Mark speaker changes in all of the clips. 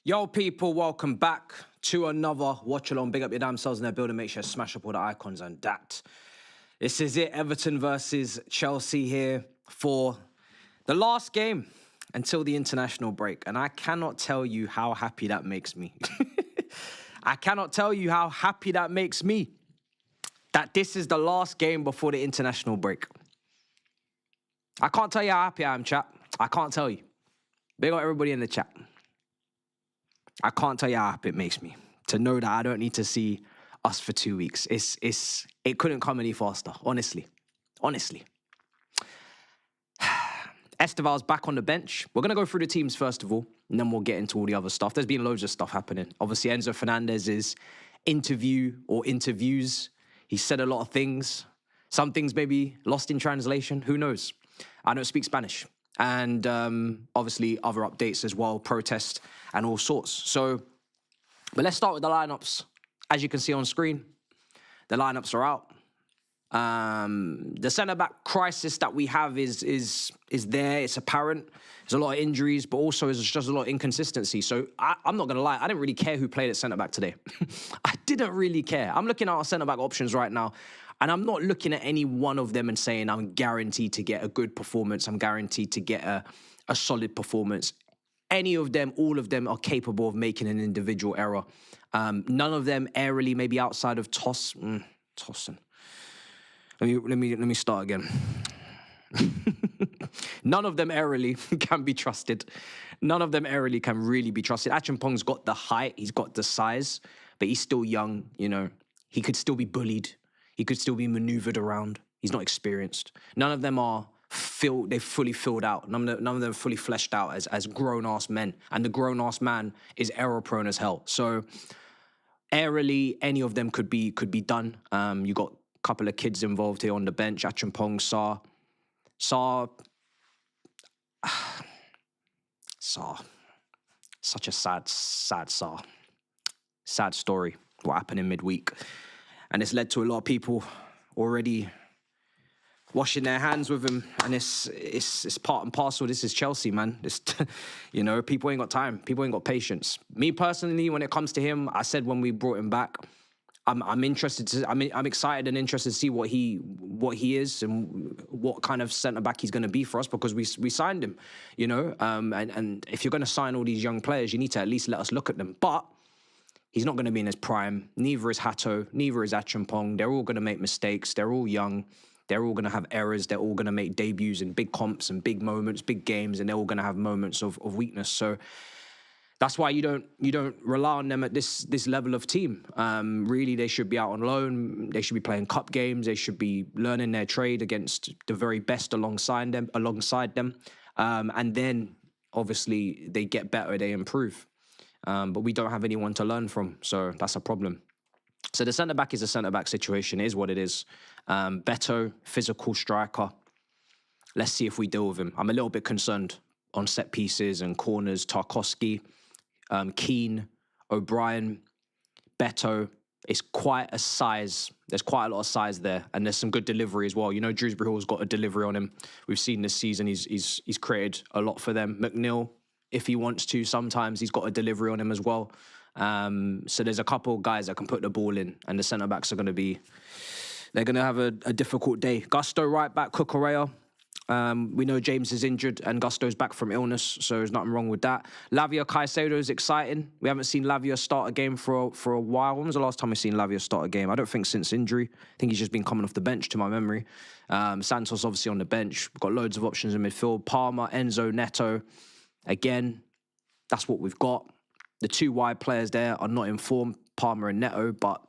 Speaker 1: Yo, people, welcome back to another watch along. Big up your damn selves in their building. Make sure to smash up all the icons and that. This is it. Everton versus Chelsea here for the last game until the international break. And I cannot tell you how happy that makes me. I cannot tell you how happy that makes me that this is the last game before the international break. I can't tell you how happy I am, chat. I can't tell you. Big up everybody in the chat. I can't tell you how happy it makes me to know that I don't need to see us for 2 weeks. It couldn't come any faster, honestly. Esteval's back on the bench. We're going to go through the teams first of all, and then we'll get into all the other stuff. There's been loads of stuff happening. Obviously, Enzo Fernandez's interviews. He said a lot of things. Some things maybe lost in translation. Who knows? I don't speak Spanish. And obviously other updates as well, protest and all sorts. So, but let's start with the lineups. As you can see on screen, the lineups are out. The centre-back crisis that we have is there. It's apparent. There's a lot of injuries, but also there's just a lot of inconsistency. So I'm not going to lie. I didn't really care who played at centre-back today. I didn't really care. I'm looking at our centre-back options right now, and I'm not looking at any one of them and saying I'm guaranteed to get a good performance. I'm guaranteed to get a solid performance. Any of them, all of them are capable of making an individual error. None of them airily, maybe outside of Tossen. Let me start again. None of them airily can be trusted. None of them airily can really be trusted. Achampong's got the height, he's got the size, but he's still young, you know. He could still be bullied. He could still be maneuvered around. He's not experienced. None of them are they've fully filled out. None of them are fully fleshed out as grown-ass men. And the grown-ass man is error-prone as hell. So airily, any of them could be done. You got a couple of kids involved here on the bench. Achampong, Sarr, such a sad Sarr. Sad story, what happened in midweek. And it's led to a lot of people already washing their hands with him. And it's part and parcel. This is Chelsea, man. You know, people ain't got time. People ain't got patience. Me personally, when it comes to him, I said when we brought him back, I'm interested I'm excited and interested to see what he is and what kind of centre back he's going to be for us, because we signed him, you know. And if you're going to sign all these young players, you need to at least let us look at them. But he's not going to be in his prime. Neither is Hato. Neither is Achampong. They're all going to make mistakes. They're all young. They're all going to have errors. They're all going to make debuts in big comps and big moments, big games, and they're all going to have moments of weakness. So that's why you don't rely on them at this level of team. Really, they should be out on loan. They should be playing cup games. They should be learning their trade against the very best alongside them. And then, obviously, they get better. They improve. But we don't have anyone to learn from, so that's a problem. So the centre-back is a centre-back situation. It is what it is. Beto, physical striker. Let's see if we deal with him. I'm a little bit concerned on set pieces and corners. Tarkowski, Keane, O'Brien, Beto. It's quite a size. There's quite a lot of size there, and there's some good delivery as well. You know, Dewsbury Hall's got a delivery on him. We've seen this season he's created a lot for them. McNeil, if he wants to, sometimes he's got a delivery on him as well. So there's a couple of guys that can put the ball in, and the centre-backs are going to be... They're going to have a difficult day. Gusto right back, Cucurella. We know James is injured and Gusto's back from illness, so there's nothing wrong with that. Lavia Caicedo is exciting. We haven't seen Lavia start a game for a while. When was the last time we've seen Lavia start a game? I don't think since injury. I think he's just been coming off the bench, to my memory. Santos obviously on the bench. We've got loads of options in midfield. Palmer, Enzo, Neto. Again, that's what we've got. The two wide players there are not in form, Palmer and Neto, but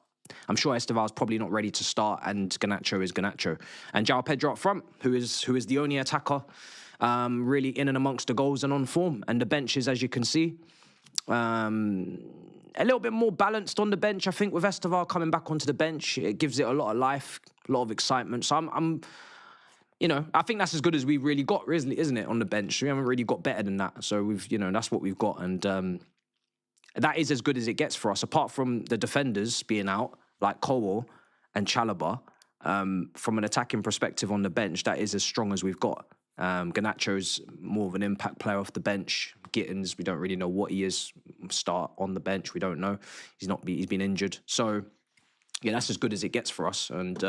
Speaker 1: I'm sure Esteval's probably not ready to start, and Garnacho is Garnacho. And João Pedro up front, who is the only attacker really in and amongst the goals and on form. And the benches, as you can see, a little bit more balanced on the bench. I think with Esteval coming back onto the bench, it gives it a lot of life, a lot of excitement. So I'm you know, I think that's as good as we really got, isn't it, on the bench? We haven't really got better than that. So that's what we've got. And that is as good as it gets for us, apart from the defenders being out, like Cowell and Chalobah. From an attacking perspective on the bench, that is as strong as we've got. Garnacho's more of an impact player off the bench. Gittins, we don't really know what he is. Start on the bench, we don't know. He's been injured. So, yeah, that's as good as it gets for us. And,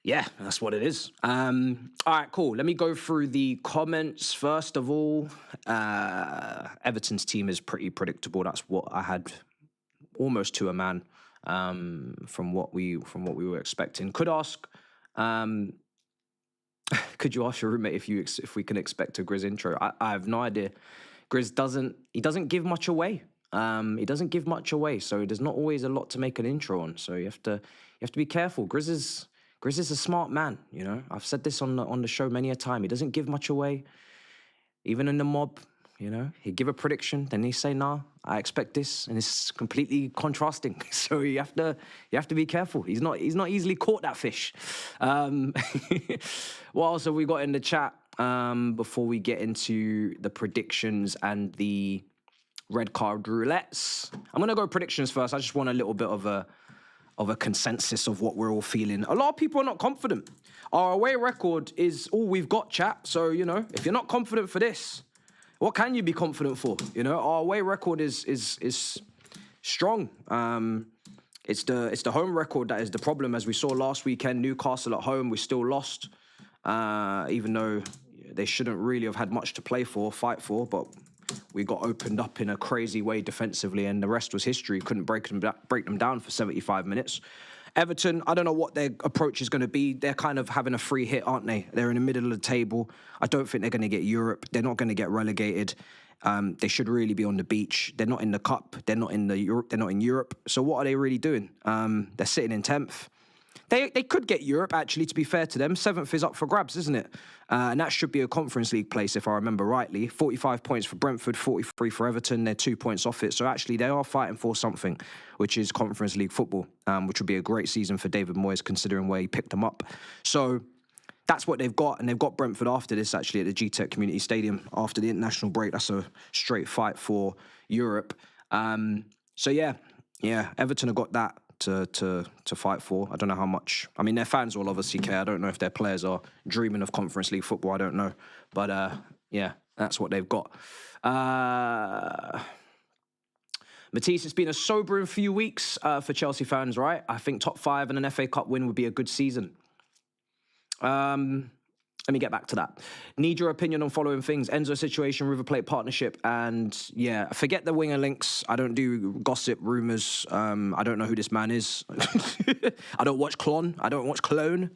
Speaker 1: yeah, that's what it is. All right, cool. Let me go through the comments. First of all, Everton's team is pretty predictable. That's what I had almost to a man from what we were expecting. Could you ask your roommate if we can expect a Grizz intro? I have no idea. Grizz doesn't give much away. He doesn't give much away, so there's not always a lot to make an intro on. So you have to be careful. Grizz is a smart man, you know. I've said this on the show many a time. He doesn't give much away, even in the mob. You know, he'd give a prediction, then he'd say, "Nah, I expect this," and it's completely contrasting. So you have to be careful. He's not easily caught, that fish. What else have we got in the chat before we get into the predictions and the red card roulettes? I'm gonna go predictions first. I just want a little bit of a consensus of what we're all feeling. A lot of people are not confident. Our away record is all we've got, chat. So, you know, if you're not confident for this, what can you be confident for? You know, our away record is strong. It's the home record that is the problem. As we saw last weekend, Newcastle at home, we still lost, even though they shouldn't really have had much to fight for, but we got opened up in a crazy way defensively, and the rest was history. Couldn't break them down for 75 minutes. Everton, I don't know what their approach is going to be. They're kind of having a free hit, aren't they? They're in the middle of the table. I don't think they're going to get Europe. They're not going to get relegated. They should really be on the beach. They're not in the cup. They're not in Europe. So what are they really doing? They're sitting in 10th. They could get Europe, actually, to be fair to them. 7th is up for grabs, isn't it? And that should be a Conference League place, if I remember rightly. 45 points for Brentford, 43 for Everton. They're 2 points off it. So actually, they are fighting for something, which is Conference League football, which would be a great season for David Moyes, considering where he picked them up. So that's what they've got. And they've got Brentford after this, actually, at the G-Tech Community Stadium after the international break. That's a straight fight for Europe. So, yeah, Everton have got that to fight for. I don't know how much. I mean, their fans will obviously care. I don't know if their players are dreaming of Conference League football. I don't know. But, yeah, that's what they've got. Matisse, it's been a sobering few weeks for Chelsea fans, right? I think top 5 and an FA Cup win would be a good season. Let me get back to that. Need your opinion on following things. Enzo situation, River Plate partnership, and yeah, forget the winger links. I don't do gossip, rumours. I don't know who this man is. I don't watch Clon. I don't watch Cologne.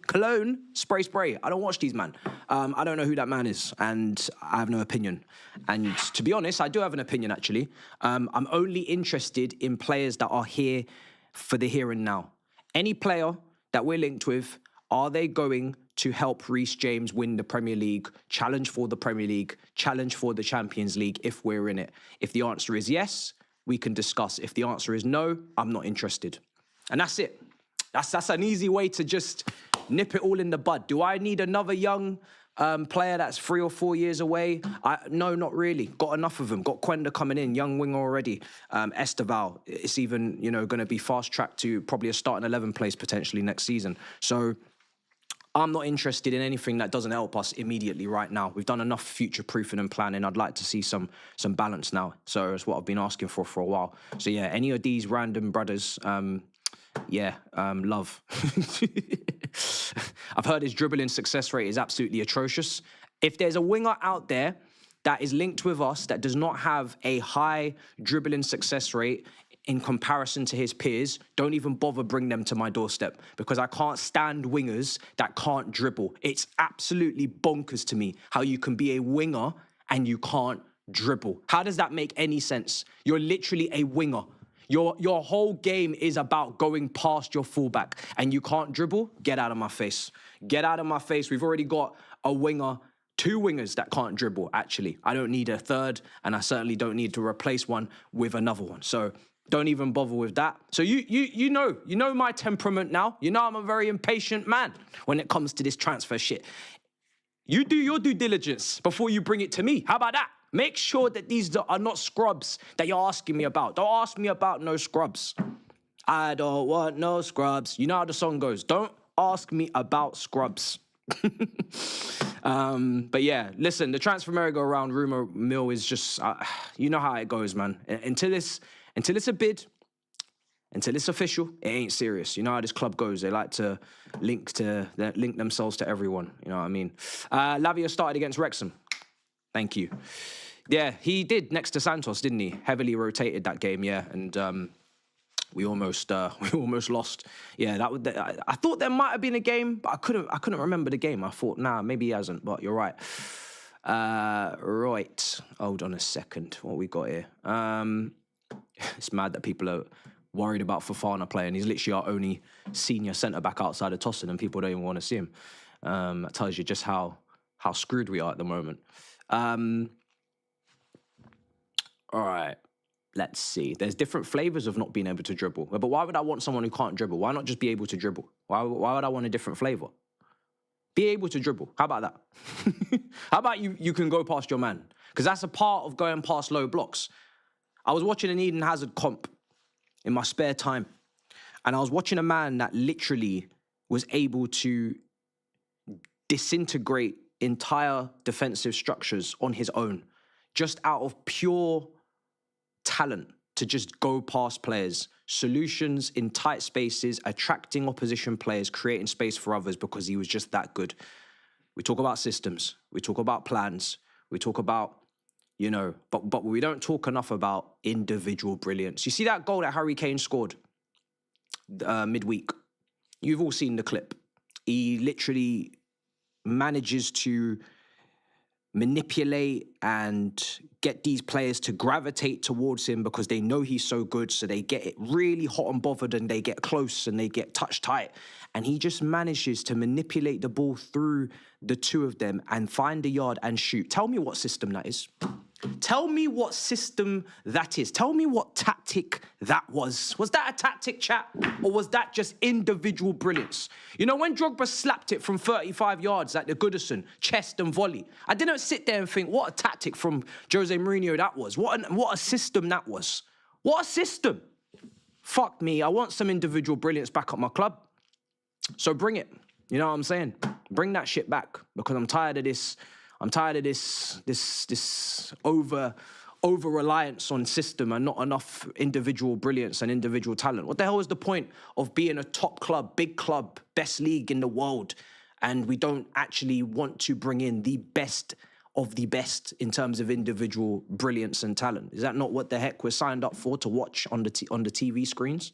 Speaker 1: Spray. I don't watch these, man. I don't know who that man is, and I have no opinion. And to be honest, I do have an opinion, actually. I'm only interested in players that are here for the here and now. Any player that we're linked with, are they going to help Reece James win the Premier League, challenge for the Premier League, challenge for the Champions League if we're in it? If the answer is yes, we can discuss. If the answer is no, I'm not interested. And that's it. That's an easy way to just nip it all in the bud. Do I need another young player that's 3 or 4 years away? No, not really. Got enough of them. Got Quenda coming in, young winger already. Esteval, it's even, going to be fast-tracked to probably a starting 11 place potentially next season. So I'm not interested in anything that doesn't help us immediately right now. We've done enough future-proofing and planning. I'd like to see some balance now. So that's what I've been asking for a while. So yeah, any of these random brothers, love. I've heard his dribbling success rate is absolutely atrocious. If there's a winger out there that is linked with us that does not have a high dribbling success rate in comparison to his peers, don't even bother bring them to my doorstep, because I can't stand wingers that can't dribble. It's absolutely bonkers to me how you can be a winger and you can't dribble. How does that make any sense? You're literally a winger. Your whole game is about going past your fullback, and you can't dribble? Get out of my face. Get out of my face. We've already got a winger, 2 wingers that can't dribble, actually. I don't need a third, and I certainly don't need to replace one with another one. So don't even bother with that. So you know my temperament now. You know I'm a very impatient man when it comes to this transfer shit. You do your due diligence before you bring it to me. How about that? Make sure that these are not scrubs that you're asking me about. Don't ask me about no scrubs. I don't want no scrubs. You know how the song goes. Don't ask me about scrubs. But yeah, listen, the transfer merry-go-round rumor mill is just, you know how it goes, man. Until it's a bid, until it's official, it ain't serious. You know how this club goes. They like to link themselves to everyone. You know what I mean? Lavia started against Wrexham. Thank you. Yeah, he did next to Santos, didn't he? Heavily rotated that game, yeah, and we almost lost. Yeah, I thought there might have been a game, but I couldn't remember the game. I thought, nah, maybe he hasn't. But you're right. Right. Hold on a second. What we got here? It's mad that people are worried about Fofana playing. He's literally our only senior centre back outside of Tossin, and people don't even want to see him. That tells you just how screwed we are at the moment. All right, let's see. There's different flavours of not being able to dribble. But why would I want someone who can't dribble? Why not just be able to dribble? Why would I want a different flavour? Be able to dribble. How about that? How about you can go past your man? Because that's a part of going past low blocks. I was watching an Eden Hazard comp in my spare time, and I was watching a man that literally was able to disintegrate entire defensive structures on his own, just out of pure talent to just go past players, solutions in tight spaces, attracting opposition players, creating space for others because he was just that good. We talk about systems, we talk about plans, we talk about, but we don't talk enough about individual brilliance. You see that goal that Harry Kane scored midweek? You've all seen the clip. He literally manages to manipulate and get these players to gravitate towards him because they know he's so good. So they get it really hot and bothered and they get close and they get touch tight. And he just manages to manipulate the ball through the two of them and find the yard and shoot. Tell me what system that is. Tell me what system that is. Tell me what tactic that was. Was that a tactic, chat? Or was that just individual brilliance? You know, when Drogba slapped it from 35 yards at the Goodison, chest and volley, I didn't sit there and think, what a tactic from Jose Mourinho that was. What a system that was. What a system. Fuck me. I want some individual brilliance back at my club. So bring it. You know what I'm saying? Bring that shit back because I'm tired of this. I'm tired of this over-reliance on system and not enough individual brilliance and individual talent. What the hell is the point of being a top club, big club, best league in the world, and we don't actually want to bring in the best of the best in terms of individual brilliance and talent? Is that not what the heck we're signed up for, to watch on the TV screens?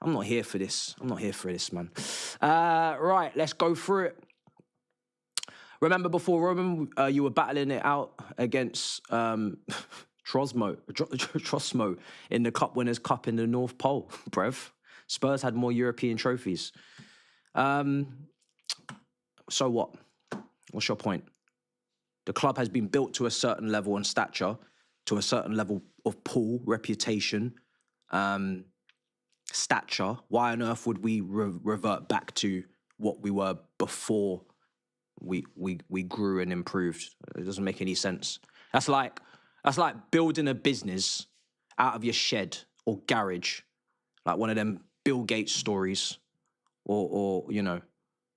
Speaker 1: I'm not here for this. I'm not here for this, man. Right, let's go through it. Remember before Roman, you were battling it out against Trosmo in the Cup Winners' Cup in the North Pole, bruv. Spurs had more European trophies. So what? What's your point? The club has been built to a certain level and stature, to a certain level of pull, reputation, stature. Why on earth would we revert back to what we were before we grew and improved? It doesn't make any sense. That's like building a business out of your shed or garage, like one of them Bill Gates stories, or you know,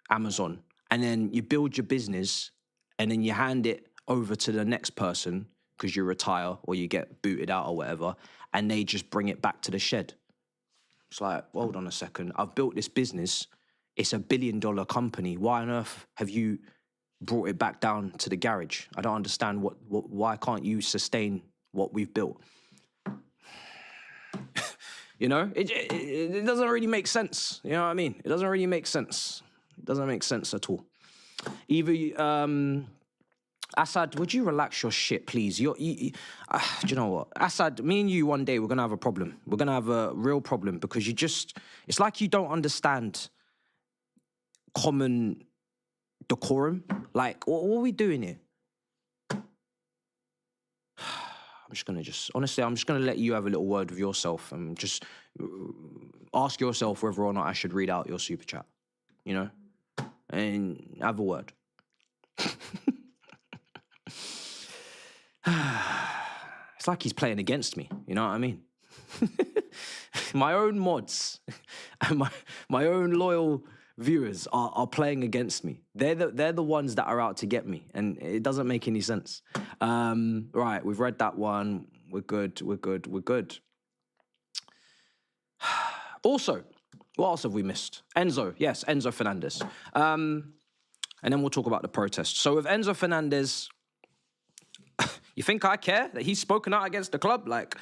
Speaker 1: Amazon, and then you build your business and then you hand it over to the next person because you retire or you get booted out or whatever, and they just bring it back to the shed. It's like, hold on a second, I've built this business. It's $1 billion company. Why on earth have you brought it back down to the garage? I don't understand why can't you sustain what we've built? You know, it doesn't really make sense. You know what I mean? It doesn't really make sense. It doesn't make sense at all. Either, Assad, would you relax your shit, please? Do you know what? Assad, me and you one day, we're going to have a problem. We're going to have a real problem because it's like you don't understand common decorum. Like, what are we doing here? I'm just going to let you have a little word with yourself and just ask yourself whether or not I should read out your super chat, you know, and have a word. It's like he's playing against me, you know what I mean? My own mods and my own loyal viewers are playing against me. They're the ones that are out to get me, and it doesn't make any sense. Right, we've read that one. We're good. Also, what else have we missed? Enzo Fernandez. And then we'll talk about the protest. So with Enzo Fernandez, you think I care that he's spoken out against the club? Like,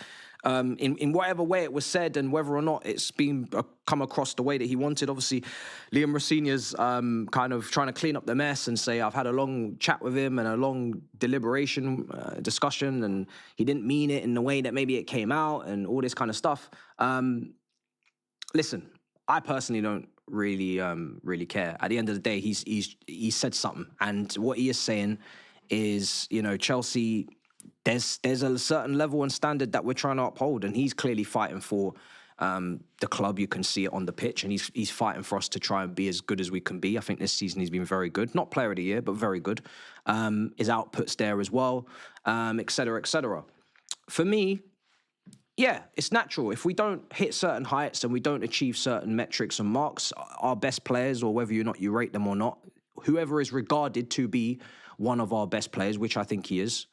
Speaker 1: in whatever way it was said and whether or not it's been come across the way that he wanted. Obviously, Liam Rosenior's kind of trying to clean up the mess and say, I've had a long chat with him and a long discussion, and he didn't mean it in the way that maybe it came out and all this kind of stuff. Listen, I personally don't really care. At the end of the day, he said something, and what he is saying is, you know, Chelsea, there's a certain level and standard that we're trying to uphold, and he's clearly fighting for the club. You can see it on the pitch, and he's fighting for us to try and be as good as we can be. I think this season he's been very good, not player of the year, but very good. His output's there as well, et cetera, et cetera. For me, yeah, it's natural. If we don't hit certain heights and we don't achieve certain metrics and marks, our best players, or whether or not you rate them or not, whoever is regarded to be one of our best players, which I think he is,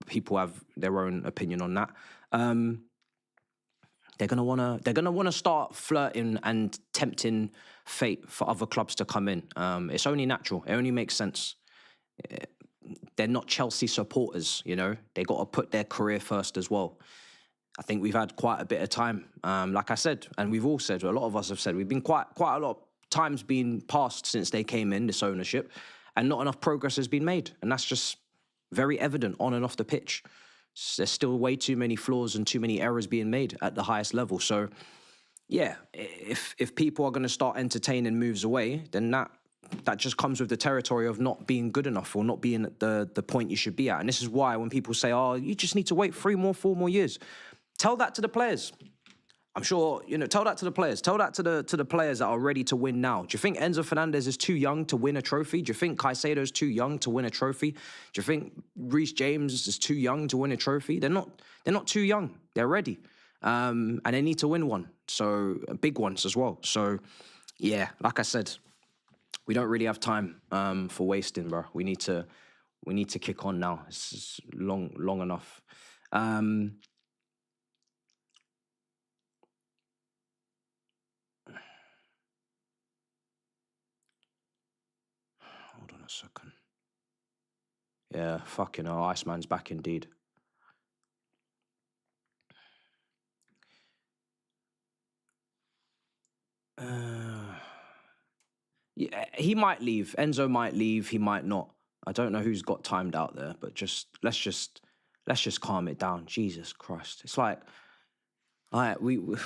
Speaker 1: people have their own opinion on that. They're gonna wanna start flirting and tempting fate for other clubs to come in. It's only natural. It only makes sense. They're not Chelsea supporters, you know. They got to put their career first as well. I think we've had quite a bit of time, like I said, and we've all said, a lot of us have said, we've been quite a lot of times being passed since they came in, this ownership, and not enough progress has been made, and that's just very evident on and off the pitch. There's still way too many flaws and too many errors being made at the highest level. So, yeah, if people are going to start entertaining moves away, then that just comes with the territory of not being good enough or not being at the point you should be at. And this is why when people say, oh, you just need to wait 3 more, 4 more years, tell that to the players. I'm sure, tell that to the players. Tell that to the players that are ready to win now. Do you think Enzo Fernandez is too young to win a trophy? Do you think Caicedo's too young to win a trophy? Do you think Reece James is too young to win a trophy? They're not too young. They're ready. And they need to win one. So big ones as well. So yeah, like I said, we don't really have time for wasting, bro. We need to kick on now. It's long enough. Hold on a second. Yeah, fucking hell, Iceman's back indeed. Yeah, he might leave. Enzo might leave. He might not. I don't know who's got timed out there, but let's just calm it down. Jesus Christ, it's like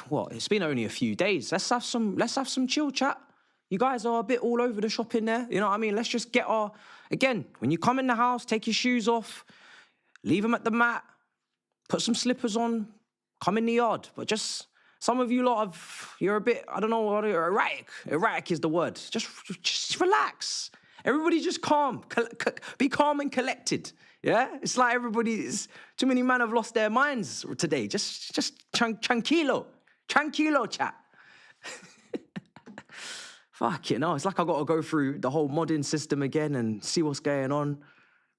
Speaker 1: what? It's been only a few days. Let's have some chill chat. You guys are a bit all over the shop in there. You know what I mean? Let's just get again, when you come in the house, take your shoes off, leave them at the mat, put some slippers on, come in the yard. But just, some of you lot you're a bit, I don't know what, erratic. Erratic is the word. Just relax. Everybody just calm. Be calm and collected. Yeah? It's like too many men have lost their minds today. Just tranquilo. Tranquilo, chat. Fuck, it's like I got to go through the whole modding system again and see what's going on.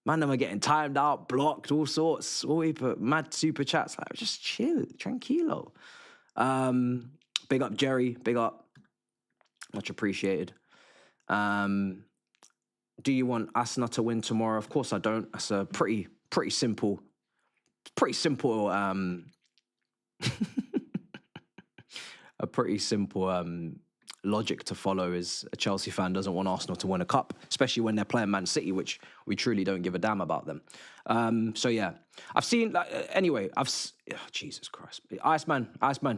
Speaker 1: Man, them are getting timed out, blocked, all sorts. All we put mad super chats. Like, just chill, tranquilo. Big up, Jerry. Big up. Much appreciated. Do you want Arsenal to win tomorrow? Of course I don't. That's a pretty simple, a pretty simple logic to follow. Is a Chelsea fan doesn't want Arsenal to win a cup, especially when they're playing Man City, which we truly don't give a damn about them. So yeah, I've seen. Jesus Christ, Iceman,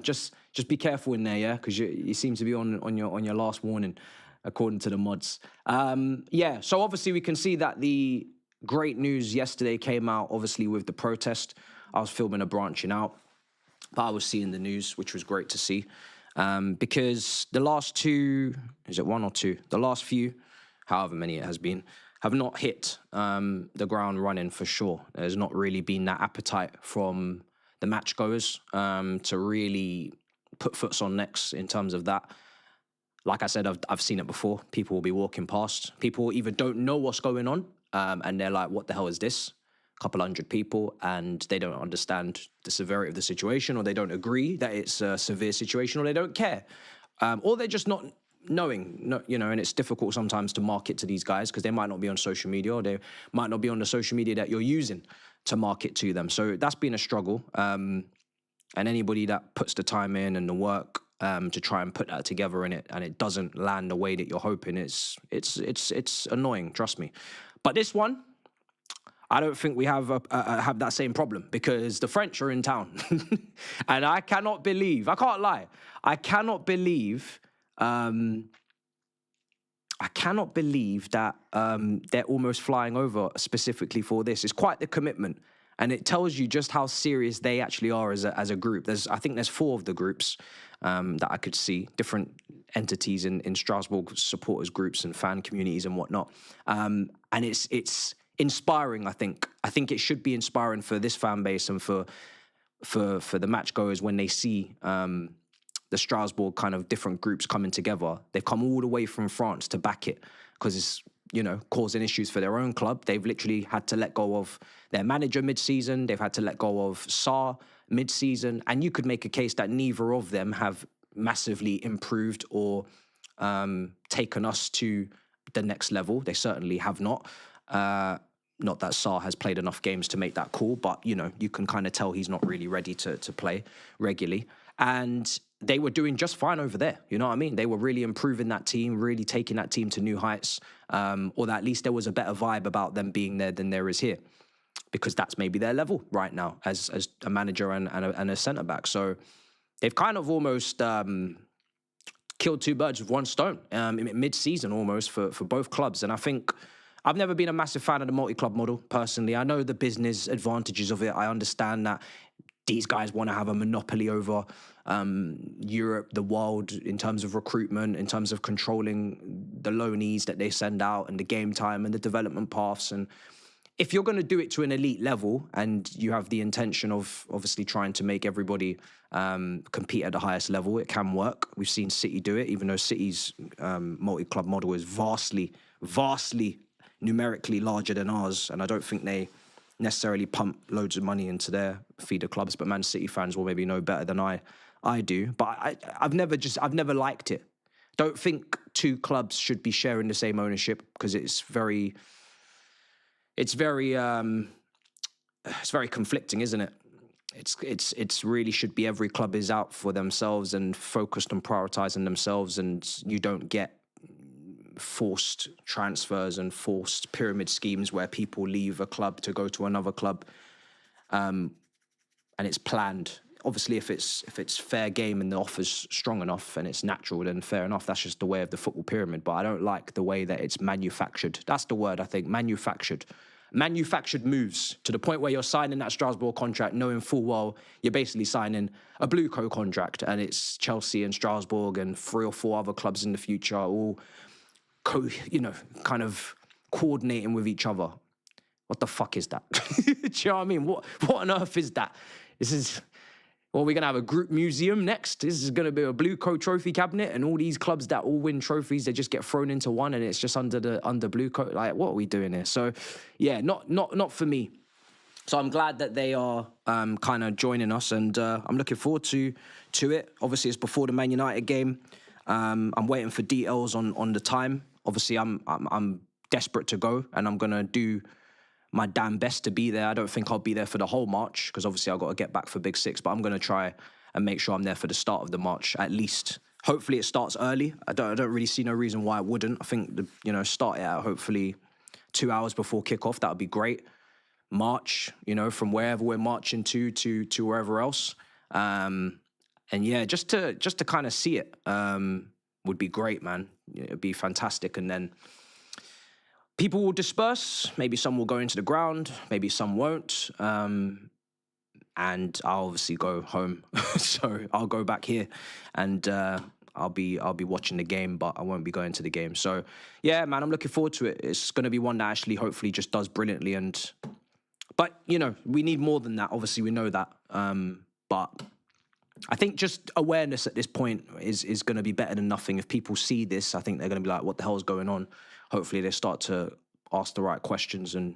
Speaker 1: just be careful in there, yeah, because you seem to be on your last warning, according to the mods. Yeah, so obviously we can see that the great news yesterday came out. Obviously with the protest, I was filming a branching out, but I was seeing the news, which was great to see. Because the last two, is it 1 or 2? The last few, however many it has been, have not hit the ground running for sure. There's not really been that appetite from the match goers to really put foots on necks in terms of that. Like I said, I've seen it before. People will be walking past. People either don't know what's going on and they're like, what the hell is this? Couple hundred people, and they don't understand the severity of the situation, or they don't agree that it's a severe situation, or they don't care, or they're just not knowing, and it's difficult sometimes to market to these guys because they might not be on social media, or they might not be on the social media that you're using to market to them. So that's been a struggle, and anybody that puts the time in and the work to try and put that together and it doesn't land the way that you're hoping, it's annoying, trust me. But this one, I don't think we have that same problem because the French are in town. And I can't lie, I cannot believe that they're almost flying over specifically for this. It's quite the commitment. And it tells you just how serious they actually are as a group. I think there's 4 of the groups that I could see, different entities in Strasbourg, supporters groups and fan communities and whatnot. And it's inspiring, I think. I think it should be inspiring for this fan base and for the match goers when they see the Strasbourg kind of different groups coming together. They've come all the way from France to back it because it's, causing issues for their own club. They've literally had to let go of their manager mid-season. They've had to let go of Sarr mid-season. And you could make a case that neither of them have massively improved or taken us to the next level. They certainly have not. Not that Sarr has played enough games to make that call, but, you can kind of tell he's not really ready to play regularly. And they were doing just fine over there. You know what I mean? They were really improving that team, really taking that team to new heights, or that at least there was a better vibe about them being there than there is here. because that's maybe their level right now as a manager and a centre-back. So they've kind of almost killed two birds with one stone mid-season almost for both clubs. And I think I've never been a massive fan of the multi-club model, personally. I know the business advantages of it. I understand that these guys want to have a monopoly over Europe, the world, in terms of recruitment, in terms of controlling the loanees that they send out and the game time and the development paths. And if you're going to do it to an elite level and you have the intention of obviously trying to make everybody compete at the highest level, it can work. We've seen City do it, even though City's multi-club model is vastly numerically larger than ours. And I don't think they necessarily pump loads of money into their feeder clubs, but Man City fans will maybe know better than I do. But I've never liked it. Don't think two clubs should be sharing the same ownership, because it's very conflicting, isn't it? It's really should be every club is out for themselves and focused on prioritizing themselves, and you don't get forced transfers and forced pyramid schemes where people leave a club to go to another club, and it's planned. Obviously, if it's fair game and the offer's strong enough and it's natural, then fair enough. That's just the way of the football pyramid. But I don't like the way that it's manufactured. That's the word, I think. Manufactured moves to the point where you're signing that Strasbourg contract knowing full well you're basically signing a Blue Co contract, and it's Chelsea and Strasbourg and 3 or 4 other clubs in the future all kind of coordinating with each other. What the fuck is that? Do you know what I mean? What on earth is that? We're going to have a group museum next. This is going to be a Blue Co trophy cabinet, and all these clubs that all win trophies, they just get thrown into one, and it's just under Blue Co. Like, what are we doing here? So, yeah, not for me. So I'm glad that they are kind of joining us, and I'm looking forward to it. Obviously, it's before the Man United game. I'm waiting for details on the time. Obviously, I'm desperate to go, and I'm going to do my damn best to be there. I don't think I'll be there for the whole march, because obviously I've got to get back for Big Six, but I'm going to try and make sure I'm there for the start of the march, at least. Hopefully it starts early. I don't really see no reason why it wouldn't. I think, start it out hopefully 2 hours before kickoff. That would be great. March, from wherever we're marching to wherever else. And yeah, just to kind of see it would be great, man. It'd be fantastic. And then people will disperse. Maybe some will go into the ground. Maybe some won't. And I'll obviously go home. So I'll go back here, and I'll be watching the game, but I won't be going to the game. So yeah, man, I'm looking forward to it. It's going to be one that actually hopefully just does brilliantly. But we need more than that. Obviously, we know that. But I think just awareness at this point is going to be better than nothing. If people see this, I think they're going to be like, what the hell is going on? Hopefully they start to ask the right questions and,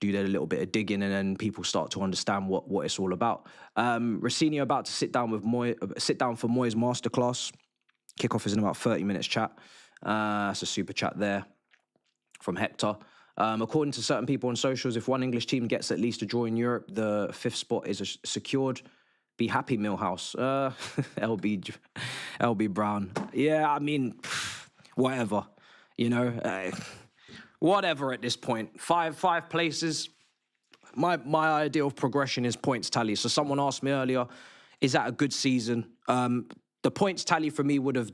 Speaker 1: do their little bit of digging, and then people start to understand what it's all about. Rossini about to sit down for Moyes masterclass. Kickoff is in about 30 minutes chat. That's a super chat there from Hector. According to certain people on socials, if one English team gets at least a draw in Europe, the 5th spot is secured. Be happy, Millhouse. LB Brown. Yeah, I mean, whatever. Whatever at this point. Five places. My idea of progression is points tally. So someone asked me earlier, is that a good season? The points tally for me would have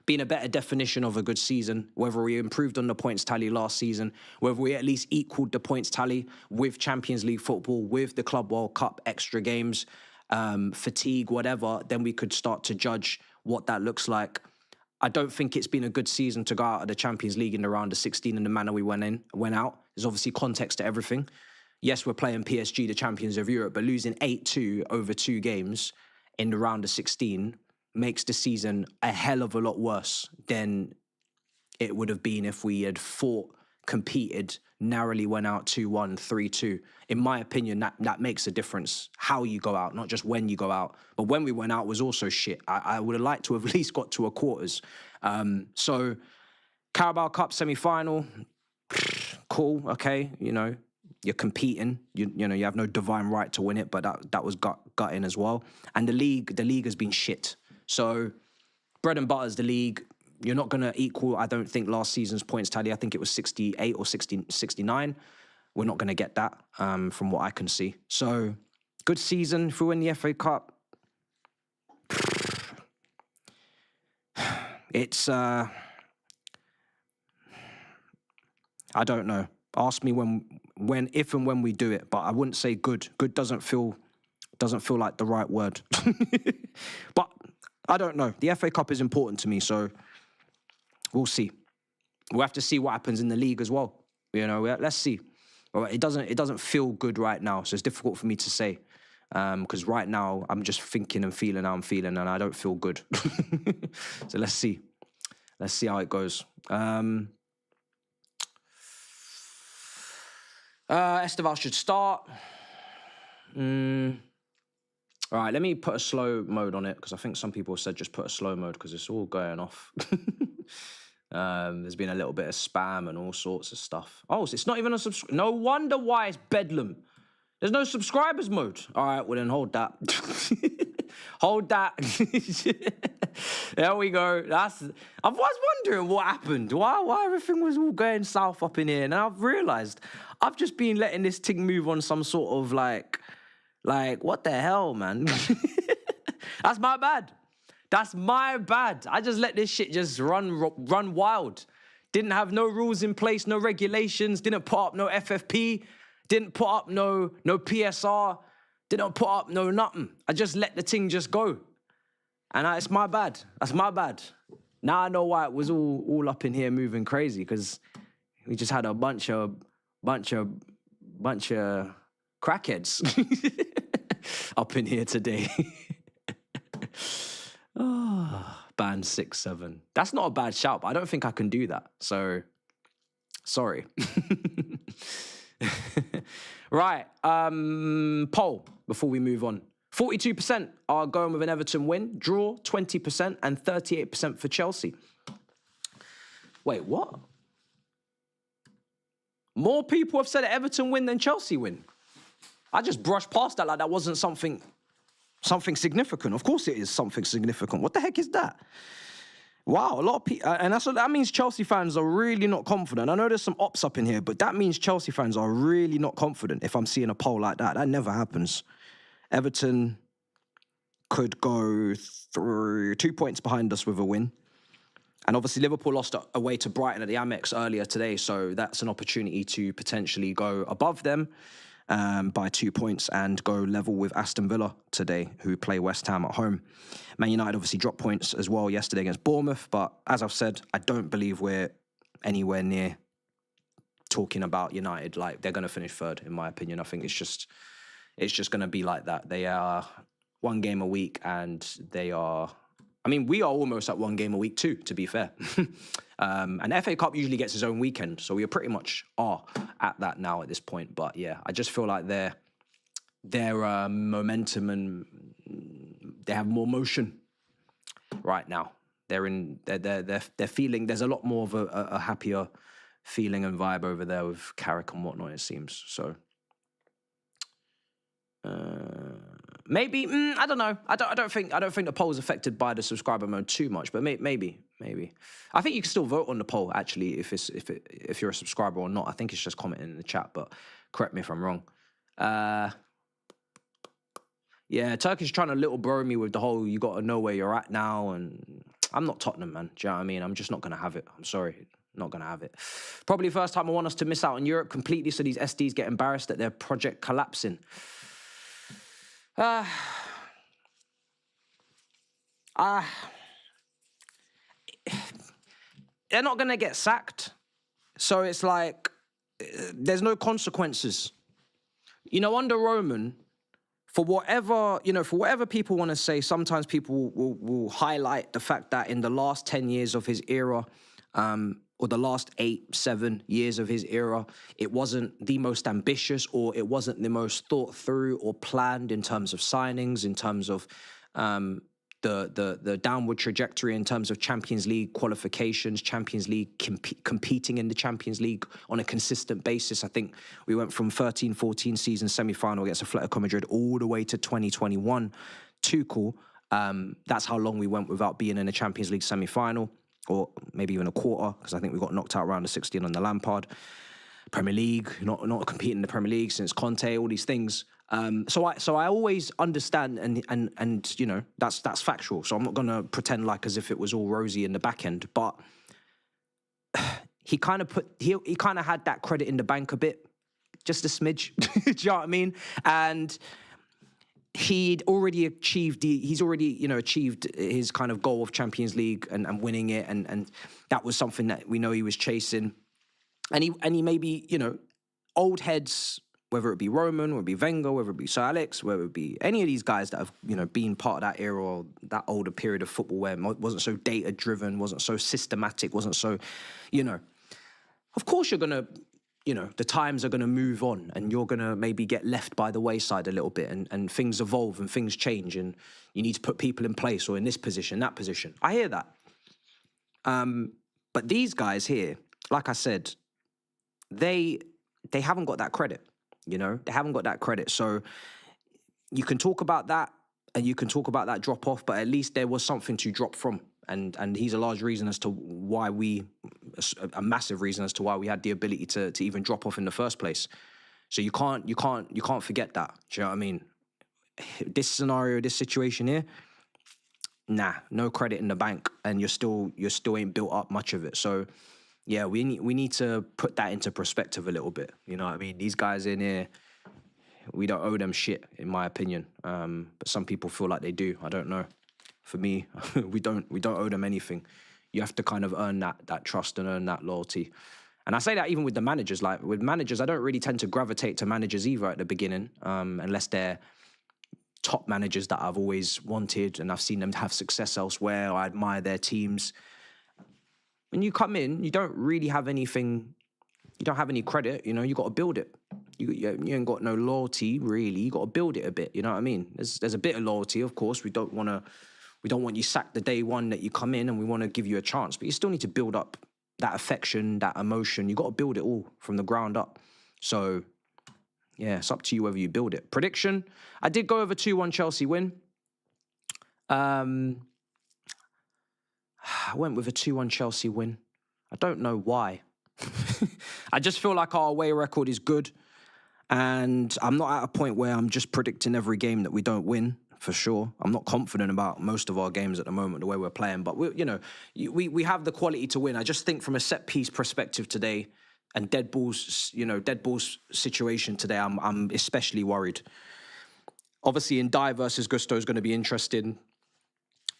Speaker 1: been a better definition of a good season, whether we improved on the points tally last season, whether we at least equaled the points tally with Champions League football, with the Club World Cup, extra games, fatigue, whatever, then we could start to judge what that looks like. I don't think it's been a good season to go out of the Champions League in the round of 16 in the manner we went out. There's obviously context to everything. Yes, we're playing PSG, the champions of Europe, but losing 8-2 over 2 games in the round of 16 makes the season a hell of a lot worse than it would have been if we had fought, competed, narrowly went out 2-1, 3-2. In my opinion, that makes a difference how you go out, not just when you go out. But when we went out was also shit. I would have liked to have at least got to a quarters. So Carabao Cup semi-final, cool, okay, you're competing. You have no divine right to win it, but that was gutting as well. And the league has been shit. So bread and butter is the league. You're not going to equal, I don't think, last season's points tally. I think it was 68 or 69. we're not going to get that from what I can see. So, good season. If we win the FA Cup, it's... I don't know. Ask me if and when we do it, but I wouldn't say good. Good doesn't feel like the right word. But I don't know. The FA Cup is important to me, so we'll see. We'll have to see what happens in the league as well. You know, let's see. Well, it doesn't feel good right now, so it's difficult for me to say. Because right now I'm just thinking and feeling how I'm feeling, and I don't feel good. So let's see. Let's see how it goes. Esteval should start. All right, let me put a slow mode on it, because I think some people said just put a slow mode because it's all going off. There's been a little bit of spam and all sorts of stuff. Oh, so it's not even a subscribe. No wonder why it's bedlam. There's no subscribers mode. All right, well then hold that. Hold that. There we go. I was wondering what happened. Why everything was all going south up in here. And I've realised I've just been letting this thing move on some sort of like what the hell, man? That's my bad. That's my bad. I just let this shit just run wild. Didn't have no rules in place, no regulations, didn't put up no FFP, didn't put up no PSR, didn't put up no nothing. I just let the thing just go. And it's my bad. That's my bad. Now I know why it was all up in here moving crazy, because we just had a bunch of crackheads up in here today. Oh, band 6-7. That's not a bad shout, but I don't think I can do that. So, sorry. Right. Poll before we move on. 42% are going with an Everton win, draw 20%, and 38% for Chelsea. Wait, what? More people have said Everton win than Chelsea win. I just brushed past that like that wasn't something significant. Of course it is something significant. What the heck is that? Wow, a lot of people, and that means Chelsea fans are really not confident. I know there's some ops up in here, but that means Chelsea fans are really not confident if I'm seeing a poll like that. That never happens. Everton could go through 2 points behind us with a win. And obviously Liverpool lost away to Brighton at the Amex earlier today, so that's an opportunity to potentially go above them by 2 points and go level with Aston Villa today, who play West Ham at home. Man United obviously dropped points as well yesterday against Bournemouth, but as I've said, I don't believe we're anywhere near talking about United like they're going to finish third, in my opinion. I think it's just going to be like that. They are one game a week, and they are... I mean, we are almost at one game a week too, to be fair. And FA Cup usually gets its own weekend, so we pretty much are at that now at this point. But yeah, I just feel like their momentum, and they have more motion right now. They're feeling, there's a lot more of a happier feeling and vibe over there with Carrick and whatnot, it seems. So maybe I don't know. I don't think the poll is affected by the subscriber mode too much, but maybe. I think you can still vote on the poll actually if you're a subscriber or not. I think it's just commenting in the chat, but correct me if I'm wrong. Yeah, Turkey's trying to little bro me with the whole you got to know where you're at now, and I'm not Tottenham, man. Do you know what I mean? I'm just not gonna have it. I'm sorry. Not going to have it. Probably the first time I want us to miss out on Europe completely, so these SDs get embarrassed at their project collapsing. They're not going to get sacked. So it's like, there's no consequences. You know, under Roman, for whatever people want to say, sometimes people will highlight the fact that in the last 10 years of his era, or the last 8-7 years of his era, it wasn't the most ambitious, or it wasn't the most thought through or planned in terms of signings, in terms of the downward trajectory in terms of Champions League qualifications, Champions League competing in the Champions League on a consistent basis. I think we went from 13-14 season semi-final against Atletico Madrid all the way to 2021. Tuchel, that's how long we went without being in a Champions League semi-final, or maybe even a quarter, because I think we got knocked out round of 16 on the Lampard. Premier League, not competing in the Premier League since Conte, all these things. So I always understand, and you know, that's factual. So I'm not gonna pretend like as if it was all rosy in the back end, but he kind of had that credit in the bank a bit, just a smidge. Do you know what I mean? And he's already achieved his kind of goal of Champions League and winning it, and that was something that we know he was chasing. And he maybe, you know, old heads, whether it be Roman, whether it be Wenger, whether it be Sir Alex, whether it be any of these guys that have, you know, been part of that era or that older period of football where it wasn't so data driven, wasn't so systematic, wasn't so, you know, of course you're gonna, you know, the times are going to move on and you're going to maybe get left by the wayside a little bit, and things evolve and things change and you need to put people in place or in this position, that position. I hear that. But these guys here, like I said, they haven't got that credit, you know? They haven't got that credit. So you can talk about that and you can talk about that drop off, but at least there was something to drop from. And he's a large reason as to why a massive reason as to why we had the ability to even drop off in the first place. So you can't forget that. Do you know what I mean? This scenario, this situation here, nah, no credit in the bank, and you're still ain't built up much of it. So yeah, we need to put that into perspective a little bit. You know what I mean? These guys in here, we don't owe them shit, in my opinion. But some people feel like they do. I don't know. For me, we don't owe them anything. You have to kind of earn that trust and earn that loyalty. And I say that even with the managers. Like with managers, I don't really tend to gravitate to managers either at the beginning, unless they're top managers that I've always wanted and I've seen them have success elsewhere, or I admire their teams. When you come in, you don't really have anything. You don't have any credit. You know, you got to build it. You ain't got no loyalty really. You got to build it a bit. You know what I mean? There's a bit of loyalty, of course. We don't want you sacked the day one that you come in, and we want to give you a chance. But you still need to build up that affection, that emotion. You got to build it all from the ground up. So, yeah, it's up to you whether you build it. Prediction, I did go over 2-1 Chelsea win. I went with a 2-1 Chelsea win. I don't know why. I just feel like our away record is good. And I'm not at a point where I'm just predicting every game that we don't win. For sure. I'm not confident about most of our games at the moment, the way we're playing, but we have the quality to win. I just think from a set piece perspective today and dead balls situation today, I'm especially worried. Obviously, Ndiaye versus Gusto is going to be interesting.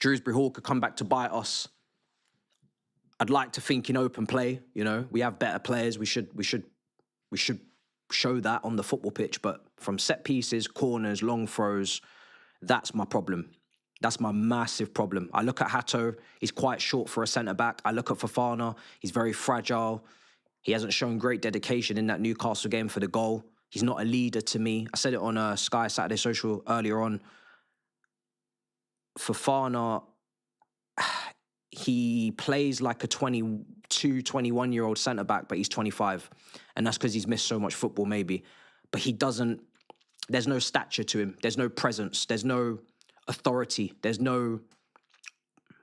Speaker 1: Shrewsbury Hall could come back to bite us. I'd like to think in open play, you know, we have better players. We should show that on the football pitch, but from set pieces, corners, long throws, that's my problem. That's my massive problem. I look at Hato, he's quite short for a centre-back. I look at Fofana, he's very fragile. He hasn't shown great dedication in that Newcastle game for the goal. He's not a leader to me. I said it on Sky Saturday Social earlier on. Fofana, he plays like a 22, 21-year-old centre-back, but he's 25. And that's because he's missed so much football, maybe. But he doesn't... There's no stature to him. There's no presence. There's no authority. There's no,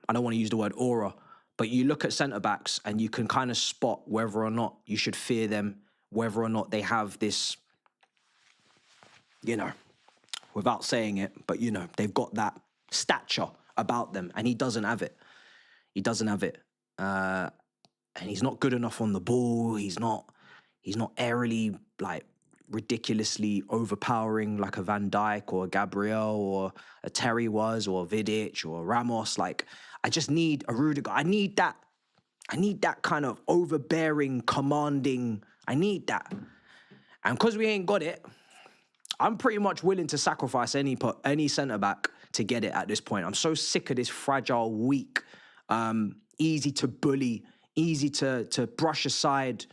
Speaker 1: I don't want to use the word aura, but you look at centre-backs and you can kind of spot whether or not you should fear them, whether or not they have this, you know, without saying it, but, you know, they've got that stature about them, and he doesn't have it. He doesn't have it. And he's not good enough on the ball. He's not airily, like, ridiculously overpowering like a Van Dijk or a Gabriel or a Terry was, or Vidic or Ramos. Like, I just need a Rudiger. I need that kind of overbearing, commanding. I need that. And because we ain't got it, I'm pretty much willing to sacrifice any centre-back to get it at this point. I'm so sick of this fragile, weak, easy to bully, easy to brush aside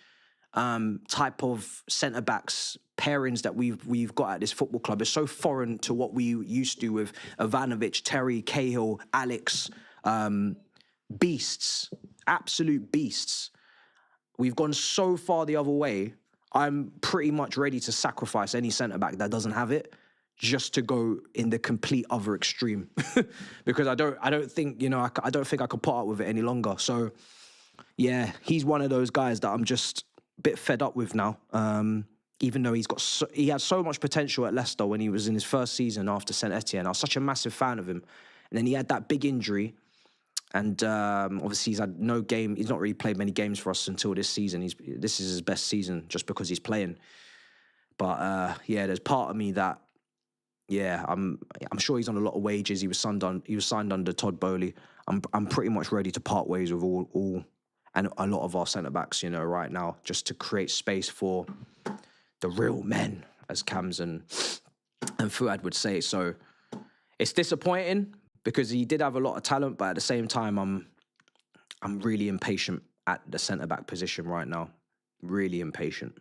Speaker 1: type of centre-backs pairings that we've got at this football club. It's so foreign to what we used to with Ivanovic, Terry, Cahill, Alex, beasts, absolute beasts. We've gone so far the other way. I'm pretty much ready to sacrifice any centre-back that doesn't have it just to go in the complete other extreme. Because I don't think, you know, I don't think I could put up with it any longer. So, yeah, he's one of those guys that I'm just bit fed up with now. Even though he had so much potential at Leicester when he was in his first season after Saint Etienne. I was such a massive fan of him. And then he had that big injury. And obviously he's had no game. He's not really played many games for us until this season. This is his best season just because he's playing. But yeah, there's part of me that, yeah, I'm sure he's on a lot of wages. He was signed under Todd Bowley. I'm pretty much ready to part ways with all and a lot of our centre backs, you know, right now, just to create space for the real men, as Cams and Fuad would say. So it's disappointing because he did have a lot of talent, but at the same time, I'm really impatient at the centre back position right now. Really impatient.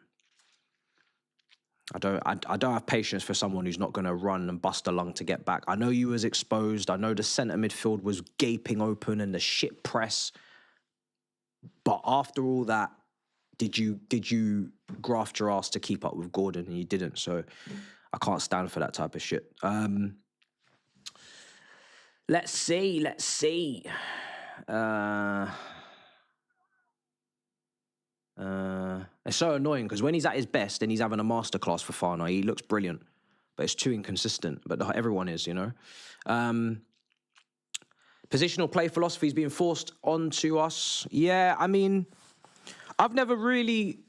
Speaker 1: I don't have patience for someone who's not going to run and bust a lung to get back. I know you was exposed. I know the centre midfield was gaping open and the shit press. But after all that, did you graft your ass to keep up with Gordon? And you didn't. So I can't stand for that type of shit. Let's see. It's so annoying because when he's at his best and he's having a masterclass for Fana, he looks brilliant, but it's too inconsistent. But everyone is, you know. Positional play philosophy is being forced onto us. Yeah, I mean, I've never really...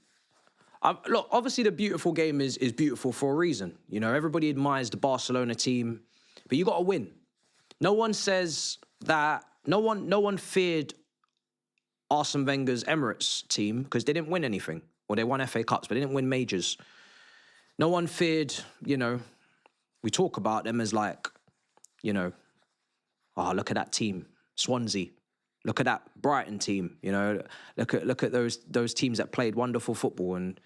Speaker 1: look, obviously the beautiful game is beautiful for a reason. You know, everybody admires the Barcelona team, but you got to win. No one says that... No one feared Arsene Wenger's Emirates team because they didn't win anything. Well, they won FA Cups, but they didn't win majors. No one feared, you know... We talk about them as like, you know... Oh, look at that team, Swansea. Look at that Brighton team. You know, look at those teams that played wonderful football and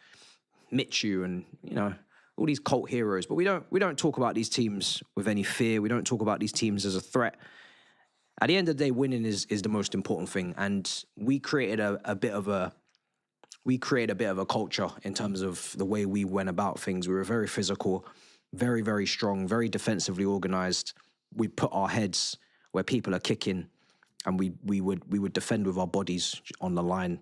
Speaker 1: Mitchu and, you know, all these cult heroes. But we don't talk about these teams with any fear. We don't talk about these teams as a threat. At the end of the day, winning is the most important thing. And we created a bit of a culture in terms of the way we went about things. We were very physical, very, very strong, very defensively organised. We put our heads where people are kicking, and we would defend with our bodies on the line,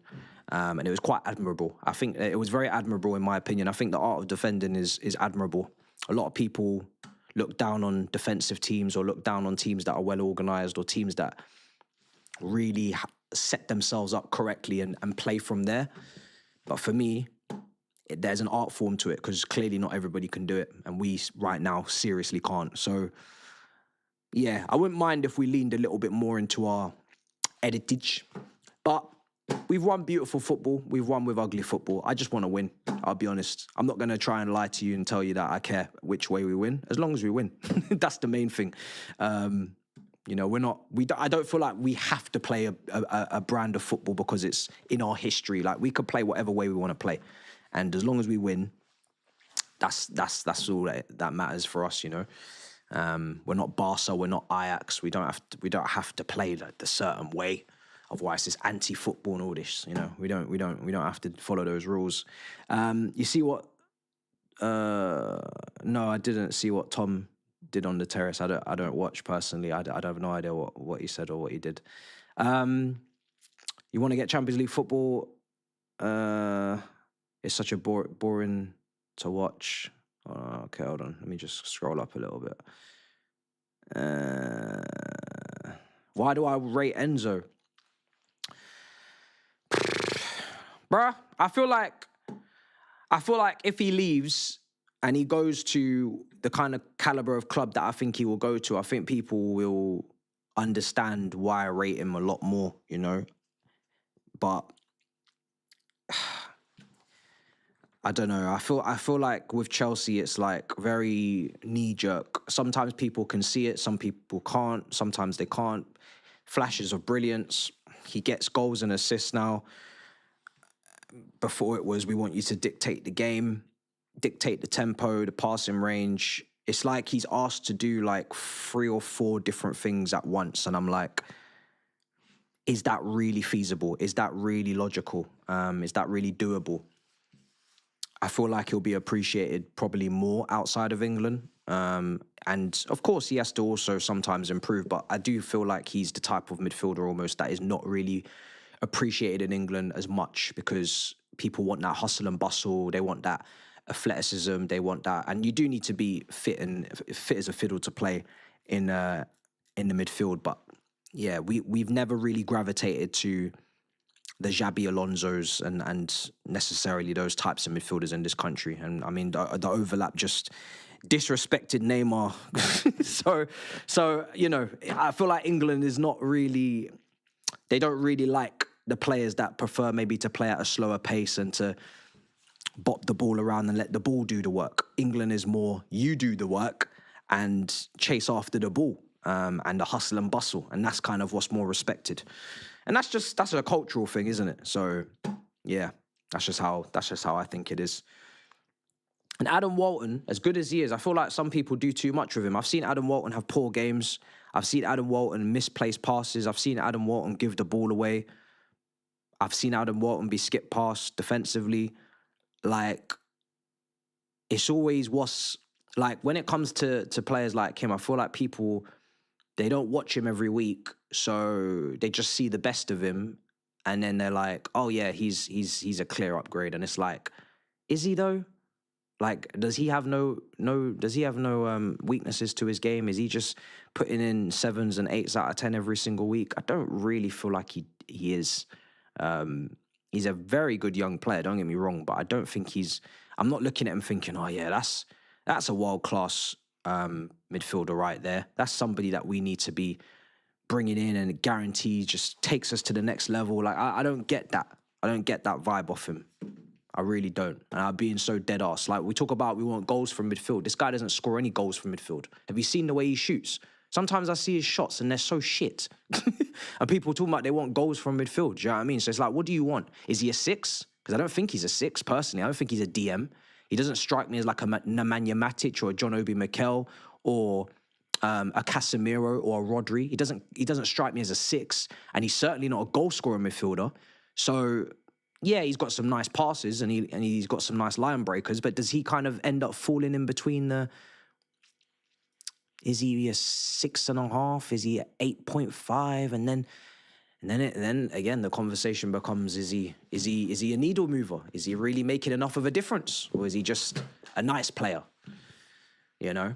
Speaker 1: and it was quite admirable. I think it was very admirable in my opinion. I think the art of defending is admirable. A lot of people look down on defensive teams or look down on teams that are well organised or teams that really set themselves up correctly and play from there. But for me, there's an art form to it because clearly not everybody can do it, and we right now seriously can't. So yeah, I wouldn't mind if we leaned a little bit more into our heritage. But we've won beautiful football. We've won with ugly football. I just want to win. I'll be honest. I'm not going to try and lie to you and tell you that I care which way we win, as long as we win. That's the main thing. You know, I don't feel like we have to play a brand of football because it's in our history. Like, we could play whatever way we want to play. And as long as we win, that's all that matters for us, you know. We're not Barca, we're not Ajax. We don't have to play the certain way. Otherwise, it's anti-football and all this. You know, we don't have to follow those rules. You see what? No, I didn't see what Tom did on the terrace. I don't watch personally. I have no idea what he said or what he did. You want to get Champions League football? It's such a boring to watch. Okay, hold on. Let me just scroll up a little bit. Why do I rate Enzo? Bruh, I feel like if he leaves and he goes to the kind of caliber of club that I think he will go to, I think people will understand why I rate him a lot more, you know? But I don't know. I feel like with Chelsea, it's like very knee-jerk. Sometimes people can see it, some people can't. Sometimes they can't. Flashes of brilliance. He gets goals and assists now. Before it was, we want you to dictate the game, dictate the tempo, the passing range. It's like he's asked to do like 3 or 4 different things at once. And I'm like, is that really feasible? Is that really logical? Is that really doable? I feel like he'll be appreciated probably more outside of England. And of course, he has to also sometimes improve, but I do feel like he's the type of midfielder almost that is not really appreciated in England as much, because people want that hustle and bustle. They want that athleticism. They want that, and you do need to be fit as a fiddle to play in the midfield. But yeah, we've never really gravitated to the Xabi Alonsos and necessarily those types of midfielders in this country. And I mean, the overlap just disrespected Neymar. so I feel like England is not really, they don't really like the players that prefer maybe to play at a slower pace and to bop the ball around and let the ball do the work. England is more, you do the work and chase after the ball, and the hustle and bustle. And that's kind of what's more respected. And that's a cultural thing, isn't it? So yeah, that's just how I think it is. And Adam Walton, as good as he is, I feel like some people do too much with him. I've seen Adam Walton have poor games. I've seen Adam Walton misplace passes. I've seen Adam Walton give the ball away. I've seen Adam Walton be skipped past defensively. Like, it's always what's, like, when it comes to players like him, I feel like people, they don't watch him every week, so they just see the best of him, and then they're like, oh yeah, he's a clear upgrade. And it's like, is he though? Like, does he have no weaknesses to his game? Is he just putting in 7s and 8s out of 10 every single week? I don't really feel like he is. He's a very good young player, don't get me wrong, but I don't think I'm not looking at him thinking, oh yeah, that's a world-class midfielder right there. That's somebody that we need to be bringing in and guarantee just takes us to the next level. Like, I don't get that. I don't get that vibe off him. I really don't. And I'm being so dead ass. Like, we talk about we want goals from midfield. This guy doesn't score any goals from midfield. Have you seen the way he shoots? Sometimes I see his shots and they're so shit. And people talking about they want goals from midfield. Do you know what I mean? So it's like, what do you want? Is he a 6? Because I don't think he's a 6, personally. I don't think he's a DM. He doesn't strike me as like a Nemanja Matic or a John Obi Mikel or a Casemiro or a Rodri. He doesn't strike me as a 6, and he's certainly not a goal scorer midfielder. So yeah, he's got some nice passes and he's got some nice line breakers, but does he kind of end up falling in between the? Is he a 6.5? Is he at 8.5? And then again the conversation becomes: is he a needle mover? Is he really making enough of a difference, or is he just a nice player? You know,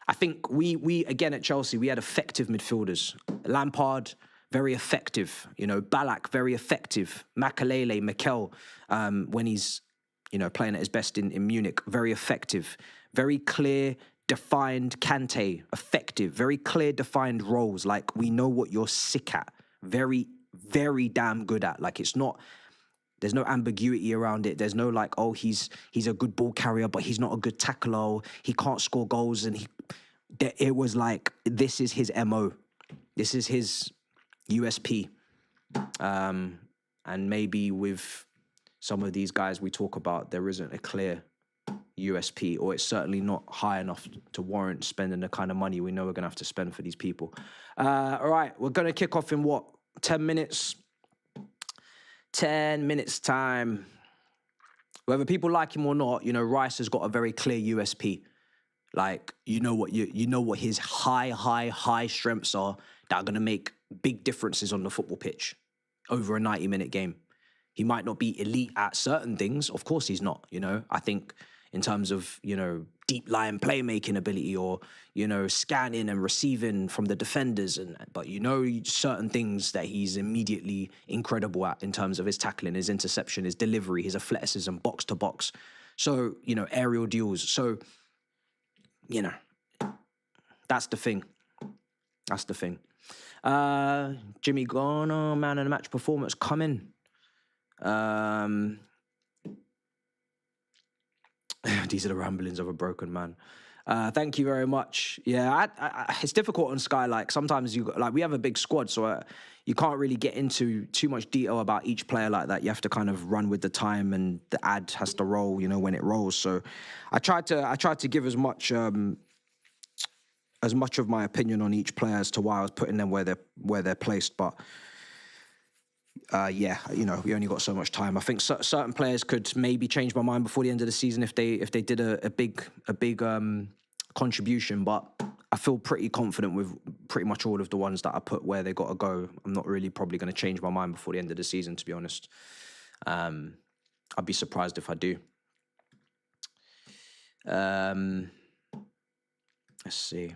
Speaker 1: I think we again at Chelsea, we had effective midfielders. Lampard, very effective. You know, Ballack, very effective. Makelele, Mikel, when he's, you know, playing at his best in Munich, very effective. Very clear, defined. Kante, effective. Very clear, defined roles. Like, we know what you're sick at. Very, very damn good at. Like, it's not, there's no ambiguity around it. There's no like, oh, he's a good ball carrier, but he's not a good tackler. He can't score goals. And it was like, this is his MO. This is his USP. And maybe with some of these guys we talk about, there isn't a clear USP, or it's certainly not high enough to warrant spending the kind of money we know we're going to have to spend for these people. All right, we're going to kick off in 10 minutes? 10 minutes time. Whether people like him or not, you know, Rice has got a very clear USP. Like, you know what his high strengths are that are going to make big differences on the football pitch over a 90-minute game. He might not be elite at certain things. Of course he's not, you know. I think in terms of, you know, deep line playmaking ability, or, you know, scanning and receiving from the defenders, but you know, certain things that he's immediately incredible at in terms of his tackling, his interception, his delivery, his athleticism, box to box. So, you know, aerial duels. So, you know, that's the thing. That's the thing. Jimmy Garner, man of the match performance coming. These are the ramblings of a broken man. Thank you very much. Yeah, it's difficult on Sky. Like, sometimes we have a big squad, so you can't really get into too much detail about each player like that. You have to kind of run with the time, and the ad has to roll, you know, when it rolls. So I tried to give as much of my opinion on each player as to why I was putting them where they're placed, but. Yeah, you know, we only got so much time. I think certain players could maybe change my mind before the end of the season if they did a big contribution. But I feel pretty confident with pretty much all of the ones that I put where they got to go. I'm not really probably going to change my mind before the end of the season, to be honest. I'd be surprised if I do. Let's see.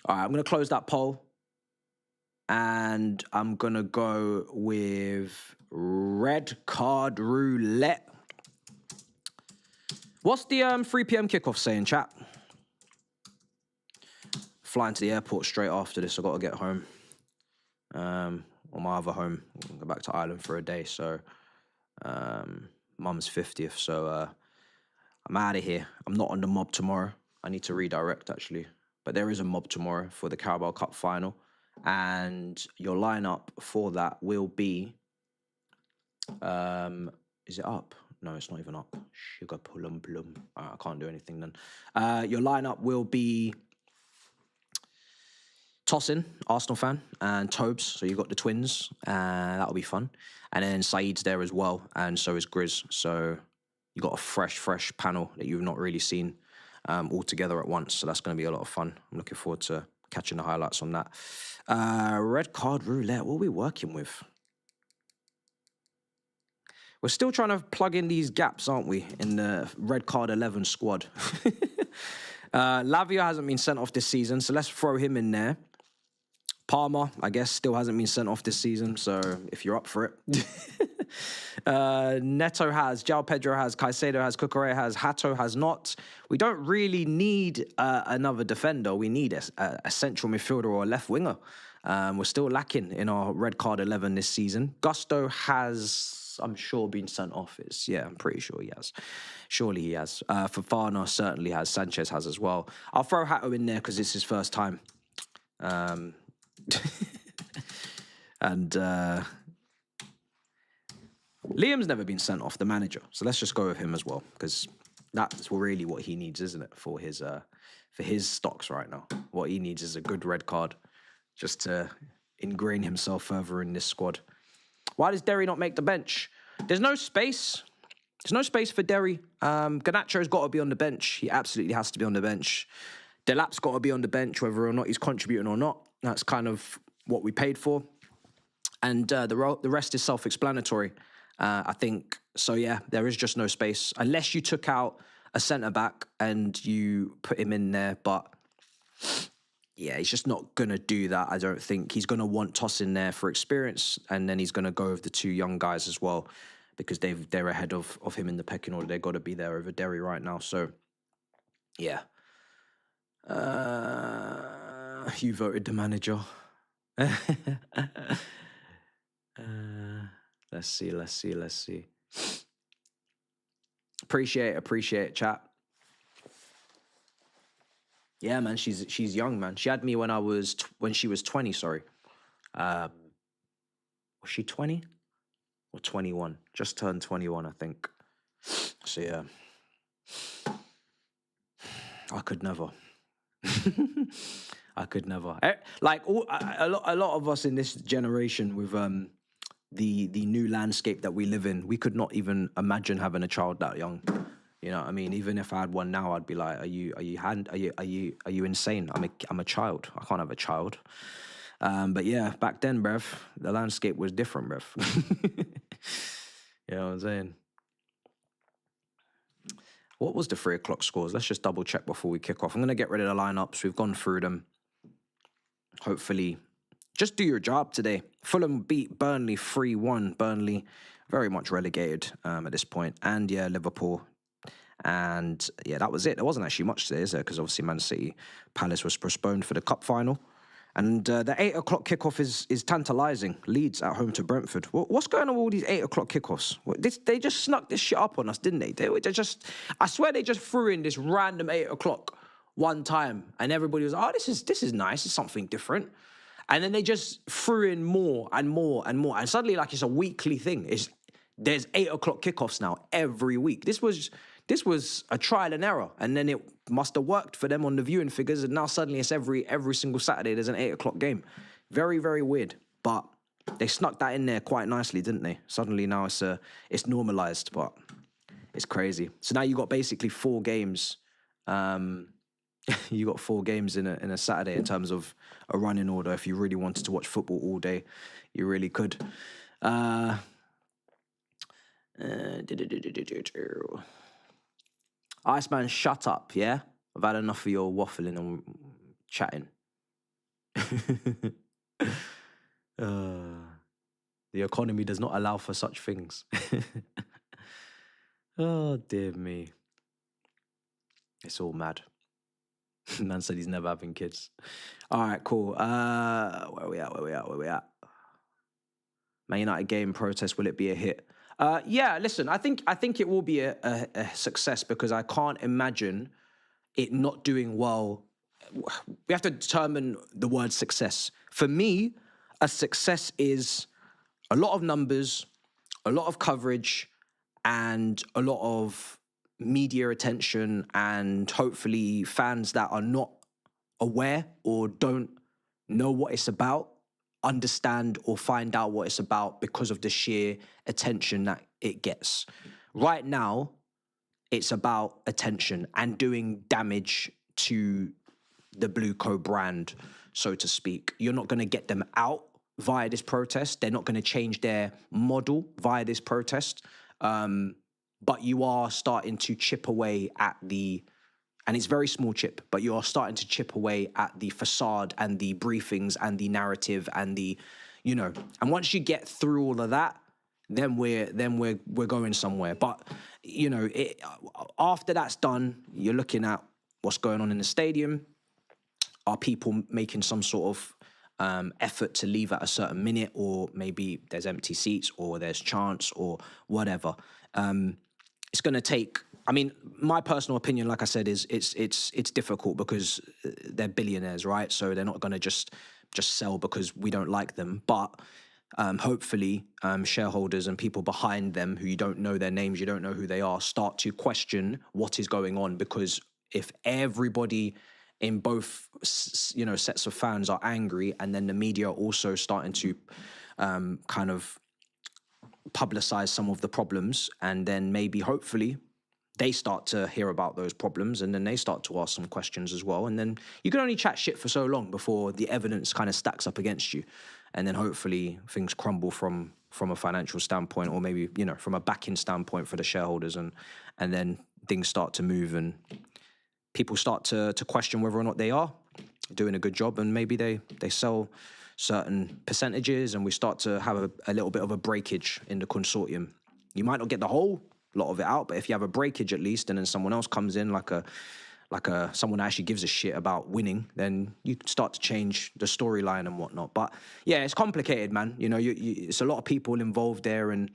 Speaker 1: All right, I'm going to close that poll. And I'm going to go with red card roulette. What's the 3 p.m. kickoff saying, chat? Flying to the airport straight after this. I've got to get home. Or my other home. I'll go back to Ireland for a day. So, mum's 50th. So, I'm out of here. I'm not on the mob tomorrow. I need to redirect, actually. But there is a mob tomorrow for the Carabao Cup final. And your lineup for that will be... is it up? No, it's not even up. Sugar plum plum. I can't do anything then. Your lineup will be Tossin, Arsenal fan, and Tobes. So you've got the twins. That'll be fun. And then Saeed's there as well, and so is Grizz. So you got a fresh panel that you've not really seen all together at once. So that's going to be a lot of fun. I'm looking forward to catching the highlights on that. Red card roulette. What are we working with? We're still trying to plug in these gaps, aren't we, in the red card 11 squad. Lavia hasn't been sent off this season, so let's throw him in there. Palmer, I guess, still hasn't been sent off this season, so if you're up for it. Neto has, João Pedro has, Caicedo has, Cucurella has, Hato has not. We don't really need another defender. We need a central midfielder or a left winger. We're still lacking in our red card 11 this season. Gusto has, I'm sure, been sent off. Yeah, I'm pretty sure he has. Surely he has. Fofana certainly has. Sanchez has as well. I'll throw Hato in there because it's his first time. And Liam's never been sent off, the manager. So let's just go with him as well, because that's really what he needs, isn't it, for his stocks right now. What he needs is a good red card just to ingrain himself further in this squad. Why does Derry not make the bench? There's no space. There's no space for Derry. Garnacho's got to be on the bench. He absolutely has to be on the bench. Delap's got to be on the bench, whether or not he's contributing or not. That's kind of what we paid for. And the rest is self-explanatory, I think. So, yeah, there is just no space. Unless you took out a centre-back and you put him in there. But, yeah, he's just not going to do that, I don't think. He's going to want Toss in there for experience. And then he's going to go with the two young guys as well, because they're ahead of him in the pecking order. They've got to be there over Derry right now. So, yeah. You voted the manager. Let's see. Appreciate it, chat. Yeah, man, she's young, man. She had me when she was 20. Sorry, was she 20 or 21? Just turned 21, I think. So yeah, I could never. I could never. Like a lot of us in this generation with the new landscape that we live in, we could not even imagine having a child that young. You know what I mean? Even if I had one now, I'd be like, are you insane? I'm a child. I can't have a child. But yeah, back then, bruv, the landscape was different, bruv. You know what I'm saying? What was the 3 o'clock scores? Let's just double check before we kick off. I'm going to get rid of the lineups. We've gone through them. Hopefully, just do your job today. Fulham beat Burnley 3-1. Burnley very much relegated at this point. And yeah, Liverpool. And yeah, that was it. There wasn't actually much today, is there? Because obviously Man City Palace was postponed for the cup final. And the 8 o'clock kickoff is tantalising. Leeds at home to Brentford. What's going on with all these 8 o'clock kickoffs? They just snuck this shit up on us, didn't they? They just, I swear they just threw in this random 8 o'clock one time. And everybody was, oh, this is nice. It's something different. And then they just threw in more and more and more. And suddenly, like, it's a weekly thing. There's 8 o'clock kickoffs now every week. This was a trial and error, and then it must have worked for them on the viewing figures, and now suddenly it's every single Saturday there's an 8 o'clock game. Very, very weird, but they snuck that in there quite nicely, didn't they? Suddenly now it's normalised, but It's crazy. So now you got basically 4 games. You got 4 games in a Saturday in terms of a running order. If you really wanted to watch football all day, you really could. Iceman, shut up, yeah? I've had enough of your waffling and chatting. The economy does not allow for such things. Oh, dear me. It's all mad. Man said he's never having kids. All right, cool. Where we at? Man United game protest, will it be a hit? Yeah, listen, I think it will be a success because I can't imagine it not doing well. We have to determine the word success. For me, a success is a lot of numbers, a lot of coverage, and a lot of media attention, and hopefully fans that are not aware or don't know what it's about understand or find out what it's about because of the sheer attention that it gets. Right now, it's about attention and doing damage to the Blue Co brand, so to speak. You're not going to get them out via this protest. They're not going to change their model via this protest. But you are starting to chip away at and it's very small chip, but you are starting to chip away at the facade and the briefings and the narrative and and once you get through all of that, then we're going somewhere. But after that's done, you're looking at what's going on in the stadium. Are people making some sort of effort to leave at a certain minute, or maybe there's empty seats, or there's chants, or whatever? It's going to take. I mean, my personal opinion, like I said, is it's difficult because they're billionaires, right? So they're not going to just sell because we don't like them. But hopefully, shareholders and people behind them who you don't know their names, you don't know who they are, start to question what is going on. Because if everybody in both, sets of fans are angry, and then the media are also starting to kind of publicize some of the problems, and then maybe hopefully they start to hear about those problems, and then they start to ask some questions as well. And then you can only chat shit for so long before the evidence kind of stacks up against you. And then hopefully things crumble from a financial standpoint, or maybe, from a backing standpoint for the shareholders. And then things start to move, and people start to question whether or not they are doing a good job. And maybe they sell certain percentages, and we start to have a little bit of a breakage in the consortium. You might not get the whole lot of it out, but if you have a breakage at least, and then someone else comes in like someone that actually gives a shit about winning, then you start to change the storyline and whatnot. But yeah, it's complicated, man. It's a lot of people involved there, and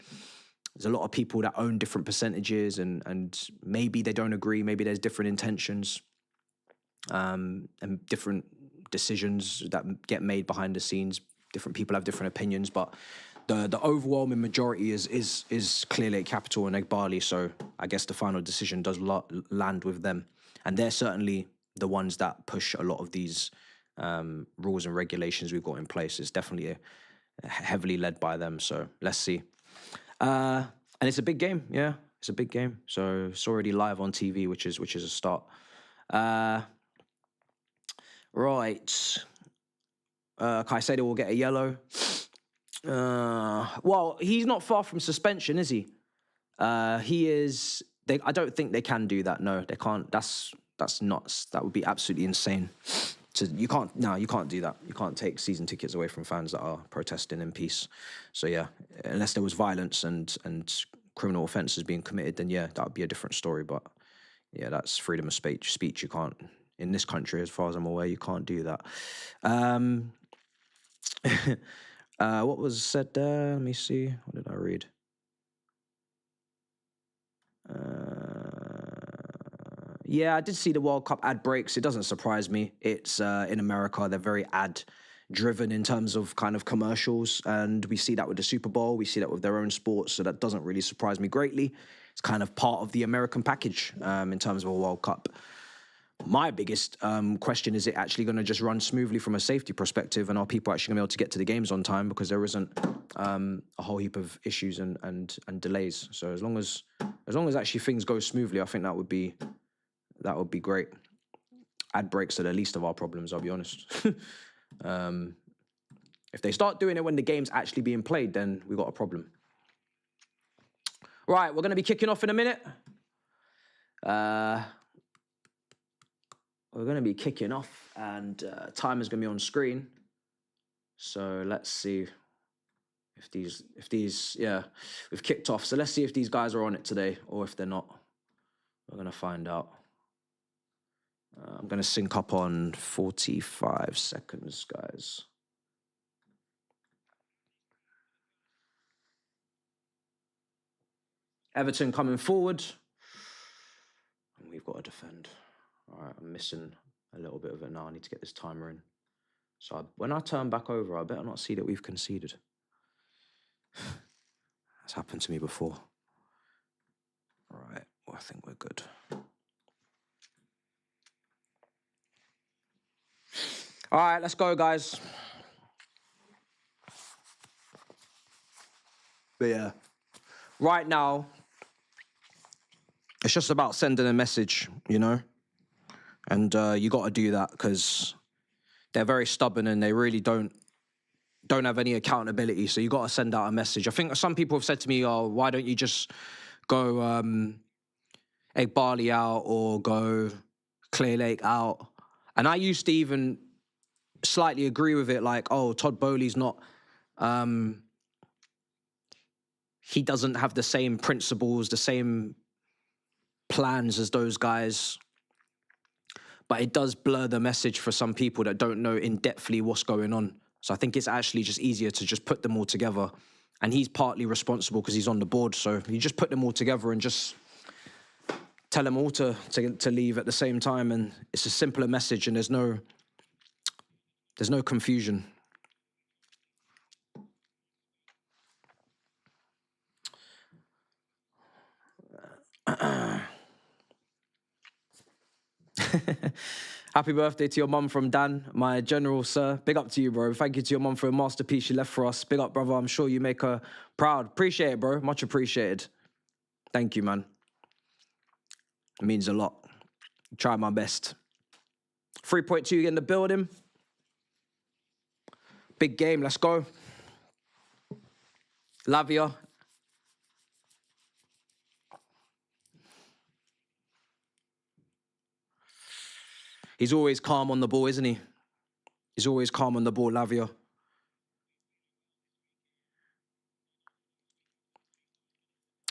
Speaker 1: there's a lot of people that own different percentages, and maybe they don't agree, maybe there's different intentions, and different decisions that get made behind the scenes. Different people have different opinions, but the overwhelming majority is clearly Capital and Egbali, so I guess the final decision does land with them. And they're certainly the ones that push a lot of these rules and regulations we've got in place. It's definitely heavily led by them, so let's see. And it's a big game, yeah. It's a big game, so it's already live on TV, which is a start. Right. Caicedo will get a yellow. Well, he's not far from suspension, is he? He is. I don't think they can do that. No, they can't. That's nuts. That would be absolutely insane. You can't do that. You can't take season tickets away from fans that are protesting in peace. So yeah, unless there was violence and criminal offences being committed, then yeah, that would be a different story. But yeah, that's freedom of speech. You can't, in this country, as far as I'm aware, you can't do that. What was said there? Let me see. What did I read? Yeah, I did see the World Cup ad breaks. It doesn't surprise me. It's in America, they're very ad driven in terms of kind of commercials, and we see that with the Super Bowl. We see that with their own sports, so that doesn't really surprise me greatly. It's kind of part of the American package in terms of a World Cup. My biggest question is it actually going to just run smoothly from a safety perspective, and are people actually going to be able to get to the games on time, because there isn't a whole heap of issues and delays. So as long as actually things go smoothly, I think that would be great. Ad breaks are the least of our problems, I'll be honest. If they start doing it when the game's actually being played, then we've got a problem. Right, we're going to be kicking off in a minute. We're going to be kicking off, and time is going to be on screen. So let's see if these, yeah, we've kicked off. So let's see if these guys are on it today, or if they're not. We're going to find out. I'm going to sync up on 45 seconds, guys. Everton coming forward. And we've got to defend. All right, I'm missing a little bit of it now. I need to get this timer in. So when I turn back over, I better not see that we've conceded. That's happened to me before. All right, well, I think we're good. All right, let's go, guys. But yeah, right now, it's just about sending a message, you know? And you got to do that, because they're very stubborn and they really don't have any accountability. So you got to send out a message. I think some people have said to me, "Oh, why don't you just go Egg Barley out or go Clear Lake out?" And I used to even slightly agree with it, like, "Oh, Todd Bowley's not. He doesn't have the same principles, the same plans as those guys." But it does blur the message for some people that don't know in-depthly what's going on. So I think it's actually just easier to just put them all together. And he's partly responsible because he's on the board. So you just put them all together and just tell them all to leave at the same time. And it's a simpler message, and there's no confusion. Happy birthday to your mum from Dan, my general, sir. Big up to you, bro. Thank you to your mum for a masterpiece she left for us. Big up, brother. I'm sure you make her proud. Appreciate it, bro. Much appreciated. Thank you, man. It means a lot. Try my best. 3.2 in the building. Big game. Let's go. Lavia. He's always calm on the ball, isn't he? He's always calm on the ball, Lavia.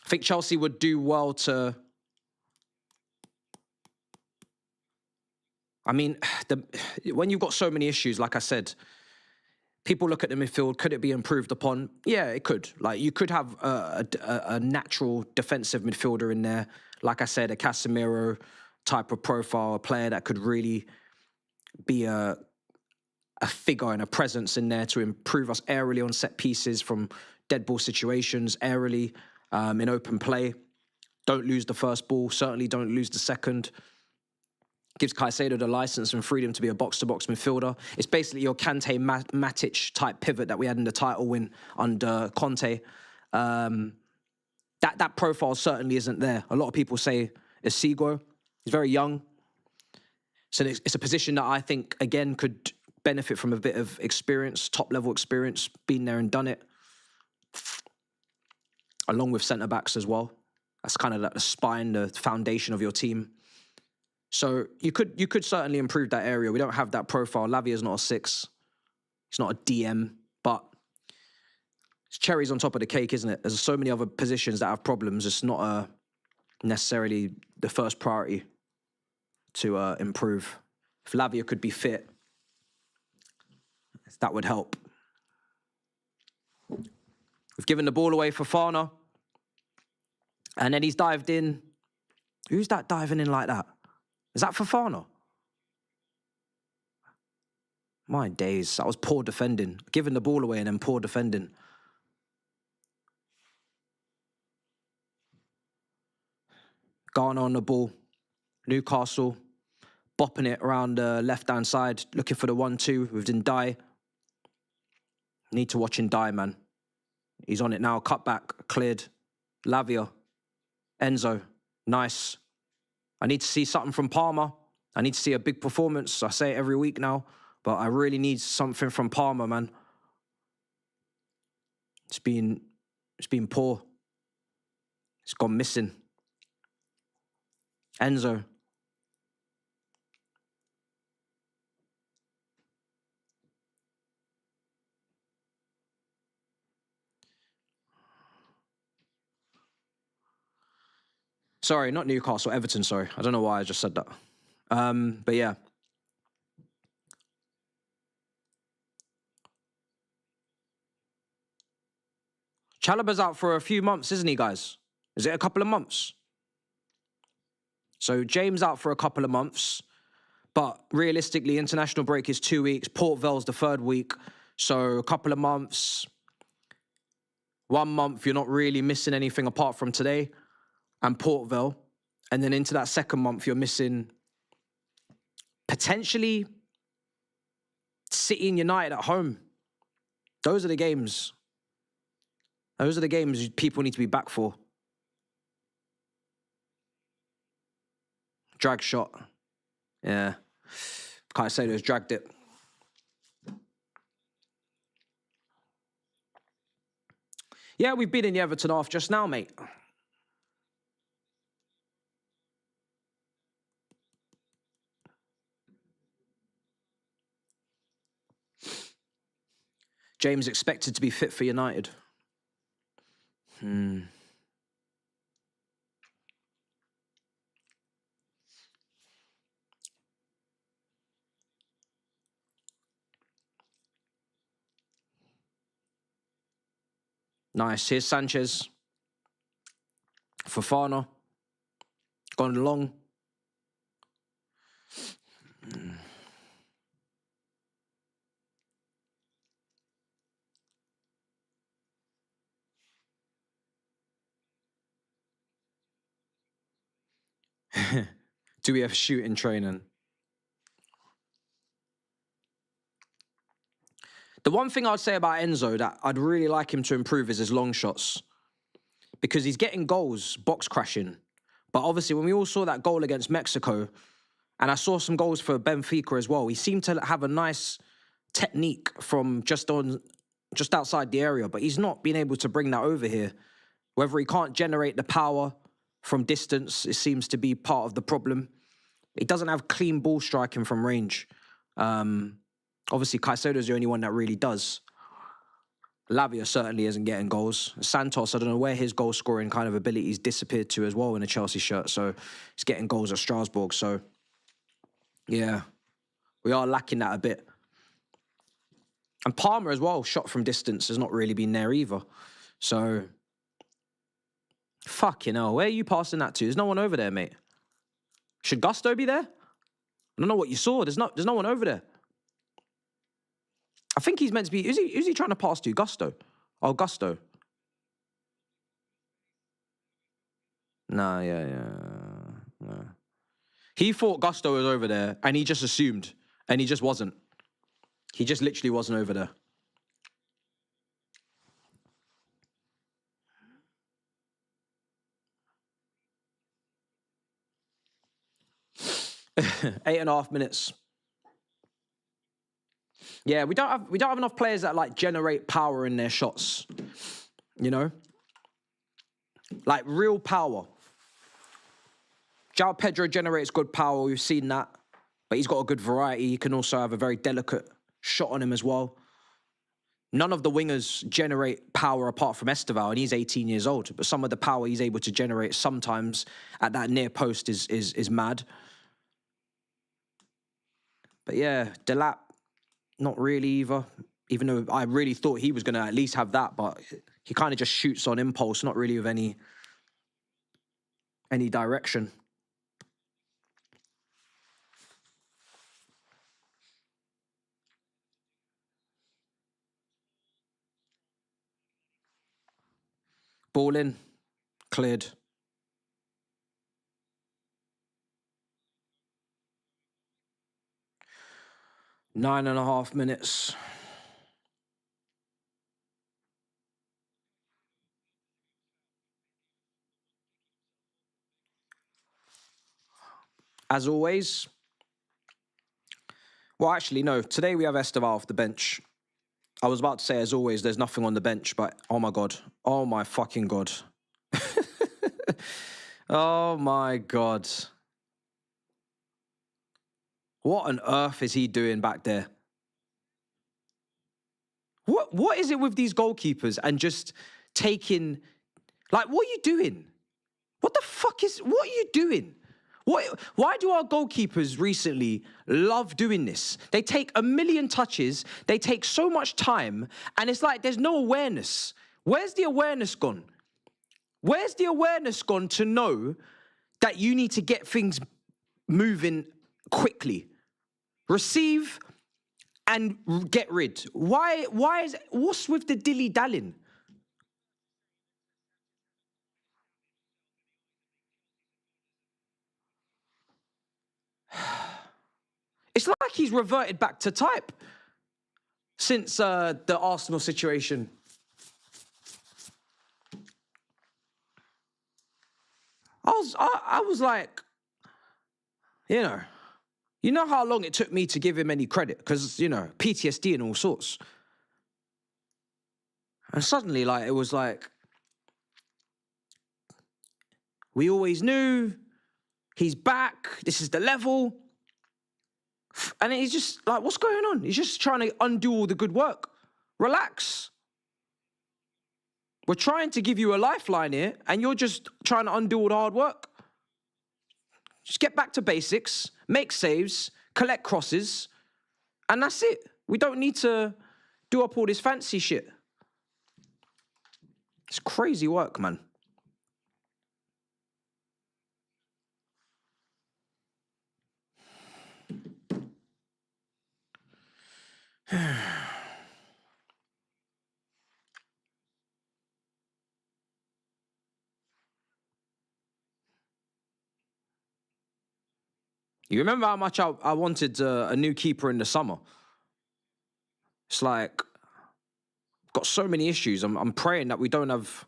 Speaker 1: I think Chelsea would do well to... I mean, when you've got so many issues, like I said, people look at the midfield, could it be improved upon? Yeah, it could. Like, you could have a natural defensive midfielder in there. Like I said, a Casemiro type of profile, a player that could really be a figure and a presence in there to improve us aerially on set pieces from dead ball situations, aerially in open play. Don't lose the first ball. Certainly don't lose the second. Gives Caicedo the license and freedom to be a box-to-box midfielder. It's basically your Kante Matic type pivot that we had in the title win under Conte. That profile certainly isn't there. A lot of people say Isigo. He's very young. So it's a position that I think, again, could benefit from a bit of experience, top-level experience, been there and done it, along with centre-backs as well. That's kind of like the spine, the foundation of your team. So you could certainly improve that area. We don't have that profile. Lavia's not a 6. He's not a DM, but it's cherries on top of the cake, isn't it? There's so many other positions that have problems. It's not necessarily the first priority to improve. If Lavia could be fit, that would help. We've given the ball away for Fana. And then he's dived in. Who's that diving in like that? Is that Fofana? My days, that was poor defending. Giving the ball away and then poor defending. Ghana on the ball. Newcastle bopping it around the left-hand side, looking for the 1-2 with Ndai. Need to watch Ndai, man. He's on it now. Cut back, cleared. Lavia, Enzo, nice. I need to see something from Palmer. I need to see a big performance. I say it every week now, but I really need something from Palmer, man. It's been poor. It's gone missing. Enzo. Sorry, not Newcastle, Everton, sorry. I don't know why I just said that. But yeah. Chalobah's out for a few months, isn't he, guys? Is it a couple of months? So James out for a couple of months. But realistically, international break is 2 weeks. Port Vale's the 3rd week. So a couple of months. 1 month, you're not really missing anything apart from today and Port Vale. And then into that 2nd month, you're missing potentially City and United at home. Those are the games. Those are the games people need to be back for. Drag shot. Yeah. Caicedo's dragged it. Yeah, we've been in the Everton half just now, mate. James expected to be fit for United. Nice. Here's Sanchez. Fofana. Gone long. Do we have shooting training? The one thing I'd say about Enzo that I'd really like him to improve is his long shots. Because he's getting goals, box crashing. But obviously, when we all saw that goal against Mexico, and I saw some goals for Benfica as well, he seemed to have a nice technique from just outside the area, but he's not been able to bring that over here. Whether he can't generate the power from distance, it seems to be part of the problem. He doesn't have clean ball striking from range. Obviously, Caicedo's the only one that really does. Lavia certainly isn't getting goals. Santos, I don't know where his goal-scoring kind of abilities disappeared to as well in a Chelsea shirt. So he's getting goals at Strasbourg. So, yeah, we are lacking that a bit. And Palmer as well, shot from distance, has not really been there either. So, fucking hell, where are you passing that to? There's no one over there, mate. Should Gusto be there? I don't know what you saw. There's no one over there. I think he's meant to be... Is he trying to pass to? Gusto? Oh, Gusto. Nah, yeah. No. He thought Gusto was over there, and he just assumed, and he just wasn't. He just literally wasn't over there. Eight and a half minutes. Yeah, we don't have enough players that like generate power in their shots. You know? Like real power. João Pedro generates good power, we've seen that. But he's got a good variety. He can also have a very delicate shot on him as well. None of the wingers generate power apart from Esteval, and he's 18 years old. But some of the power he's able to generate sometimes at that near post is mad. But yeah, Delap, not really either. Even though I really thought he was going to at least have that, but he kind of just shoots on impulse, not really with any direction. Ball in, cleared. 9.5 minutes. As always. Well, actually, no. Today we have Esteval off the bench. I was about to say, as always, there's nothing on the bench, but oh my God. Oh my fucking God. Oh my God. What on earth is he doing back there? What is it with these goalkeepers and just taking... Like, what are you doing? What the fuck is... What are you doing? Why do our goalkeepers recently love doing this? They take a million touches, they take so much time, and it's like there's no awareness. Where's the awareness gone? Where's the awareness gone to know that you need to get things moving quickly? Receive and get rid. Why is... What's with the dilly-dallying? It's like he's reverted back to type since the Arsenal situation. I was like, you know how long it took me to give him any credit? Because, PTSD and all sorts. And suddenly, like, it was like, we always knew he's back. This is the level. And he's just like, what's going on? He's just trying to undo all the good work. Relax. We're trying to give you a lifeline here, and you're just trying to undo all the hard work. Just get back to basics, make saves, collect crosses, and that's it. We don't need to do up all this fancy shit. It's crazy work, man. You remember how much I wanted a new keeper in the summer? It's like, got so many issues. I'm praying that we don't have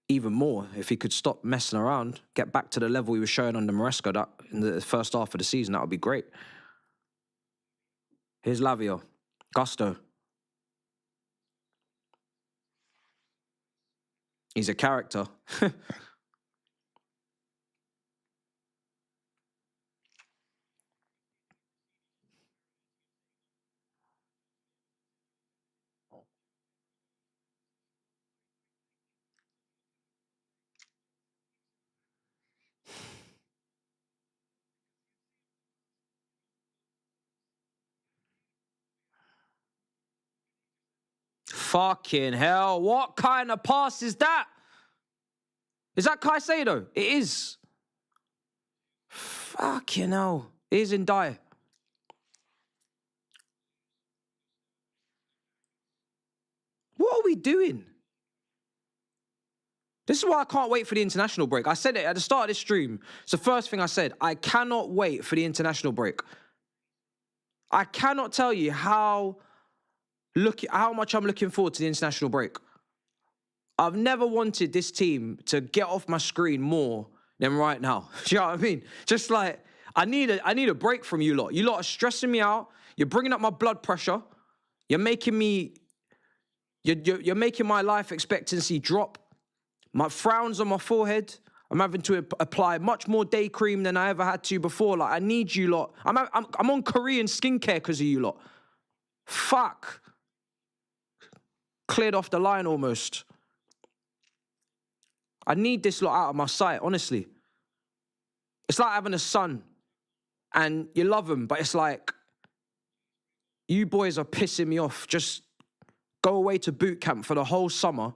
Speaker 1: even more. If he could stop messing around, get back to the level he was showing under Maresca that in the first half of the season, that would be great. Here's Lavia. Gusto. He's a character. Fucking hell. What kind of pass is that? Is that Caicedo? It is. Fucking hell. It is in die. What are we doing? This is why I can't wait for the international break. I said it at the start of this stream. It's the first thing I said. I cannot wait for the international break. I cannot tell you how much I'm looking forward to the international break. I've never wanted this team to get off my screen more than right now. Do you know what I mean? Just like, I need a break from you lot. You lot are stressing me out. You're bringing up my blood pressure. You're making me... You're making my life expectancy drop. My frowns on my forehead. I'm having to apply much more day cream than I ever had to before. Like, I need you lot. I'm on Korean skincare because of you lot. Fuck. Cleared off the line almost. I need this lot out of my sight, honestly. It's like having a son and you love him, but it's like, you boys are pissing me off. Just go away to boot camp for the whole summer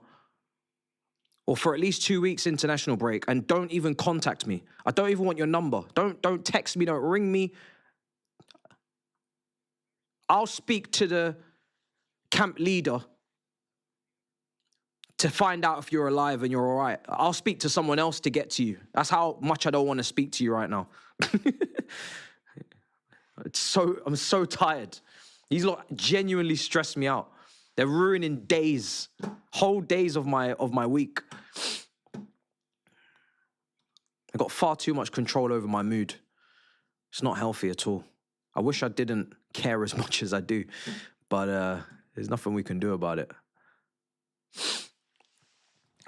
Speaker 1: or for at least 2 weeks international break and don't even contact me. I don't even want your number. Don't text me, don't ring me. I'll speak to the camp leader to find out if you're alive and you're all right. I'll speak to someone else to get to you. That's how much I don't want to speak to you right now. I'm so tired. These lot genuinely stress me out. They're ruining days, whole days of my week. I got far too much control over my mood. It's not healthy at all. I wish I didn't care as much as I do, but there's nothing we can do about it.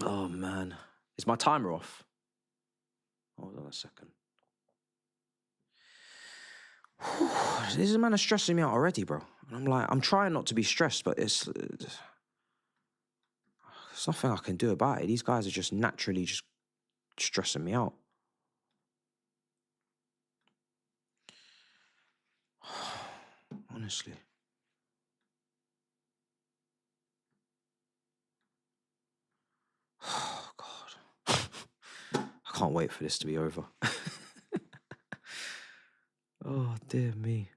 Speaker 1: Oh man, is my timer off? Hold on a second. This man is stressing me out already, bro. And I'm like, I'm trying not to be stressed, but there's nothing I can do about it. These guys are just naturally just stressing me out. Honestly. Oh, God. I can't wait for this to be over. Oh, dear me.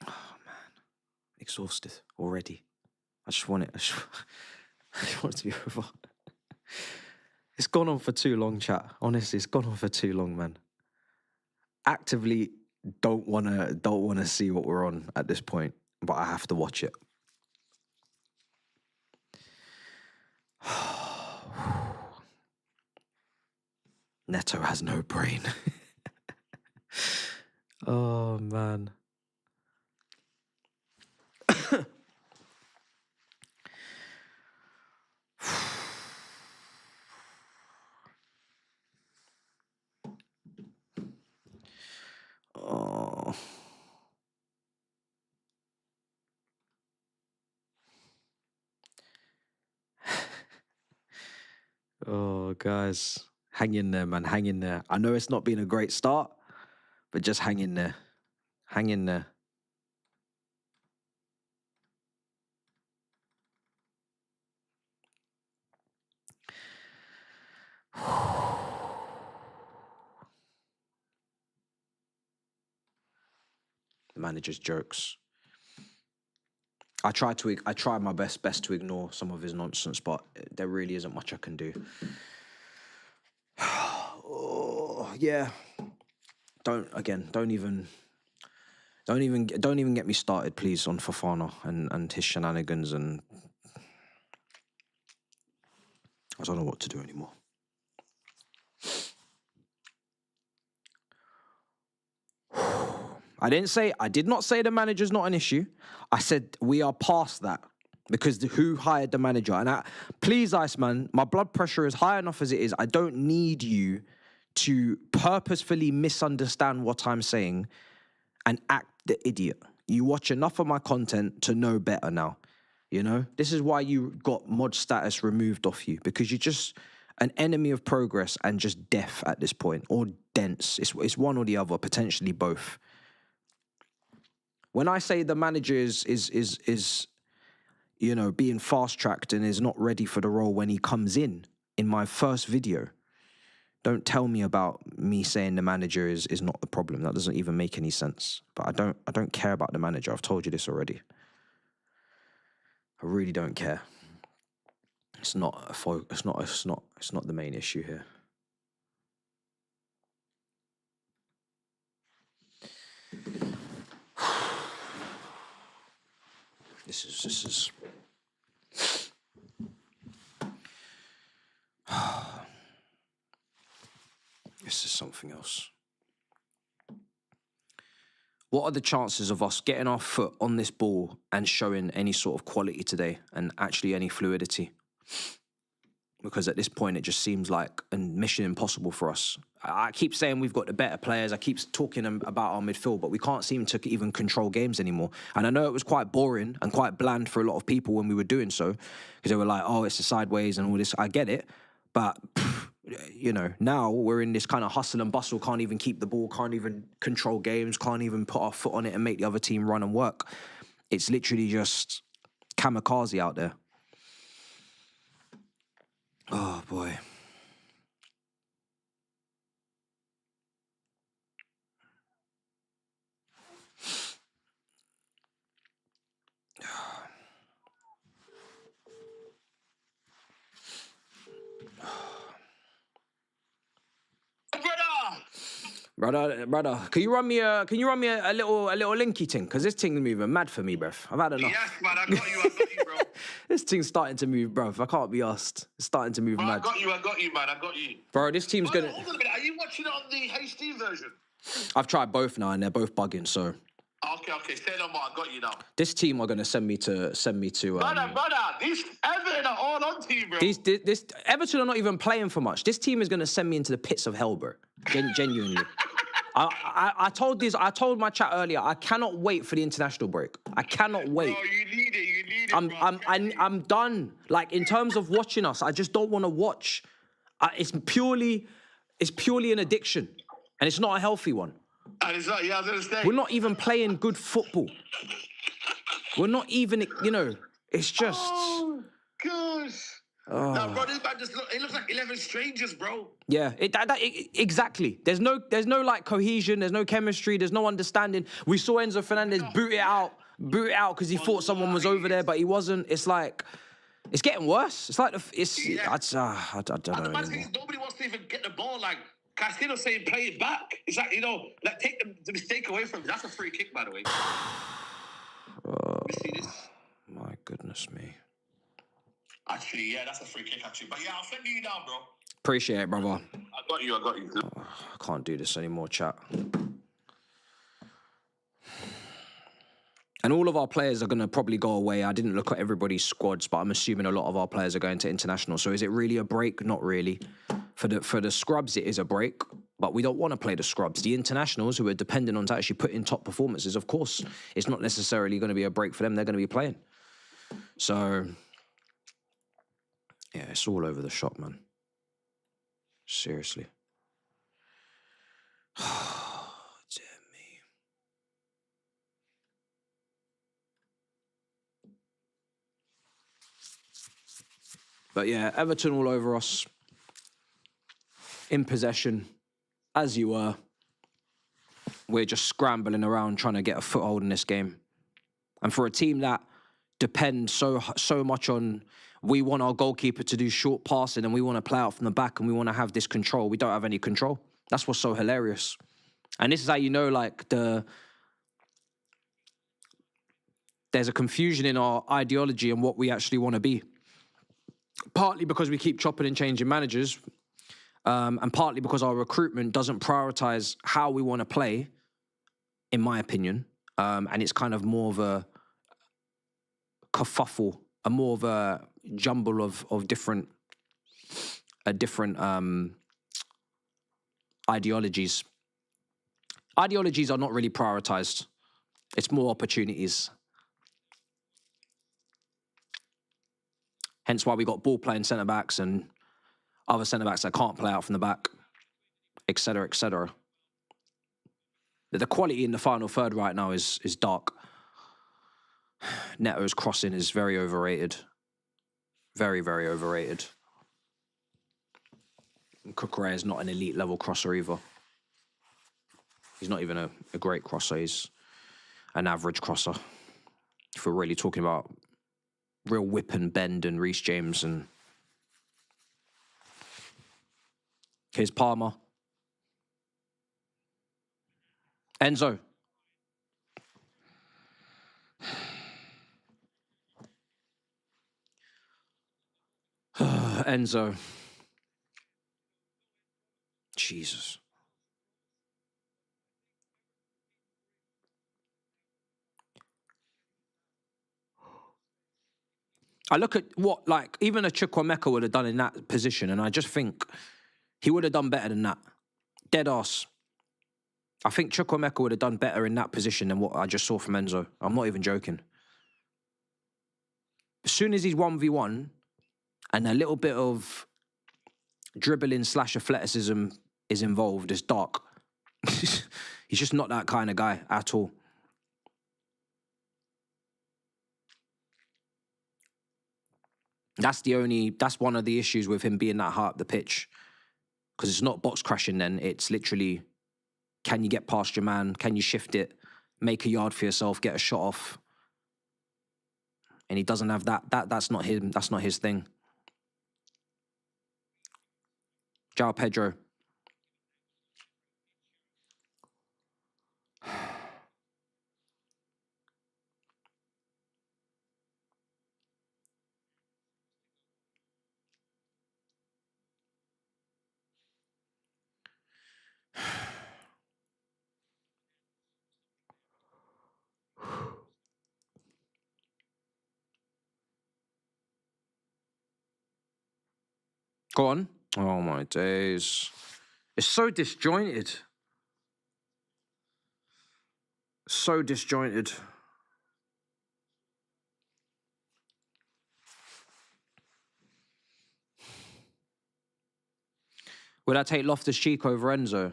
Speaker 1: Oh, man. Exhausted already. I just want it. I just want it to be over. It's gone on for too long, chat. Honestly, it's gone on for too long, man. Actively don't wanna see what we're on at this point, but I have to watch it. Neto has no brain. Oh man. Oh. Oh, guys. Hang in there, man. Hang in there. I know it's not been a great start, but just hang in there. Hang in there. The manager's jokes. I try my best to ignore some of his nonsense, but there really isn't much I can do. Oh, yeah. Don't even get me started, please, on Fofana and his shenanigans, and I don't know what to do anymore. I did not say the manager's not an issue. I said we are past that because who hired the manager? And please, Iceman, my blood pressure is high enough as it is. I don't need you to purposefully misunderstand what I'm saying and act the idiot. You watch enough of my content to know better now. You know, this is why you got mod status removed off you, because you're just an enemy of progress and just deaf at this point, or dense. It's one or the other, potentially both. When I say the manager is you know, being fast-tracked and is not ready for the role when he comes in my first video, don't tell me about me saying the manager is not the problem. That doesn't even make any sense. But I don't care about the manager. I've told you this already. I really don't care. It's not the main issue here. This is this is something else. What are the chances of us getting our foot on this ball and showing any sort of quality today and actually any fluidity? Because at this point, it just seems like a mission impossible for us. I keep saying we've got the better players. I keep talking about our midfield, but we can't seem to even control games anymore. And I know it was quite boring and quite bland for a lot of people when we were doing so, because they were like, oh, it's the sideways and all this. I get it. But, you know, now we're in this kind of hustle and bustle, can't even keep the ball, can't even control games, can't even put our foot on it and make the other team run and work. It's literally just kamikaze out there. Oh, boy. Brother, can you run me a little linky thing? Because this thing's moving mad for me, bruv. I've had enough.
Speaker 2: Yes, man, I got you, bro.
Speaker 1: This thing's starting to move, bruv. I can't be asked. It's starting to move
Speaker 2: Bro,
Speaker 1: mad.
Speaker 2: I got you, man, I got you.
Speaker 1: Bro, this team's
Speaker 2: Hold
Speaker 1: gonna...
Speaker 2: on a minute, are you watching it on the HD version?
Speaker 1: I've tried both now, and they're both bugging, so...
Speaker 2: Okay, say no more, I got you now.
Speaker 1: This team are gonna send me to...
Speaker 2: Brother, these Everton are all on to you, bro.
Speaker 1: This Everton are not even playing for much. This team is gonna send me into the pits of hell, bro. Genuinely. I told my chat earlier, I cannot wait for the international break. I cannot wait.
Speaker 2: Bro, you need it,
Speaker 1: I'm done. Like, in terms of watching us, I just don't want to watch. It's purely an addiction, and it's not a healthy one.
Speaker 2: And it's like, yeah, I was gonna say.
Speaker 1: We're not even playing good football. We're not even, it's just...
Speaker 2: Oh, gosh. No, bro, this man it looks like 11 strangers, bro.
Speaker 1: Yeah, exactly. There's no like cohesion. There's no chemistry. There's no understanding. We saw Enzo Fernandez boot it out because he thought someone was over there, but he wasn't. It's like, it's getting worse. It's like, I don't know
Speaker 2: anymore. Nobody wants to even get the ball. Like, Castillo saying, play it back. It's like, like, take the mistake away from him. That's a free kick, by the way. You see this?
Speaker 1: My goodness me.
Speaker 2: Actually, yeah, that's a free kick, actually. But yeah, I'll send you down, bro.
Speaker 1: Appreciate it, brother.
Speaker 2: I got you.
Speaker 1: I can't do this anymore, chat. And all of our players are going to probably go away. I didn't look at everybody's squads, but I'm assuming a lot of our players are going to international. So is it really a break? Not really. For the scrubs, it is a break. But we don't want to play the scrubs. The internationals, who are dependent on to actually put in top performances, of course, it's not necessarily going to be a break for them. They're going to be playing. So... yeah, it's all over the shop, man. Seriously. Oh, dear me. But yeah, Everton all over us. In possession, as you were. We're just scrambling around trying to get a foothold in this game. And for a team that depends so much on... we want our goalkeeper to do short passing and we want to play out from the back and we want to have this control. We don't have any control. That's what's so hilarious. And this is how you know, like, there's a confusion in our ideology and what we actually want to be. Partly because we keep chopping and changing managers, and partly because our recruitment doesn't prioritize how we want to play, in my opinion. And it's kind of more of a kerfuffle, more of a jumble of different ideologies. Ideologies are not really prioritized. It's more opportunities. Hence why we got ball-playing centre-backs and other centre-backs that can't play out from the back, etc., etc. The quality in the final third right now is dark. Neto's crossing is very overrated. Very, very overrated. Cucurella is not an elite level crosser either. He's not even a great crosser. He's an average crosser. If we're really talking about real whip and bend and Reece James and... here's Palmer. Enzo. Enzo. Jesus. I look at what, like, even a Chukwuemeka would have done in that position, and I just think he would have done better than that. Dead ass. I think Chukwuemeka would have done better in that position than what I just saw from Enzo. I'm not even joking. As soon as he's 1v1 and a little bit of dribbling / athleticism is involved, it's dark. He's just not that kind of guy at all. That's one of the issues with him being that high up the pitch. Because it's not box crashing then, it's literally, can you get past your man? Can you shift it? Make a yard for yourself, get a shot off. And he doesn't have that. That's not him. That's not his thing. João Pedro. Go on. Oh, my days. It's so disjointed. So disjointed. Would I take Loftus-Cheek over Enzo?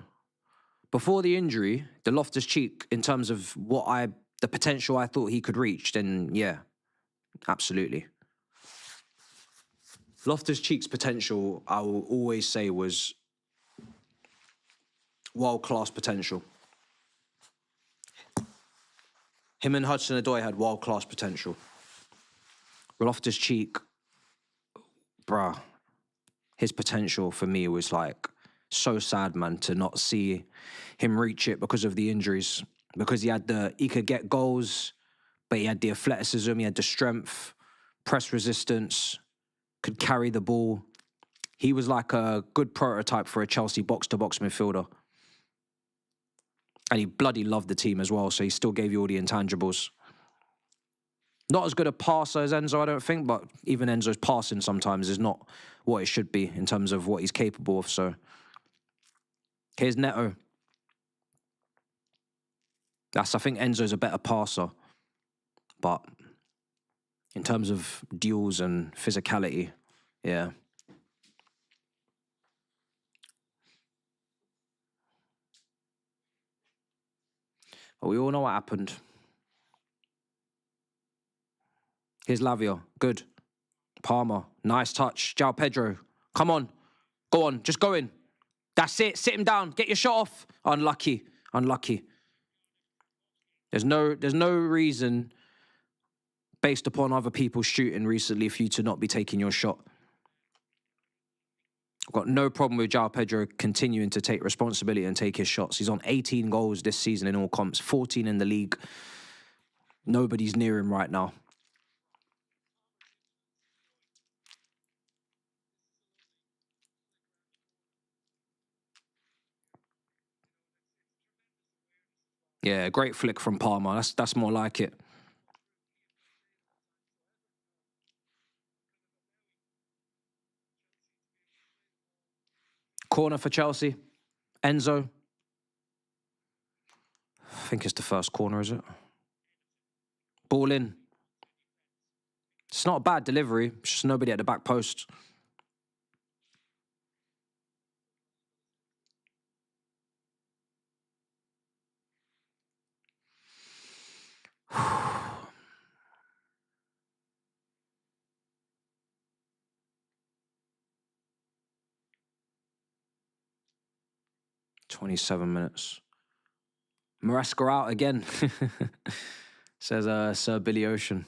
Speaker 1: Before the injury, the Loftus-Cheek, in terms of the potential I thought he could reach, then yeah, absolutely. Loftus-Cheek's potential, I will always say, was world-class potential. Him and Hudson-Odoi had world-class potential. Loftus-Cheek, bruh, his potential for me was like so sad, man, to not see him reach it because of the injuries. Because he could get goals, but he had the athleticism, he had the strength, press resistance, could carry the ball. He was like a good prototype for a Chelsea box-to-box midfielder. And he bloody loved the team as well, so he still gave you all the intangibles. Not as good a passer as Enzo, I don't think, but even Enzo's passing sometimes is not what it should be in terms of what he's capable of. So here's Neto. I think Enzo's a better passer, but in terms of duels and physicality, yeah. But we all know what happened. Here's Lavia. Good. Palmer. Nice touch. João Pedro. Come on. Go on. Just go in. That's it. Sit him down. Get your shot off. Unlucky. Unlucky. There's no reason, based upon other people shooting recently, for you to not be taking your shot. I've got no problem with João Pedro continuing to take responsibility and take his shots. He's on 18 goals this season in all comps, 14 in the league. Nobody's near him right now. Yeah, great flick from Palmer. That's more like it. Corner for Chelsea. Enzo. I think it's the first corner, is it? Ball in. It's not a bad delivery. It's just nobody at the back post. "27 minutes. Maresca out again," says Sir Billy Ocean.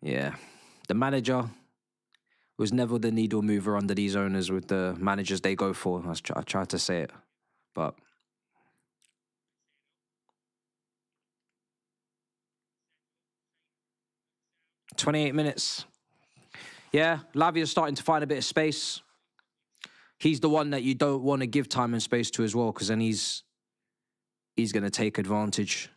Speaker 1: Yeah. The manager was never the needle mover under these owners with the managers they go for. I tried to say it, but... 28 minutes. Yeah, Lavia's starting to find a bit of space. He's the one that you don't want to give time and space to as well, because then he's going to take advantage.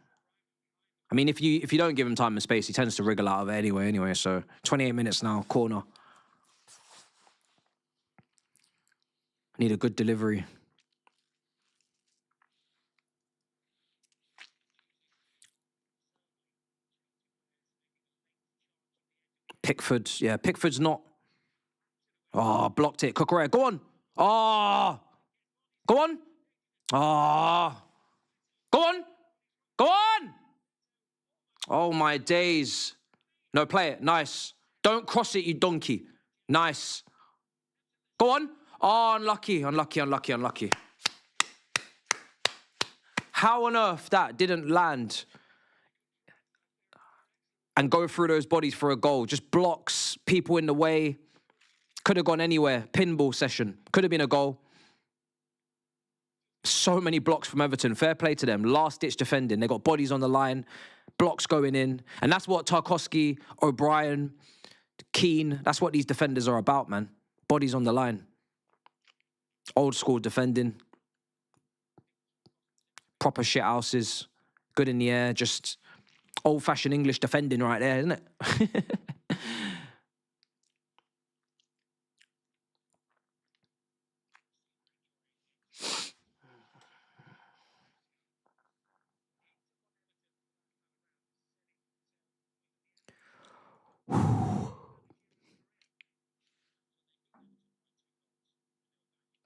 Speaker 1: I mean, if you don't give him time and space, he tends to wriggle out of it anyway. So 28 minutes now, corner. Need a good delivery. Pickford, yeah, Pickford's not... Oh, blocked it. Cucurella, go on. Oh, go on. Oh, go on. Go on. Oh, my days. No, play it. Nice. Don't cross it, you donkey. Nice. Go on. Oh, unlucky. How on earth that didn't land and go through those bodies for a goal? Just blocks, people in the way. Could have gone anywhere. Pinball session. Could have been a goal. So many blocks from Everton. Fair play to them. Last-ditch defending. They got bodies on the line. Blocks going in. And that's what Tarkowski, O'Brien, Keane, that's what these defenders are about, man. Bodies on the line. Old school defending. Proper shit houses. Good in the air. Just old-fashioned English defending right there, isn't it?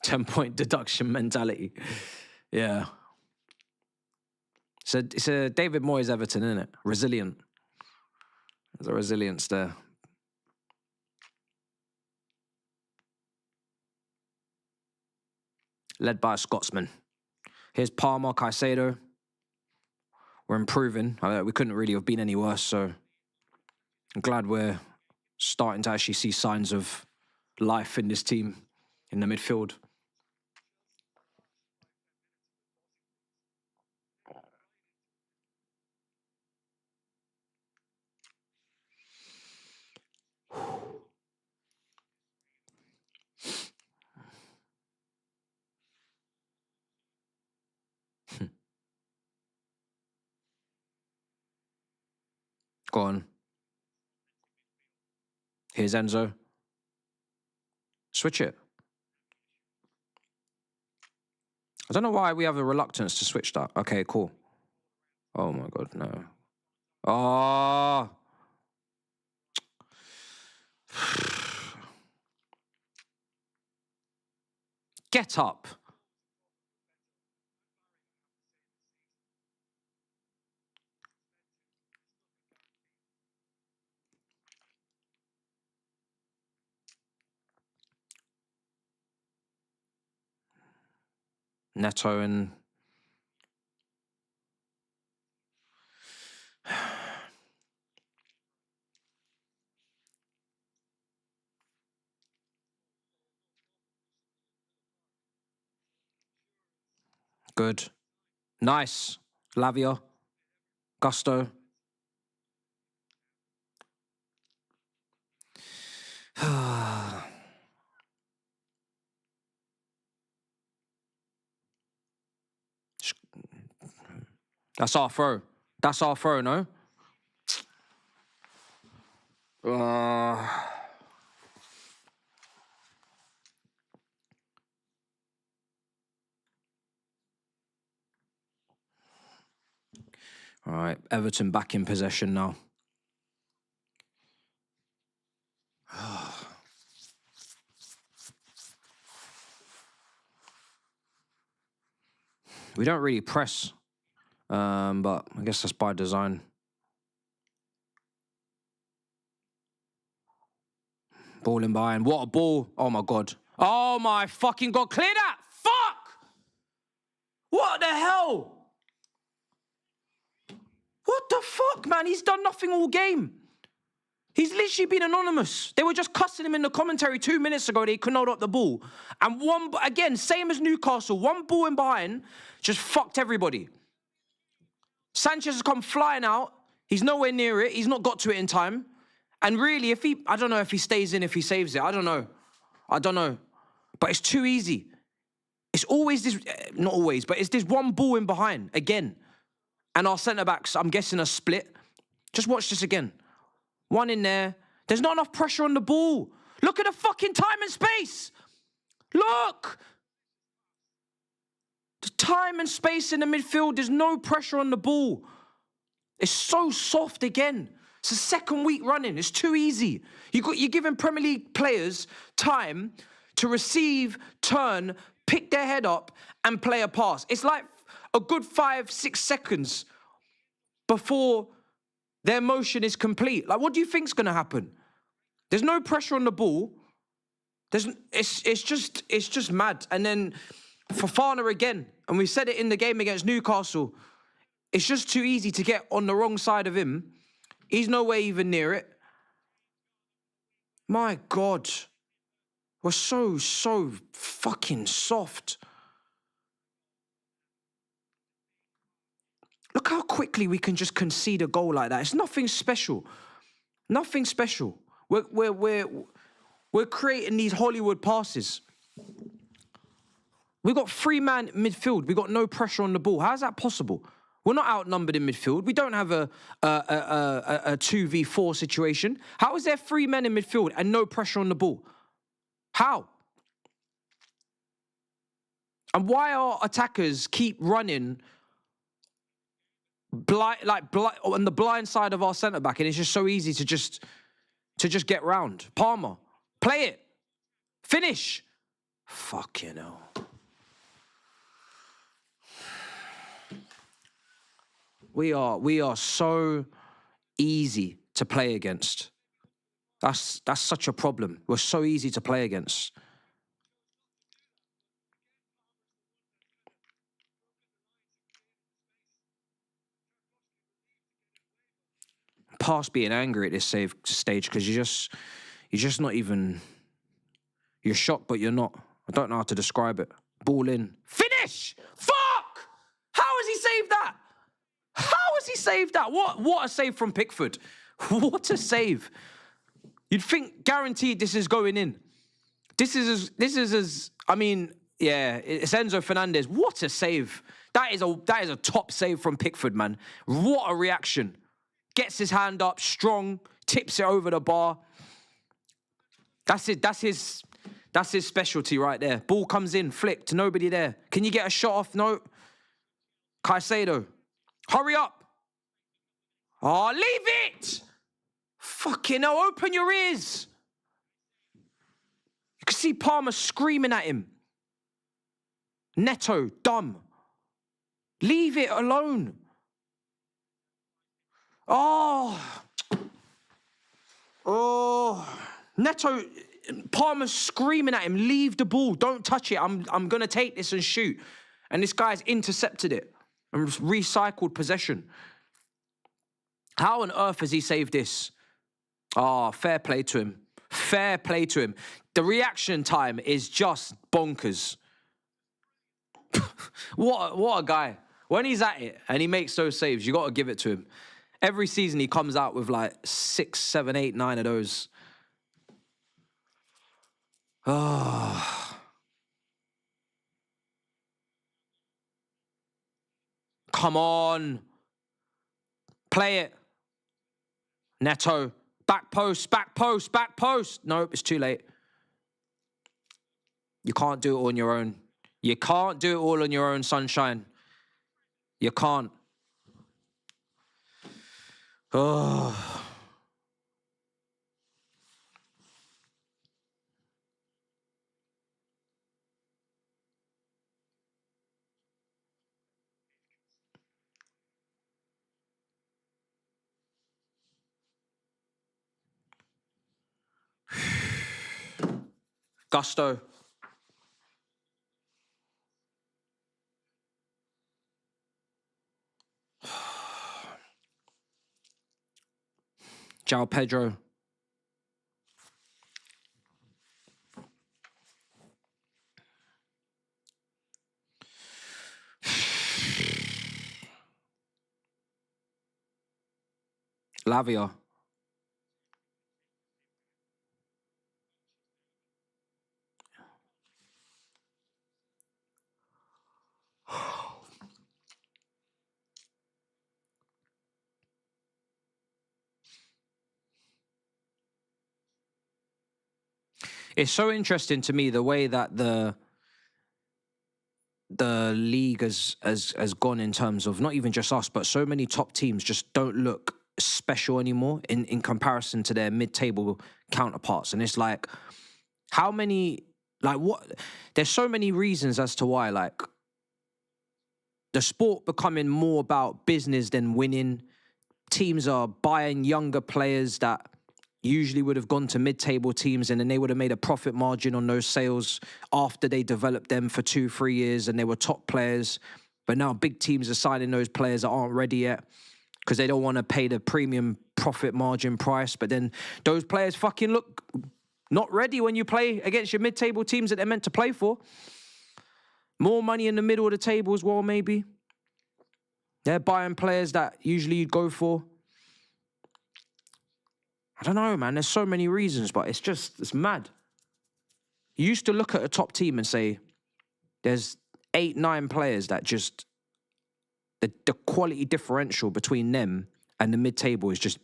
Speaker 1: 10-point deduction mentality. Yeah. It's a David Moyes Everton, isn't it? Resilient. There's a resilience there. Led by a Scotsman. Here's Palmer, Caicedo. We're improving. We couldn't really have been any worse, so I'm glad we're starting to actually see signs of life in this team in the midfield. Go on. Here's Enzo. Switch it. I don't know why we have a reluctance to switch that. Okay, cool. Oh my God, no. Oh. Get up. Neto and... Good. Nice. Lavia. Gusto. That's our throw. That's our throw, no? All right, Everton back in possession now. We don't really press, but I guess that's by design. Ball in behind. What a ball. Oh, my God. Oh, my fucking God. Clear that. Fuck. What the hell? What the fuck, man? He's done nothing all game. He's literally been anonymous. They were just cussing him in the commentary 2 minutes ago. They couldn't hold up the ball. And one, again, same as Newcastle, one ball in behind just fucked everybody. Sanchez has come flying out. He's nowhere near it. He's not got to it in time. And really, I don't know if he stays in, if he saves it. I don't know. But it's too easy. It's always this, not always, but it's this one ball in behind again. And our centre-backs, I'm guessing, a split. Just watch this again. One in there. There's not enough pressure on the ball. Look at the fucking time and space. Look. The time and space in the midfield, there's no pressure on the ball. It's so soft again. It's the second week running. It's too easy. You're giving Premier League players time to receive, turn, pick their head up and play a pass. It's like a good 5-6 seconds before their motion is complete. Like, what do you think's going to happen? There's no pressure on the ball. It's just mad. And then Fofana again, and we said it in the game against Newcastle, it's just too easy to get on the wrong side of him. He's nowhere even near it. My God. We're so fucking soft. Look how quickly we can just concede a goal like that. It's nothing special. Nothing special. We're creating these Hollywood passes. We've got 3-man midfield. We've got no pressure on the ball. How is that possible? We're not outnumbered in midfield. We don't have a 2v4 situation. How is there 3 men in midfield and no pressure on the ball? How? And why our attackers keep running on the blind side of our centre-back, and it's just so easy to just to just get round. Palmer, play it. Finish. Fucking hell. We are so easy to play against. That's such a problem. We're so easy to play against. Past being angry at this stage because you're just not even. You're shocked, but you're not. I don't know how to describe it. Ball in. Finish! Fuck! How has he saved that? How has he saved that? What a save from Pickford. What a save. You'd think guaranteed this is going in. This is as I mean, yeah, it's Enzo Fernandez. What a save. That is a top save from Pickford, man. What a reaction. Gets his hand up, strong, tips it over the bar. That's it. That's his specialty right there. Ball comes in, flicked, nobody there. Can you get a shot off? No. Caicedo. Hurry up. Oh, leave it. Fucking hell, open your ears. You can see Palmer screaming at him. Neto, dumb. Leave it alone. Oh. Neto, Palmer's screaming at him, leave the ball, don't touch it, I'm going to take this and shoot. And this guy's intercepted it and recycled possession. How on earth has he saved this? Oh, fair play to him. Fair play to him. The reaction time is just bonkers. What a guy. When he's at it and he makes those saves, you got to give it to him. Every season he comes out with like 6, 7, 8, 9 of those. Oh. Come on. Play it. Neto. Back post, back post, back post. Nope, it's too late. You can't do it on your own. You can't do it all on your own, sunshine. You can't. Oh. Gusto. João Pedro. Lavia. It's so interesting to me the way that the league has gone in terms of not even just us, but so many top teams just don't look special anymore in comparison to their mid-table counterparts. And it's like, how many, like what, there's so many reasons as to why, like, the sport becoming more about business than winning. Teams are buying younger players that usually would have gone to mid-table teams, and then they would have made a profit margin on those sales after they developed them for 2-3 years and they were top players. But now big teams are signing those players that aren't ready yet because they don't want to pay the premium profit margin price. But then those players fucking look not ready when you play against your mid-table teams that they're meant to play for. More money in the middle of the table as well, maybe. They're buying players that usually you'd go for. I don't know, man. There's so many reasons, but it's mad. You used to look at a top team and say, there's 8, 9 players that just, the quality differential between them and the mid-table is just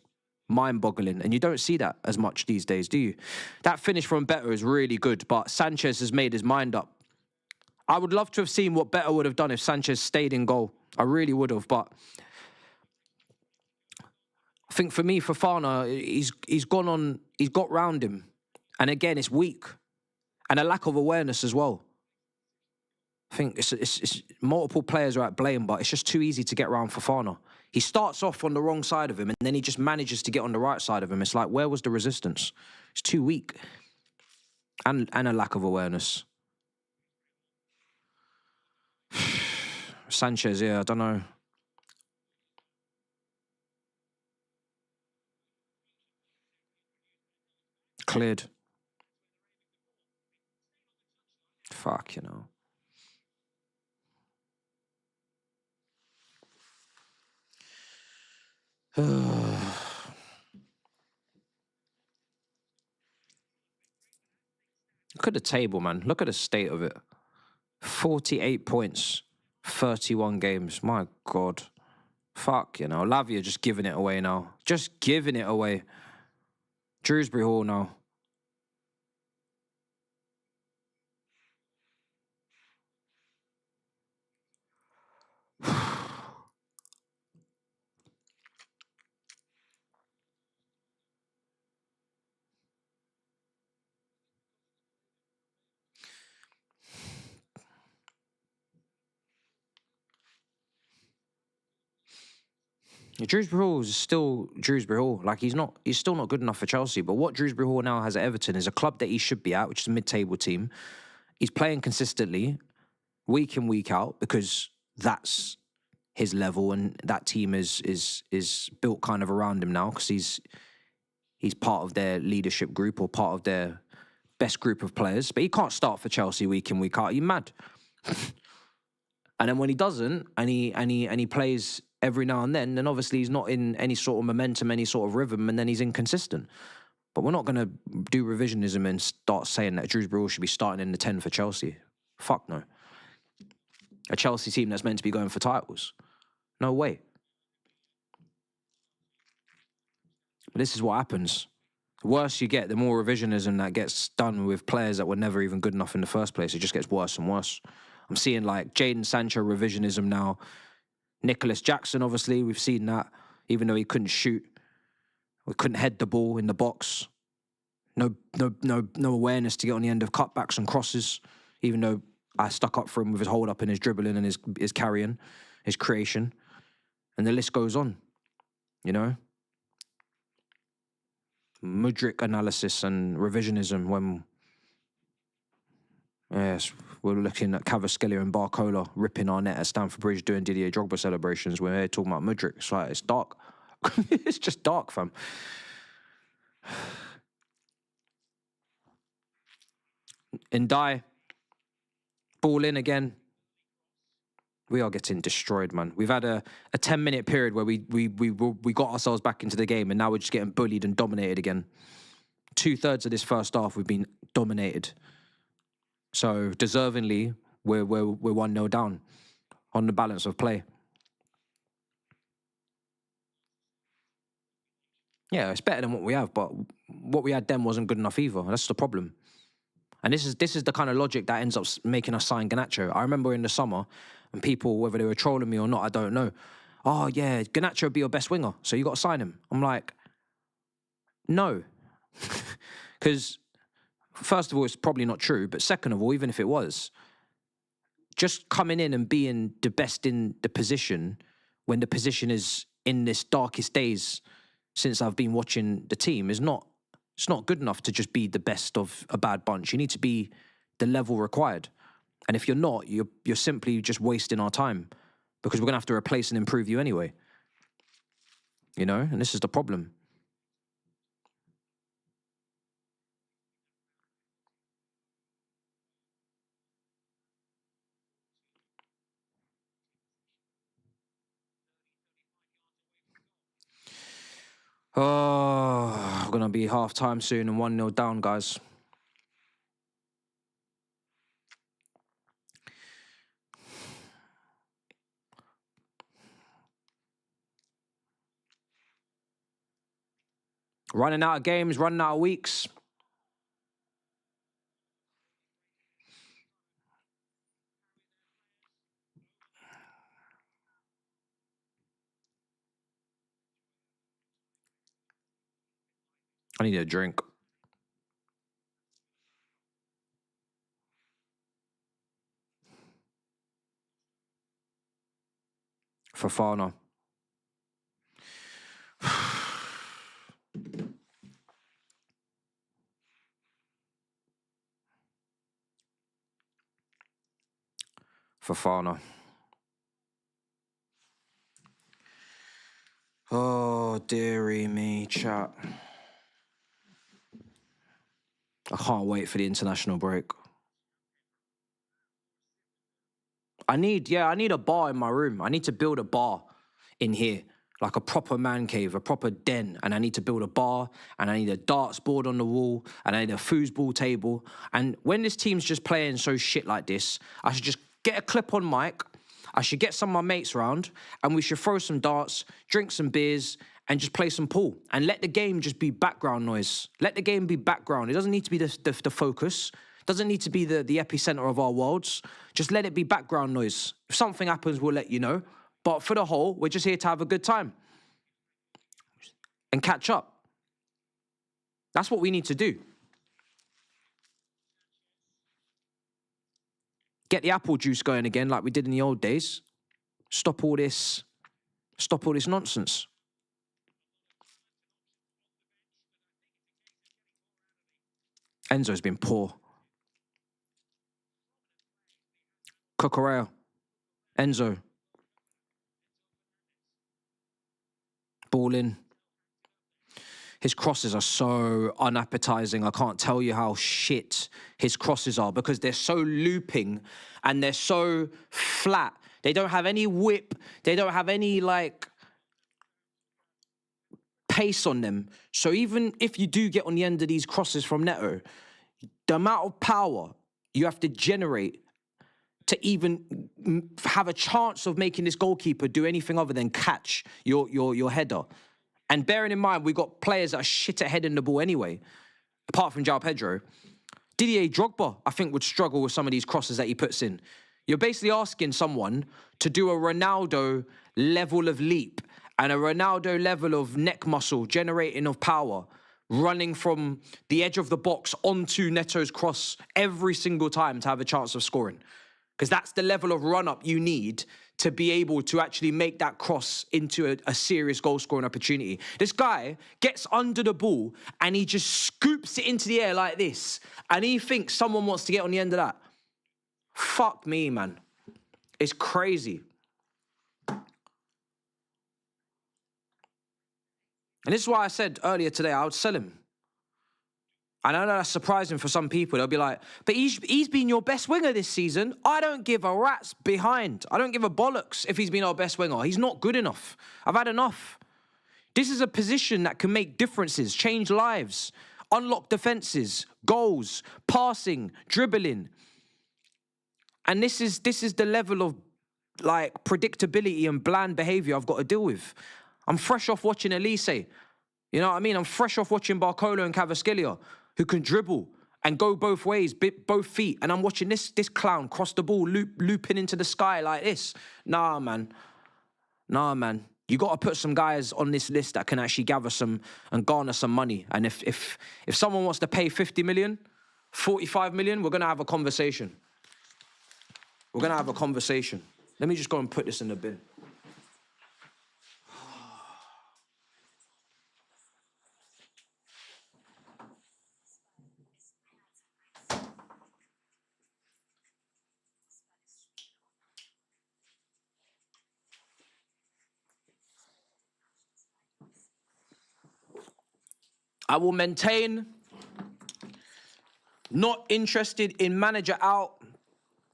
Speaker 1: mind-boggling. And you don't see that as much these days, do you? That finish from Better is really good, but Sanchez has made his mind up. I would love to have seen what Better would have done if Sanchez stayed in goal. I really would have, but I think for me, Fofana, he's got round him. And again, it's weak. And a lack of awareness as well. I think it's multiple players are at blame, but it's just too easy to get around Fofana. He starts off on the wrong side of him, and then he just manages to get on the right side of him. It's like, where was the resistance? It's too weak. And a lack of awareness. Sanchez, yeah, I don't know. Cleared. Fuck, you know. Look at the table, man. Look at the state of it. 48 points, 31 games. My God. Fuck, you know. Lavia just giving it away now. Just giving it away. Shrewsbury Hall now. Shrewsbury Hall is still Shrewsbury Hall. Like, he's still not good enough for Chelsea. But what Shrewsbury Hall now has at Everton is a club that he should be at, which is a mid-table team. He's playing consistently, week in, week out, because that's his level, and that team is built kind of around him now, because he's part of their leadership group or part of their best group of players. But he can't start for Chelsea week in, week out. Are you mad? And then when he doesn't, and he plays every now and then obviously he's not in any sort of momentum, any sort of rhythm, and then he's inconsistent. But we're not going to do revisionism and start saying that Shrewsbury Hall should be starting in the 10 for Chelsea. Fuck no. A Chelsea team that's meant to be going for titles. No way. But this is what happens. The worse you get, the more revisionism that gets done with players that were never even good enough in the first place. It just gets worse and worse. I'm seeing like Jadon Sancho revisionism now. Nicholas Jackson, obviously, we've seen that. Even though he couldn't shoot, we couldn't head the ball in the box. No awareness to get on the end of cutbacks and crosses. Even though I stuck up for him with his hold up and his dribbling and his carrying, his creation, and the list goes on. You know, Mudryk analysis and revisionism when. Yes, we're looking at Cavaskhelia and Barcola ripping our net at Stamford Bridge doing Didier Drogba celebrations. We're here talking about Mudryk. It's like, it's dark. It's just dark, fam. Ndai, ball in again. We are getting destroyed, man. We've had a 10-minute period where we got ourselves back into the game, and now we're just getting bullied and dominated again. 2/3 of this first half, we've been dominated. So deservingly, we're 1-0 down on the balance of play. Yeah, it's better than what we have, but what we had then wasn't good enough either. That's the problem. And this is the kind of logic that ends up making us sign Garnacho. I remember in the summer, and people, whether they were trolling me or not, I don't know. Oh yeah, Garnacho would be your best winger, so you got to sign him. I'm like, no, because first of all, it's probably not true. But second of all, even if it was, just coming in and being the best in the position when the position is in this darkest days since I've been watching the team it's not good enough to just be the best of a bad bunch. You need to be the level required. And if you're not, you're simply just wasting our time, because we're going to have to replace and improve you anyway. You know, and this is the problem. Oh, we're going to be half-time soon and 1-0 down, guys. Running out of games, running out of weeks. I need a drink. Fofana. Fofana. Oh, dearie me, chat. I can't wait for the international break. I need a bar in my room. I need to build a bar in here, like a proper man cave, a proper den. And I need to build a bar, and I need a darts board on the wall, and I need a foosball table. And when this team's just playing so shit like this, I should just get a clip on mic. I should get some of my mates round, and we should throw some darts, drink some beers, and just play some pool. And let the game just be background noise. Let the game be background. It doesn't need to be the focus. Doesn't need to be the epicenter of our worlds. Just let it be background noise. If something happens, we'll let you know. But for the whole, we're just here to have a good time and catch up. That's what we need to do. Get the apple juice going again like we did in the old days. Stop all this nonsense. Enzo's been poor. Cucurella. Enzo. Ball in. His crosses are so unappetizing. I can't tell you how shit his crosses are because they're so looping and they're so flat. They don't have any whip. They don't have any, like, pace on them. So even if you do get on the end of these crosses from Neto, the amount of power you have to generate to even have a chance of making this goalkeeper do anything other than catch your header. And bearing in mind, we've got players that are shit at heading the ball anyway, apart from João Pedro. Didier Drogba, I think, would struggle with some of these crosses that he puts in. You're basically asking someone to do a Ronaldo level of leap and a Ronaldo level of neck muscle, generating of power, running from the edge of the box onto Neto's cross every single time to have a chance of scoring. Because that's the level of run-up you need to be able to actually make that cross into a serious goal-scoring opportunity. This guy gets under the ball and he just scoops it into the air like this, and he thinks someone wants to get on the end of that. Fuck me, man. It's crazy. And this is why I said earlier today I would sell him. I know that's surprising for some people. They'll be like, but he's been your best winger this season. I don't give a rat's behind. I don't give a bollocks if he's been our best winger. He's not good enough. I've had enough. This is a position that can make differences, change lives, unlock defenses, goals, passing, dribbling. And this is the level of, like, predictability and bland behaviour I've got to deal with. I'm fresh off watching Elise. You know what I mean? I'm fresh off watching Barcola and Cavaschillia, who can dribble and go both ways, both feet. And I'm watching this clown cross the ball, looping into the sky like this. Nah, man. You got to put some guys on this list that can actually gather some and garner some money. And if someone wants to pay 50 million, 45 million, we're going to have a conversation. We're going to have a conversation. Let me just go and put this in the bin. I will maintain, not interested in manager out.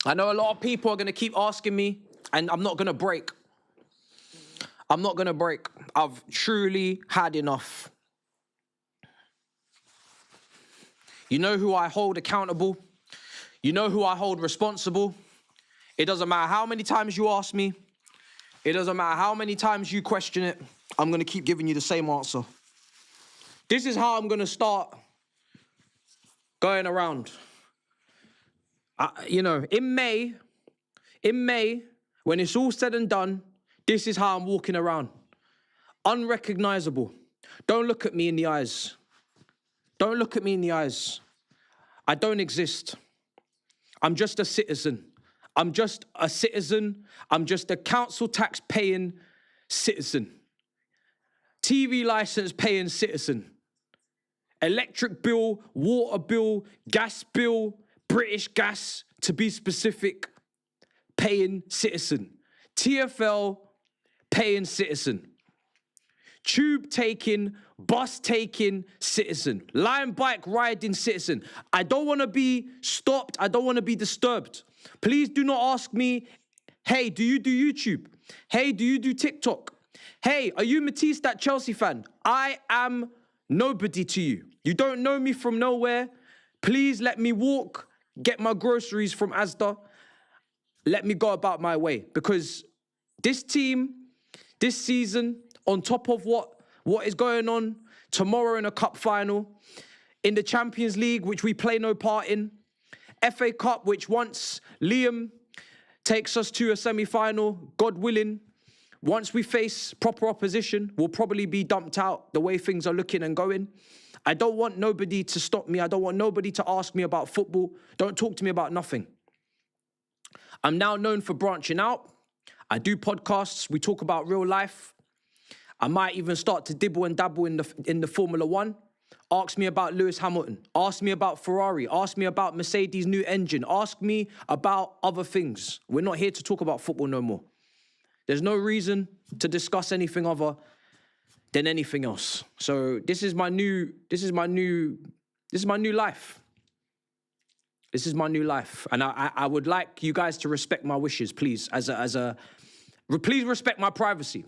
Speaker 1: I know a lot of people are going to keep asking me, and I'm not going to break. I'm not going to break. I've truly had enough. You know who I hold accountable? You know who I hold responsible? It doesn't matter how many times you ask me. It doesn't matter how many times you question it. I'm going to keep giving you the same answer. This is how I'm going to start going around. In May, when it's all said and done, this is how I'm walking around. Unrecognizable. Don't look at me in the eyes. Don't look at me in the eyes. I don't exist. I'm just a citizen. I'm just a citizen. I'm just a council tax paying citizen. TV license paying citizen. Electric bill, water bill, gas bill, British gas, to be specific, paying citizen. TFL, paying citizen. Tube taking, bus taking citizen. Lion bike riding citizen. I don't want to be stopped. I don't want to be disturbed. Please do not ask me, hey, do you do YouTube? Hey, do you do TikTok? Hey, are you Matisse, that Chelsea fan? I am nobody to you. You don't know me from nowhere. Please let me walk, get my groceries from Asda. Let me go about my way. Because this team, this season, on top of what is going on tomorrow in a cup final, in the Champions League, which we play no part in, FA Cup, which once Liam takes us to a semi-final, God willing, once we face proper opposition, we'll probably be dumped out the way things are looking and going. I don't want nobody to stop me. I don't want nobody to ask me about football. Don't talk to me about nothing. I'm now known for branching out. I do podcasts. We talk about real life. I might even start to dibble and dabble in the Formula One. Ask me about Lewis Hamilton. Ask me about Ferrari. Ask me about Mercedes' new engine. Ask me about other things. We're not here to talk about football no more. There's no reason to discuss anything other than anything else. So this is my new life. This is my new life. And I would like you guys to respect my wishes, please. Please respect my privacy.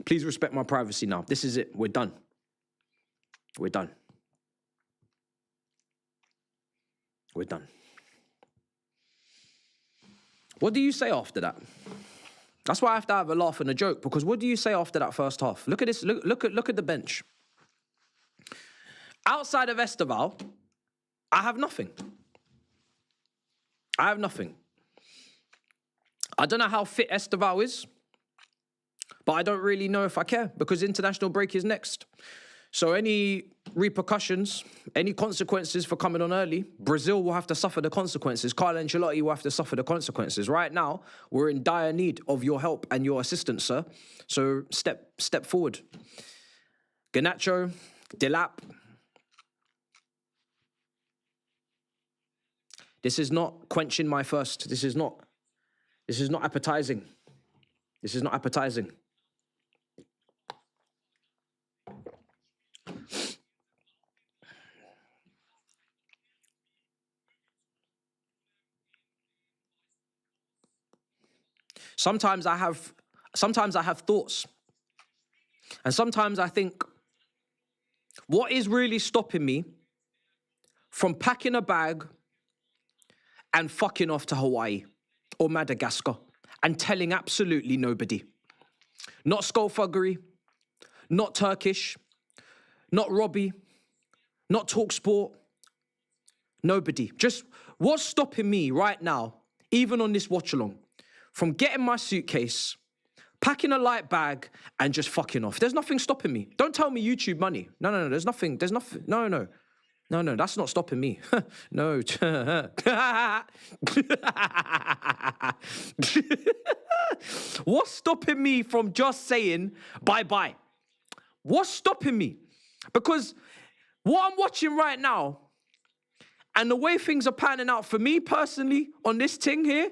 Speaker 1: Please respect my privacy now. This is it. We're done. We're done. We're done. What do you say after that? That's why I have to have a laugh and a joke, because what do you say after that first half? Look at this. Look at the bench. Outside of Esteval, I have nothing. I have nothing. I don't know how fit Esteval is, but I don't really know if I care, because international break is next. So any repercussions, any consequences for coming on early, Brazil will have to suffer the consequences. Carlo Ancelotti will have to suffer the consequences. Right now, we're in dire need of your help and your assistance, sir. So step forward. Garnacho, Delap. This is not quenching my thirst. This is not appetizing. This is not appetizing. Sometimes I have thoughts. And sometimes I think, what is really stopping me from packing a bag and fucking off to Hawaii or Madagascar and telling absolutely nobody? Not Thuggery, not Turkish, not Robbie, not TalkSport, nobody. Just what's stopping me right now, even on this watch along, from getting my suitcase, packing a light bag, and just fucking off? There's nothing stopping me. Don't tell me YouTube money. No, there's nothing. No, that's not stopping me. No. What's stopping me from just saying bye-bye? What's stopping me? Because what I'm watching right now and the way things are panning out for me personally on this thing here,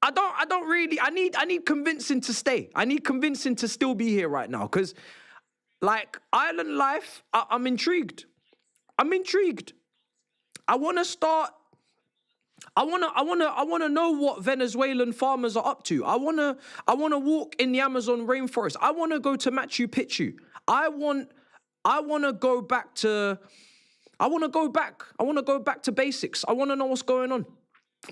Speaker 1: I don't really, I need convincing to stay. I need convincing to still be here right now. Because, like, island life, I'm intrigued. I'm intrigued. I want to start, I want to know what Venezuelan farmers are up to. I want to walk in the Amazon rainforest. I want to go to Machu Picchu. I want to go back to basics. I want to know what's going on.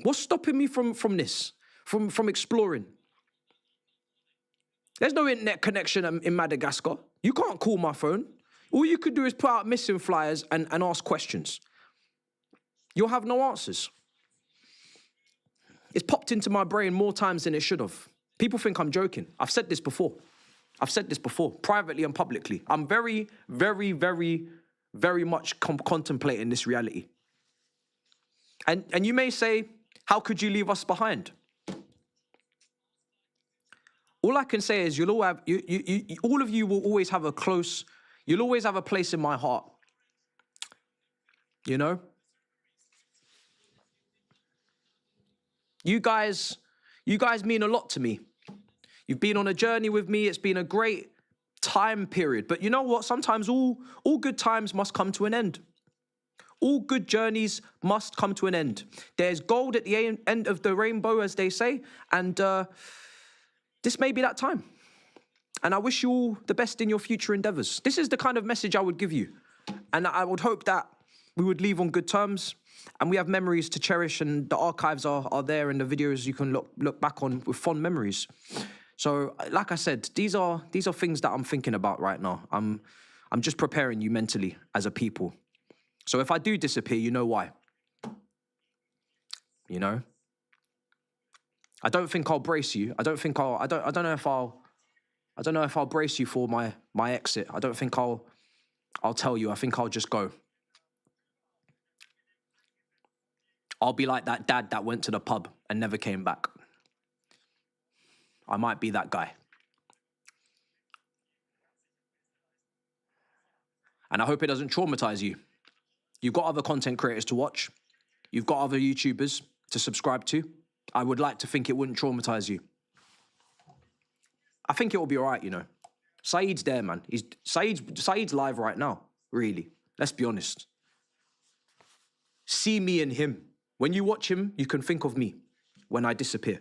Speaker 1: What's stopping me from this? From exploring? There's no internet connection in Madagascar. You can't call my phone. All you could do is put out missing flyers and ask questions. You'll have no answers. It's popped into my brain more times than it should have. People think I'm joking. I've said this before. I've said this before, privately and publicly. I'm very, very, very, very much contemplating this reality. And you may say, how could you leave us behind? All I can say is you'll all have, all of you will always have a close, you'll always have a place in my heart. You know? You guys mean a lot to me. You've been on a journey with me. It's been a great time period. But you know what? Sometimes all good times must come to an end. All good journeys must come to an end. There's gold at the end of the rainbow, as they say. And this may be that time. And I wish you all the best in your future endeavors. This is the kind of message I would give you. And I would hope that we would leave on good terms. And we have memories to cherish. And the archives are there in the videos you can look back on with fond memories. So, like I said, these are things that I'm thinking about right now. I'm just preparing you mentally as a people. So if I do disappear, you know why. You know? I don't think I'll brace you. I don't know if I'll brace you for my exit. I don't think I'll tell you. I think I'll just go. I'll be like that dad that went to the pub and never came back. I might be that guy. And I hope it doesn't traumatize you. You've got other content creators to watch. You've got other YouTubers to subscribe to. I would like to think it wouldn't traumatize you. I think it will be all right, you know. Saeed's there, man. Saeed's live right now, really. Let's be honest. See me and him. When you watch him, you can think of me when I disappear.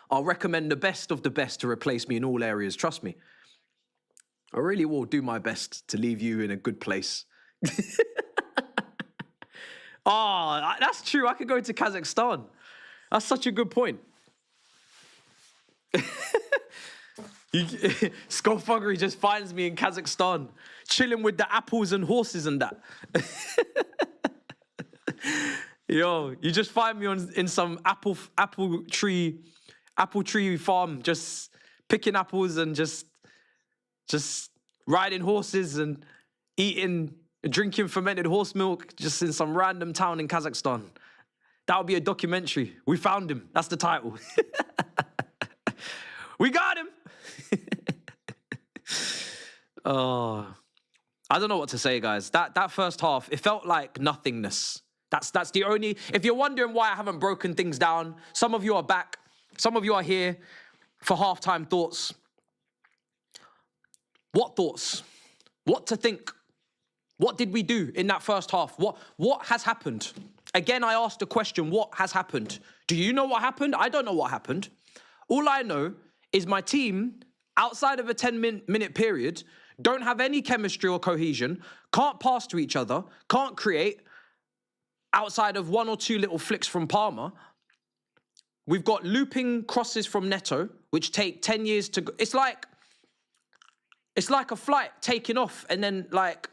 Speaker 1: I'll recommend the best of the best to replace me in all areas. Trust me. I really will do my best to leave you in a good place. Oh, that's true. I could go to Kazakhstan. That's such a good point. Thuggery just finds me in Kazakhstan, chilling with the apples and horses and that. Yo, you just find me in some apple tree farm, just picking apples and just riding horses and drinking fermented horse milk, just in some random town in Kazakhstan. That would be a documentary. We found him. That's the title. We got him. Oh, I don't know what to say, guys. That first half, it felt like nothingness. That's the only. If you're wondering why I haven't broken things down, some of you are back. Some of you are here for halftime thoughts. What thoughts? What to think? What did we do in that first half? What has happened? Again, I asked the question, what has happened? Do you know what happened? I don't know what happened. All I know is my team, outside of a 10-minute period, don't have any chemistry or cohesion, can't pass to each other, can't create, outside of one or two little flicks from Palmer. We've got looping crosses from Neto, which take 10 years to go. It's like a flight taking off and then like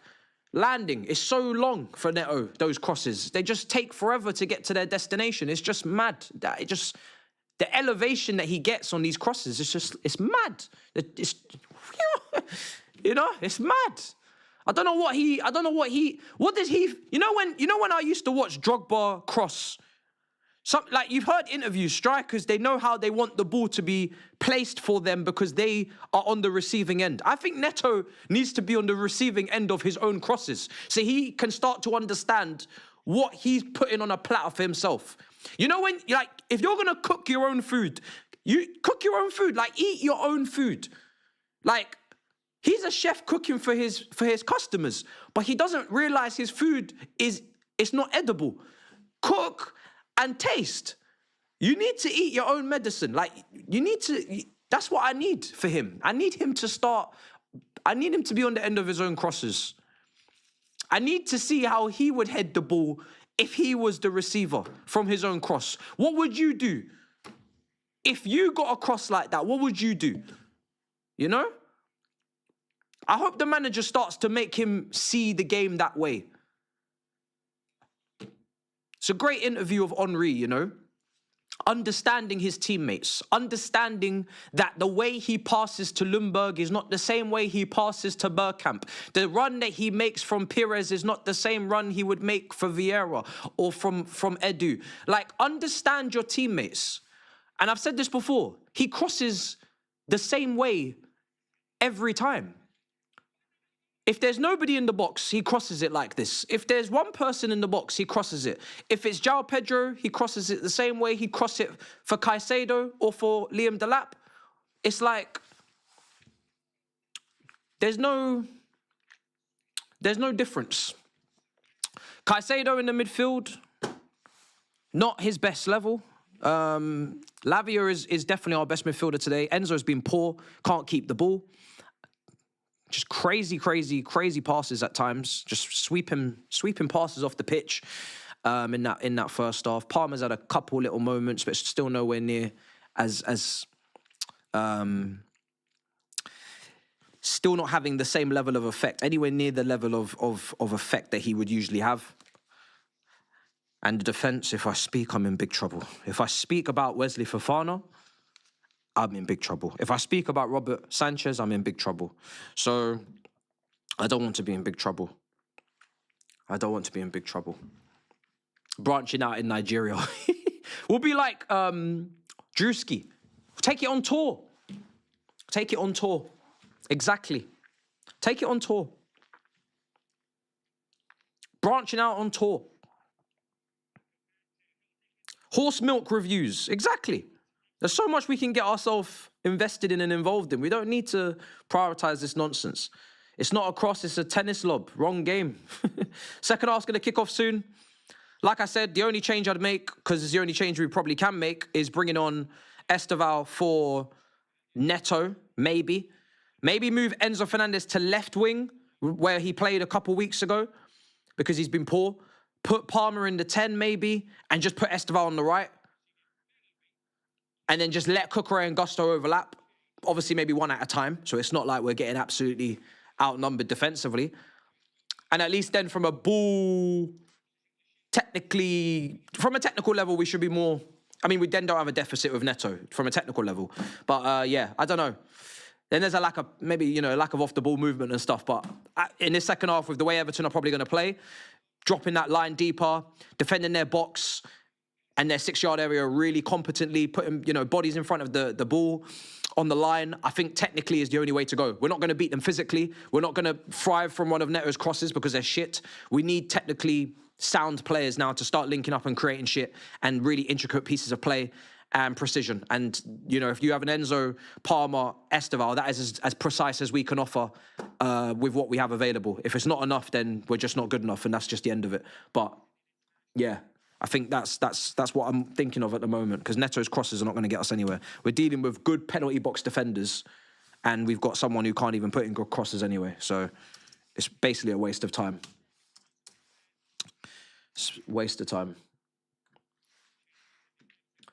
Speaker 1: landing. It's so long for Neto, those crosses. They just take forever to get to their destination. It's just mad. The elevation that he gets on these crosses, it's mad. It's, you know, it's mad. What did he, you know when I used to watch Drogba cross, like you've heard interviews, strikers, they know how they want the ball to be placed for them because they are on the receiving end. I think Neto needs to be on the receiving end of his own crosses so he can start to understand what he's putting on a platter for himself. You know when, like, if you're going to cook your own food, you cook your own food, like eat your own food. Like, he's a chef cooking for his customers, but he doesn't realize his food it's not edible. Cook and taste. You need to eat your own medicine. Like, that's what I need for him. I need him to be on the end of his own crosses. I need to see how he would head the ball if he was the receiver from his own cross. What would you do? If you got a cross like that, what would you do? You know? I hope the manager starts to make him see the game that way. It's a great interview of Henry, you know. Understanding his teammates, understanding that the way he passes to Ljungberg is not the same way he passes to Bergkamp. The run that he makes from Pires is not the same run he would make for Vieira or from Edu. Like, understand your teammates. And I've said this before, he crosses the same way every time. If there's nobody in the box, he crosses it like this. If there's one person in the box, he crosses it. If it's João Pedro, he crosses it the same way he'd cross it for Caicedo or for Liam Delap. It's like, there's no difference. Caicedo in the midfield, not his best level. Lavia is definitely our best midfielder today. Enzo's been poor, can't keep the ball. Just crazy passes at times. Just sweeping passes off the pitch in that first half. Palmer's had a couple little moments, but still nowhere near as still not having the same level of effect, anywhere near the level of effect that he would usually have. And the defence, if I speak, I'm in big trouble. If I speak about Wesley Fofana, I'm in big trouble. If I speak about Robert Sanchez, I'm in big trouble. So I don't want to be in big trouble. I don't want to be in big trouble. Branching out in Nigeria. We'll be like Drewski. Take it on tour. Take it on tour. Exactly. Take it on tour. Branching out on tour. Horse milk reviews. Exactly. There's so much we can get ourselves invested in and involved in. We don't need to prioritize this nonsense. It's not a cross, it's a tennis lob. Wrong game. Second half's going to kick off soon. Like I said, the only change I'd make, because it's the only change we probably can make, is bringing on Esteval for Neto, maybe. Maybe move Enzo Fernandez to left wing, where he played a couple weeks ago, because he's been poor. Put Palmer in the 10, maybe, and just put Esteval on the right. And then just let Cucurella and Gusto overlap. Obviously, maybe one at a time. So it's not like we're getting absolutely outnumbered defensively. And at least then from a ball, from a technical level, we should be more... I mean, we then don't have a deficit with Neto from a technical level. But yeah, I don't know. Then there's a lack of, maybe, lack of off-the-ball movement and stuff. But in this second half, with the way Everton are probably going to play, dropping that line deeper, defending their box... and their 6-yard area really competently, putting, bodies in front of the ball on the line, I think technically is the only way to go. We're not going to beat them physically. We're not going to thrive from one of Neto's crosses because they're shit. We need technically sound players now to start linking up and creating shit and really intricate pieces of play and precision. And, if you have an Enzo, Palmer, Esteval, that is as precise as we can offer with what we have available. If it's not enough, then we're just not good enough, and that's just the end of it. But, yeah... I think that's what I'm thinking of at the moment, because Neto's crosses are not going to get us anywhere. We're dealing with good penalty box defenders, and we've got someone who can't even put in good crosses anyway. So it's basically a waste of time. It's a waste of time.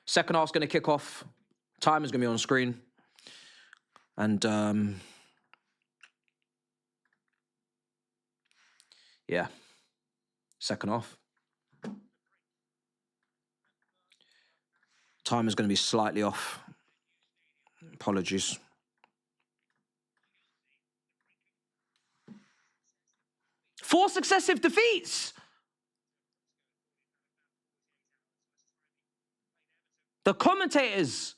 Speaker 1: Second half's going to kick off. Time is going to be on screen. And, yeah. Second half. Time is going to be slightly off. Apologies. Four successive defeats. The commentators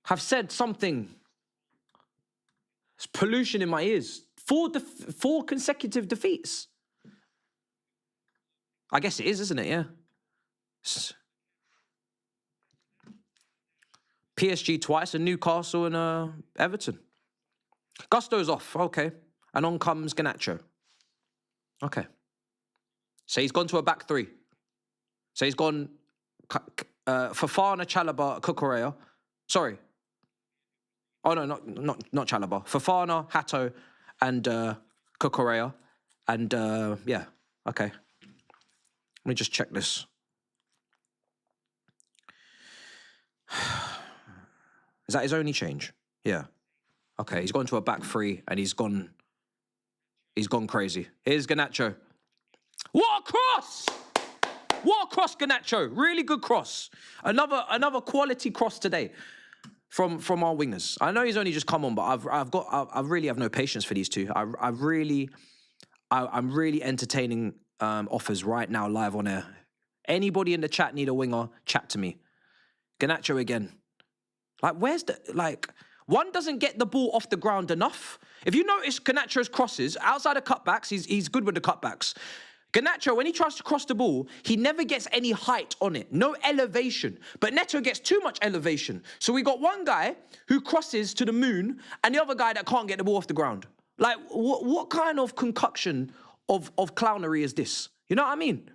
Speaker 1: have said something. It's pollution in my ears. Four consecutive defeats. I guess it is, isn't it? Yeah. PSG twice, and Newcastle and Everton. Gusto's off, okay. And on comes Garnacho. Okay. So he's gone to a back three. So he's gone Fofana, Chalobah, Cucurella. Sorry. Oh, no, not Chalobah. Fofana, Hato, and Cucurella. And, yeah, okay. Let me just check this. Is that his only change? Yeah. Okay, he's gone to a back three and he's gone crazy. Here's Garnacho. What a cross! What a cross, Garnacho. Really good cross. Another quality cross today from our wingers. I know he's only just come on, but I really have no patience for these two. I'm really entertaining offers right now live on air. Anybody in the chat need a winger? Chat to me. Garnacho again. Like, where's the, like, one doesn't get the ball off the ground enough. If you notice Garnacho's crosses, outside of cutbacks, he's good with the cutbacks. Garnacho, when he tries to cross the ball, he never gets any height on it. No elevation. But Neto gets too much elevation. So we got one guy who crosses to the moon and the other guy that can't get the ball off the ground. Like, what kind of concoction of clownery is this? You know what I mean?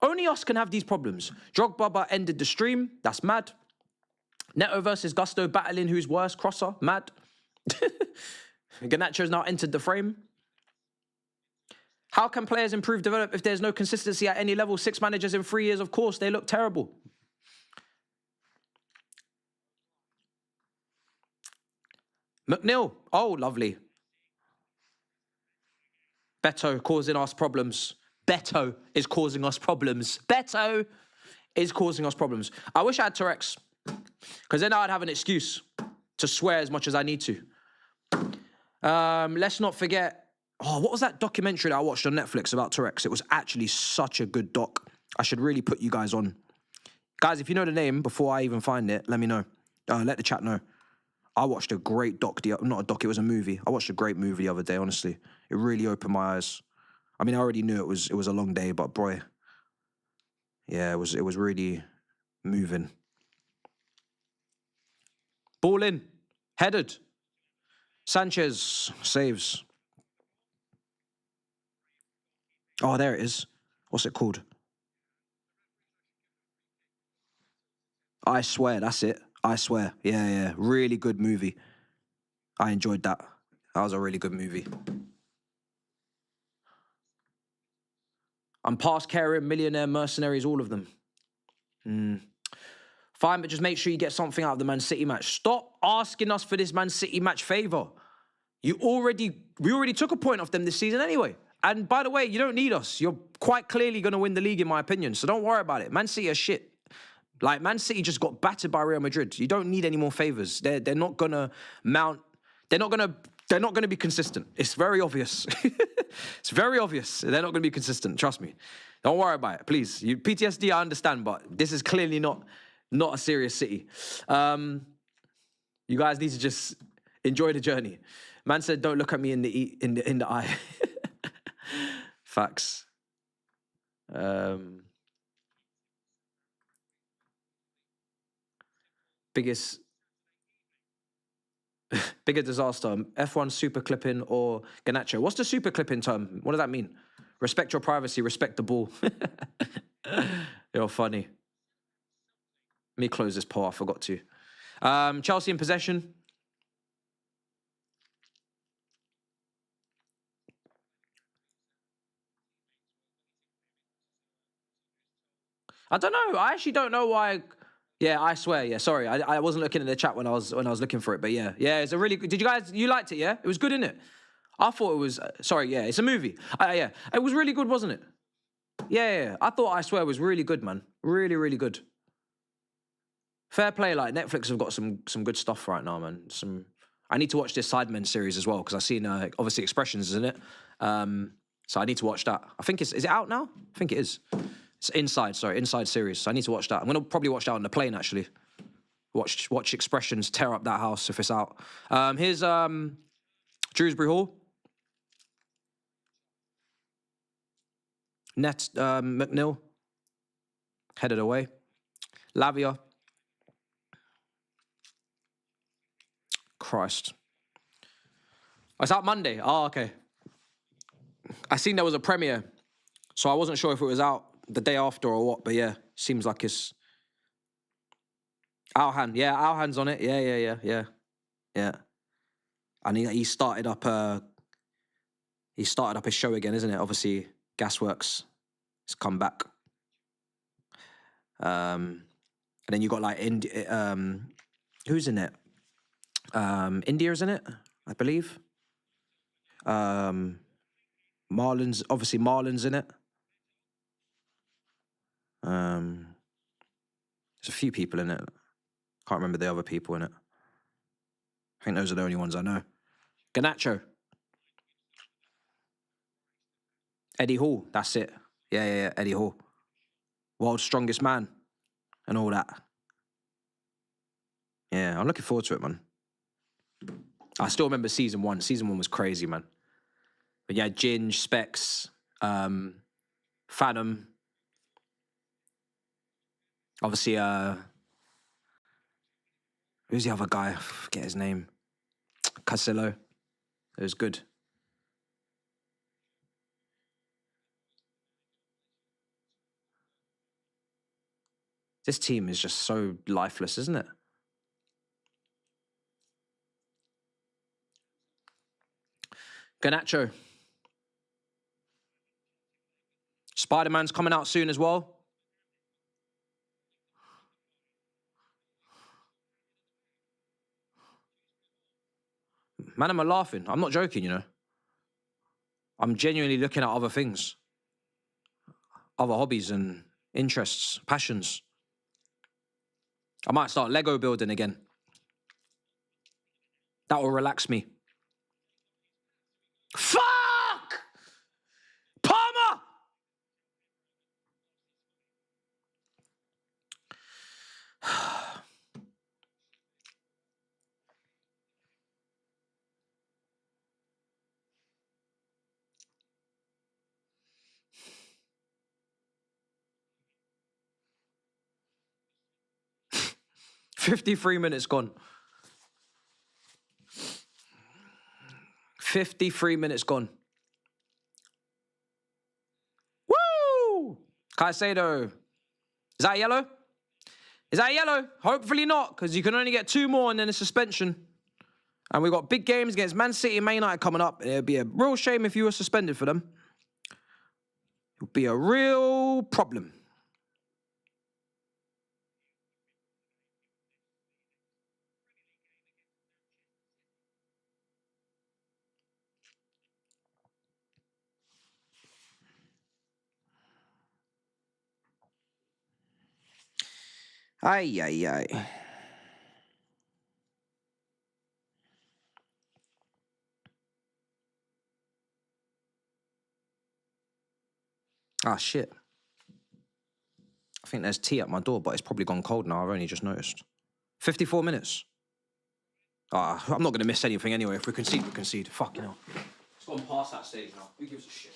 Speaker 1: Only us can have these problems. Drogba ended the stream. That's mad. Neto versus Gusto battling who's worse. Crosser. Mad. Garnacho's now entered the frame. How can players improve, develop if there's no consistency at any level? 6 managers in 3 years, of course, they look terrible. McNeil. Oh, lovely. Beto causing us problems. Beto is causing us problems. Beto is causing us problems. I wish I had Turex, because then I'd have an excuse to swear as much as I need to. Let's not forget... Oh, what was that documentary that I watched on Netflix about Turex? It was actually such a good doc. I should really put you guys on. Guys, if you know the name before I even find it, let me know. Let the chat know. I watched a great doc. Not a doc, it was a movie. I watched a great movie the other day, honestly. It really opened my eyes. I mean, I already knew it was a long day, but boy. Yeah, it was really moving. Ball in. Headed. Sanchez saves. Oh, there it is. What's it called? I Swear, that's it. I Swear. Yeah. Really good movie. I enjoyed that. That was a really good movie. I'm past caring, millionaire, mercenaries, all of them. Fine, but just make sure you get something out of the Man City match. Stop asking us for this Man City match favour. We already took a point off them this season anyway. And by the way, you don't need us. You're quite clearly going to win the league, in my opinion. So don't worry about it. Man City are shit. Like, Man City just got battered by Real Madrid. You don't need any more favours. They're not going to mount... They're not going to be consistent. It's very obvious. It's very obvious. They're not going to be consistent. Trust me. Don't worry about it, please. PTSD, I understand, but this is clearly not a serious City. You guys need to just enjoy the journey. Man said, don't look at me in the eye. Facts. Bigger disaster, F1 super clipping or Garnacho. What's the super clipping term? What does that mean? Respect your privacy, respect the ball. You're funny. Let me close this poll, I forgot to. Chelsea in possession. I don't know. I actually don't know why. Yeah, I swear. Yeah, sorry. I wasn't looking at the chat when I was looking for it, but yeah. Yeah, it's a really good... You liked it, yeah? It was good, innit? I thought it was... sorry, yeah, it's a movie. Yeah, it was really good, wasn't it? Yeah. I thought I Swear was really good, man. Really, really good. Fair play, like, Netflix have got some good stuff right now, man. I need to watch this Sidemen series as well, because I've seen, obviously, Expressions, isn't it? So I need to watch that. I think is it out now? I think it is. It's Inside series. So I need to watch that. I'm going to probably watch that on the plane, actually. Watch Expressions tear up that house if it's out. Here's Shrewsbury Hall. McNeil. Headed away. Lavia. Christ. It's out Monday. Oh, okay. I seen there was a premiere, so I wasn't sure if it was out the day after or what, but yeah, seems like it's... Alhan. Yeah, Alhan's on it. Yeah. And he started up his show again, isn't it? Obviously, Gasworks has come back. And then you got like who's in it? India's in it, I believe. Marlon's in it. There's a few people in it. Can't remember the other people in it. I think those are the only ones I know. Garnacho. Eddie Hall, that's it. Yeah, Eddie Hall. World's strongest man and all that. Yeah, I'm looking forward to it, man. I still remember season 1. Season 1 was crazy, man. But yeah, Ginge, Specs, Phantom. Obviously, who's the other guy? I forget his name. Casillo. It was good. This team is just so lifeless, isn't it? Garnacho. Spider-Man's coming out soon as well. Man, am I laughing? I'm not joking, you know. I'm genuinely looking at other things. Other hobbies and interests, passions. I might start Lego building again. That will relax me. Fuck! Palmer! $53 minutes gone. 53 minutes gone. Woo! Caicedo. Is that yellow? Is that yellow? Hopefully not, because you can only get 2 more and then a suspension. And we've got big games against Man City and Man United coming up. It'd be a real shame if you were suspended for them. It would be a real problem. Ay, ay, ay. Ah, shit. I think there's tea at my door, but it's probably gone cold now. I've only just noticed. 54 minutes. Ah, I'm not going to miss anything anyway. If we concede, we concede. Fucking hell. It's gone past that stage now. Who gives a shit?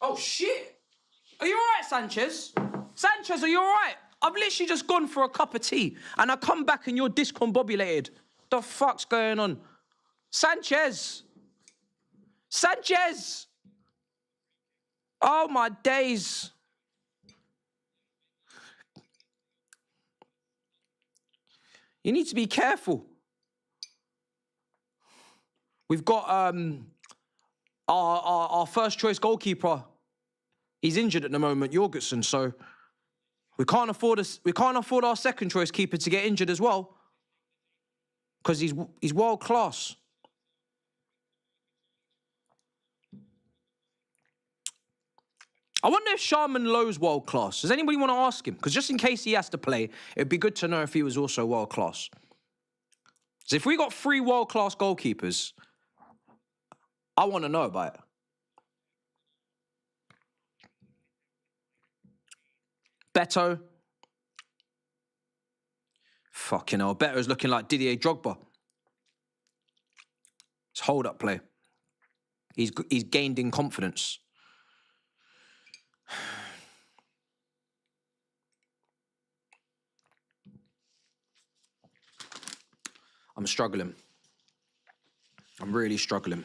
Speaker 1: Oh, shit. Are you all right, Sanchez? Sanchez, are you all right? I've literally just gone for a cup of tea, and I come back and you're discombobulated. The fuck's going on? Sanchez! Sanchez! Oh, my days. You need to be careful. We've got our first choice goalkeeper. He's injured at the moment, Jorgensen, so we can't afford our second choice keeper to get injured as well. Because he's world class. I wonder if Sharman Lowe's world class. Does anybody want to ask him? Because just in case he has to play, it'd be good to know if he was also world class. So if we got 3 world class goalkeepers, I want to know about it. Beto. Fucking hell. Beto's looking like Didier Drogba. It's hold-up play. He's gained in confidence. I'm struggling. I'm really struggling.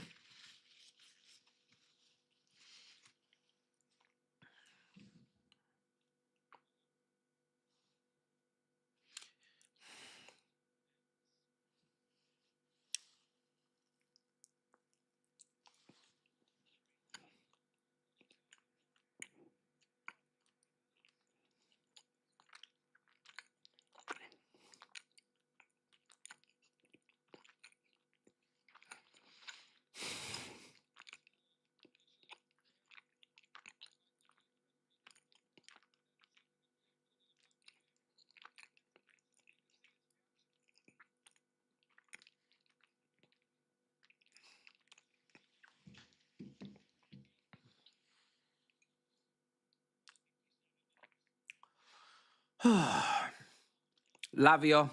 Speaker 1: Lavia.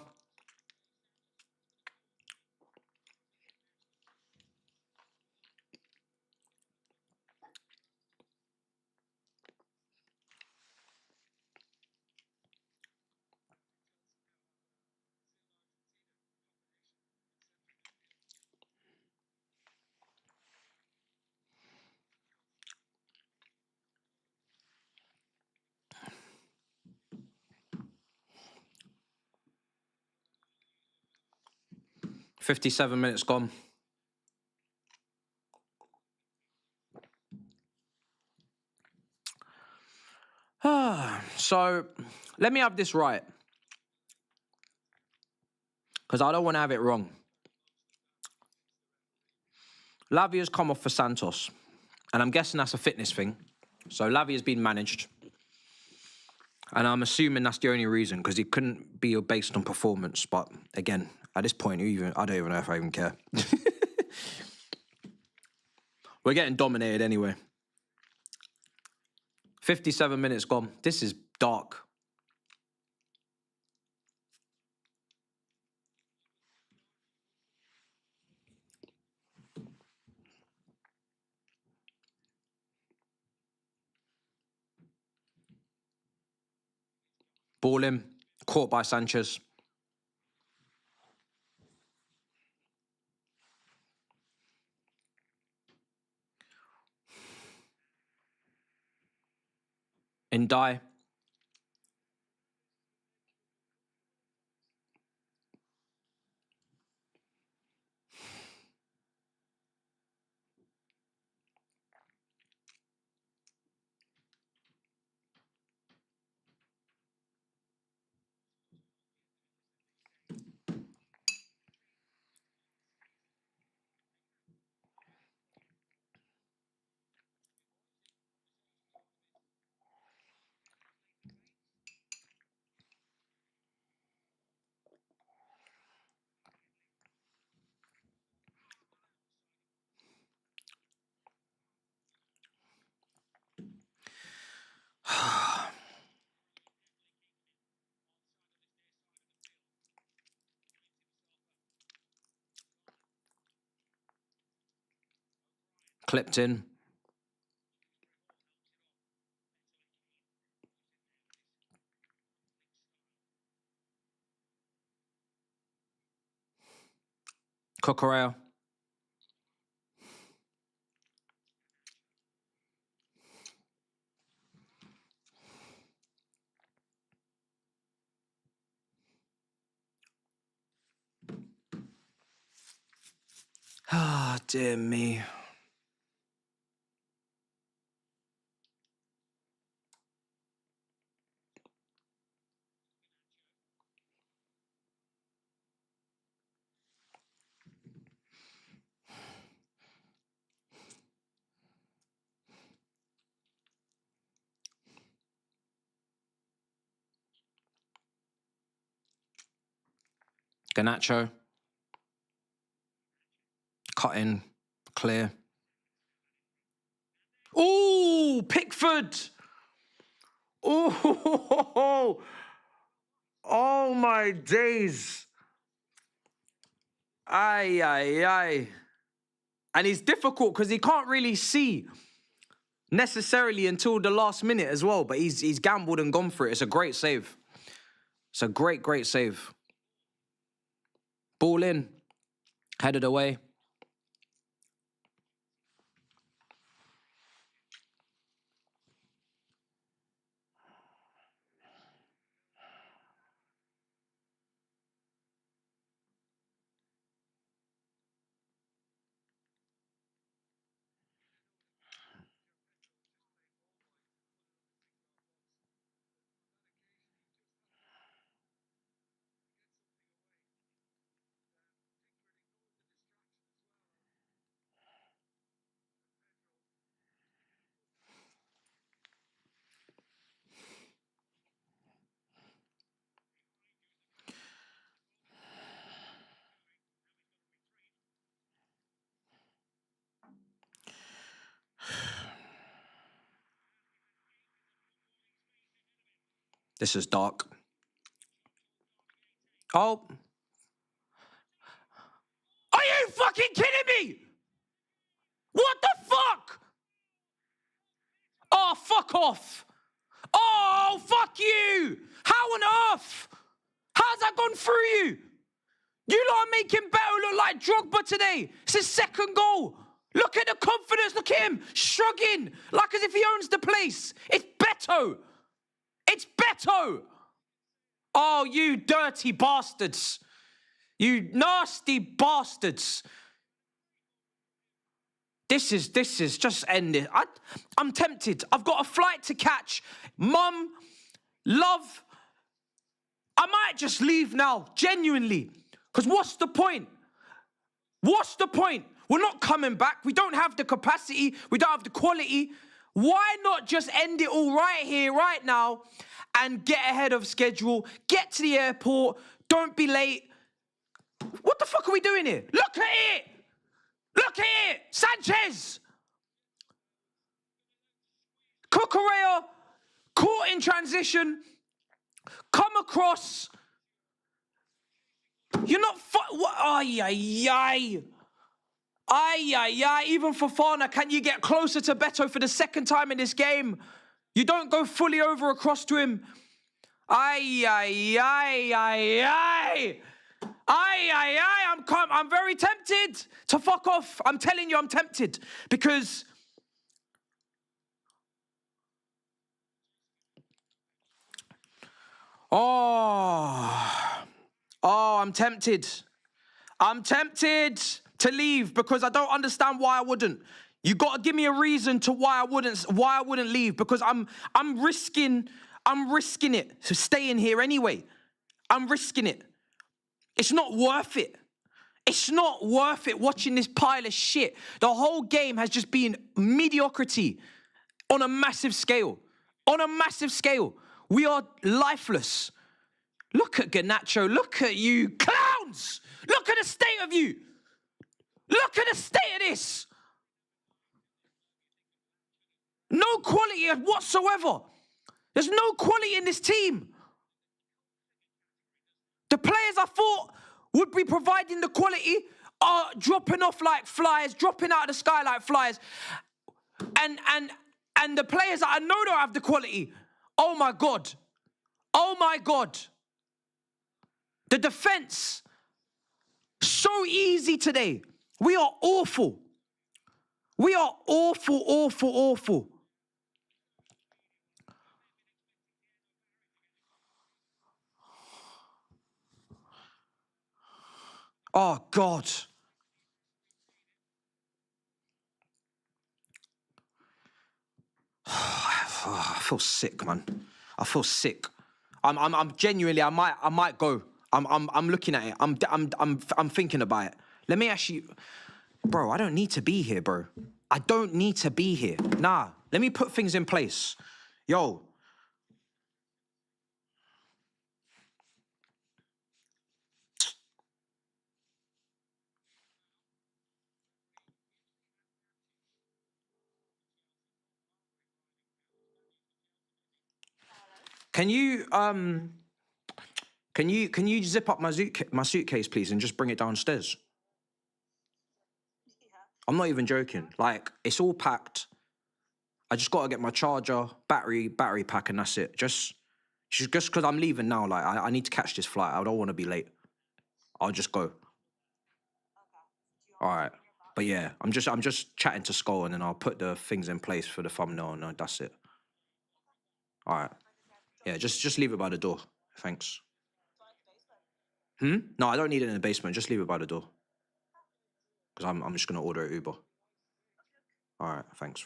Speaker 1: "57 minutes gone. So, let me have this right, because I don't want to have it wrong. Lavia's come off for Santos, and I'm guessing that's a fitness thing. So Lavia's been managed, and I'm assuming that's the only reason, because he couldn't be based on performance. But again, at this point, I don't even know if I even care. We're getting dominated anyway. 57 minutes gone. This is dark. Ball in, caught by Sanchez. Ndai. Clipped in. Cucurella. Ah, dear me. Garnacho. Cut in. Clear. Ooh, Pickford. Oh, oh my days. Aye, aye, aye. And it's difficult because he can't really see necessarily until the last minute as well. But he's gambled and gone for it. It's a great save. It's a great, great save. Ball in. Headed away. This is dark. Oh. Are you fucking kidding me? What the fuck? Oh, fuck off. Oh, fuck you. How on earth? How's that gone through you? You lot are making Beto look like Drogba today. It's his second goal. Look at the confidence. Look at him shrugging like as if he owns the place. It's Beto. It's Beto. Oh, you dirty bastards. You nasty bastards. This is just end it. I'm tempted. I've got a flight to catch. Mum, love, I might just leave now, genuinely. Because what's the point? What's the point? We're not coming back. We don't have the capacity. We don't have the quality. Why not just end it all right here, right now, and get ahead of schedule, get to the airport, don't be late. What the fuck are we doing here? Look at it! Look at it! Sanchez! Cucurella, caught in transition, come across. You're not... What? Ay, ay, ay. Ay, ay, ay. Even Fofana, can you get closer to Beto for the second time in this game? You don't go fully over across to him. Ay, ay, ay, ay, ay. Ay, ay, ay. I'm very tempted to fuck off. I'm telling you, I'm tempted. Because... I'm tempted. I'm tempted to leave because I don't understand why I wouldn't. You got to give me a reason to why I wouldn't leave, because I'm risking it to stay in here anyway. I'm risking it. It's not worth it. It's not worth it watching this pile of shit. The whole game has just been mediocrity on a massive scale. On a massive scale. We are lifeless. Look at Garnacho. Look at you clowns. Look at the state of you. Look at the state of this. No quality whatsoever. There's no quality in this team. The players I thought would be providing the quality are dropping off like flies, dropping out of the sky like flies. And the players that I know don't have the quality, oh my God. Oh my God. The defense, so easy today. We are awful. We are awful, awful, awful. Oh, God. I feel sick, man. I feel sick. I'm genuinely. I might go. I'm looking at it. I'm thinking about it. Let me actually, bro. I don't need to be here, bro. I don't need to be here. Nah. Let me put things in place. Yo. Can you zip up my suitcase, please, and just bring it downstairs? I'm not even joking. Like, it's all packed. I just got to get my charger, battery pack, and that's it. Just because I'm leaving now. Like, I need to catch this flight. I don't want to be late. I'll just go. All right. But yeah, I'm just chatting to Skull, and then I'll put the things in place for the thumbnail, and that's it. All right. Yeah, just leave it by the door. Thanks. No, I don't need it in the basement. Just leave it by the door. Because I'm just going to order an Uber. All right, thanks.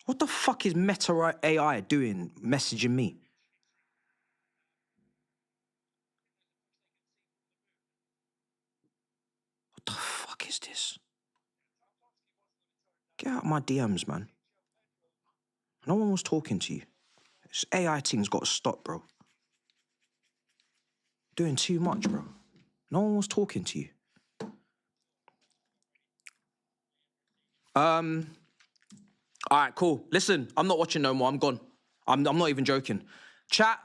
Speaker 1: What the fuck is Meta AI doing messaging me? What the fuck is this? Get out of my DMs, man. No one was talking to you. This AI thing's got to stop, bro. Doing too much, bro. No one was talking to you. All right, cool. Listen, I'm not watching no more. I'm gone. I'm not even joking. Chat,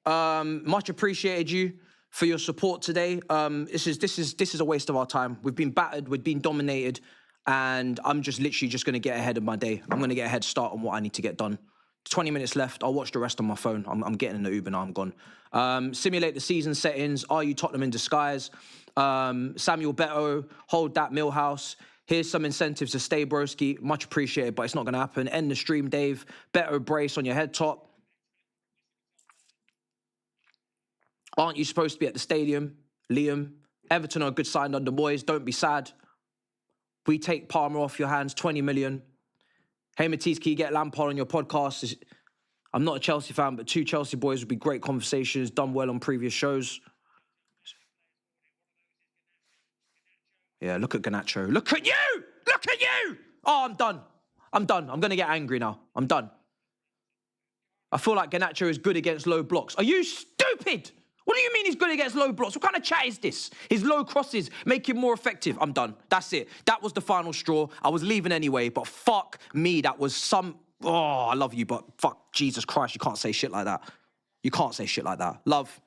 Speaker 1: much appreciated you for your support today. This is a waste of our time. We've been battered, we've been dominated, and I'm just literally just gonna get ahead of my day. I'm gonna get a head start on what I need to get done. 20 minutes left. I'll watch the rest on my phone. I'm getting in the Uber now. I'm gone. Simulate the season settings. Are you Tottenham in disguise? Samuel Beto, hold that Millhouse. Here's some incentives to stay broski. Much appreciated, but it's not going to happen. End the stream, Dave. Beto brace on your head top. Aren't you supposed to be at the stadium? Liam. Everton are a good sign under boys. Don't be sad. We take Palmer off your hands. 20 million. Hey, Matisse, can you get Lampard on your podcast? I'm not a Chelsea fan, but 2 Chelsea boys would be great conversations. Done well on previous shows. Yeah, look at Garnacho. Look at you! Look at you! Oh, I'm done. I'm done. I'm going to get angry now. I'm done. I feel like Garnacho is good against low blocks. Are you stupid? What do you mean he's good against low blocks? What kind of chat is this? His low crosses make him more effective. I'm done. That's it. That was the final straw. I was leaving anyway, but fuck me. That was some... Oh, I love you, but fuck, Jesus Christ, you can't say shit like that. You can't say shit like that. Love.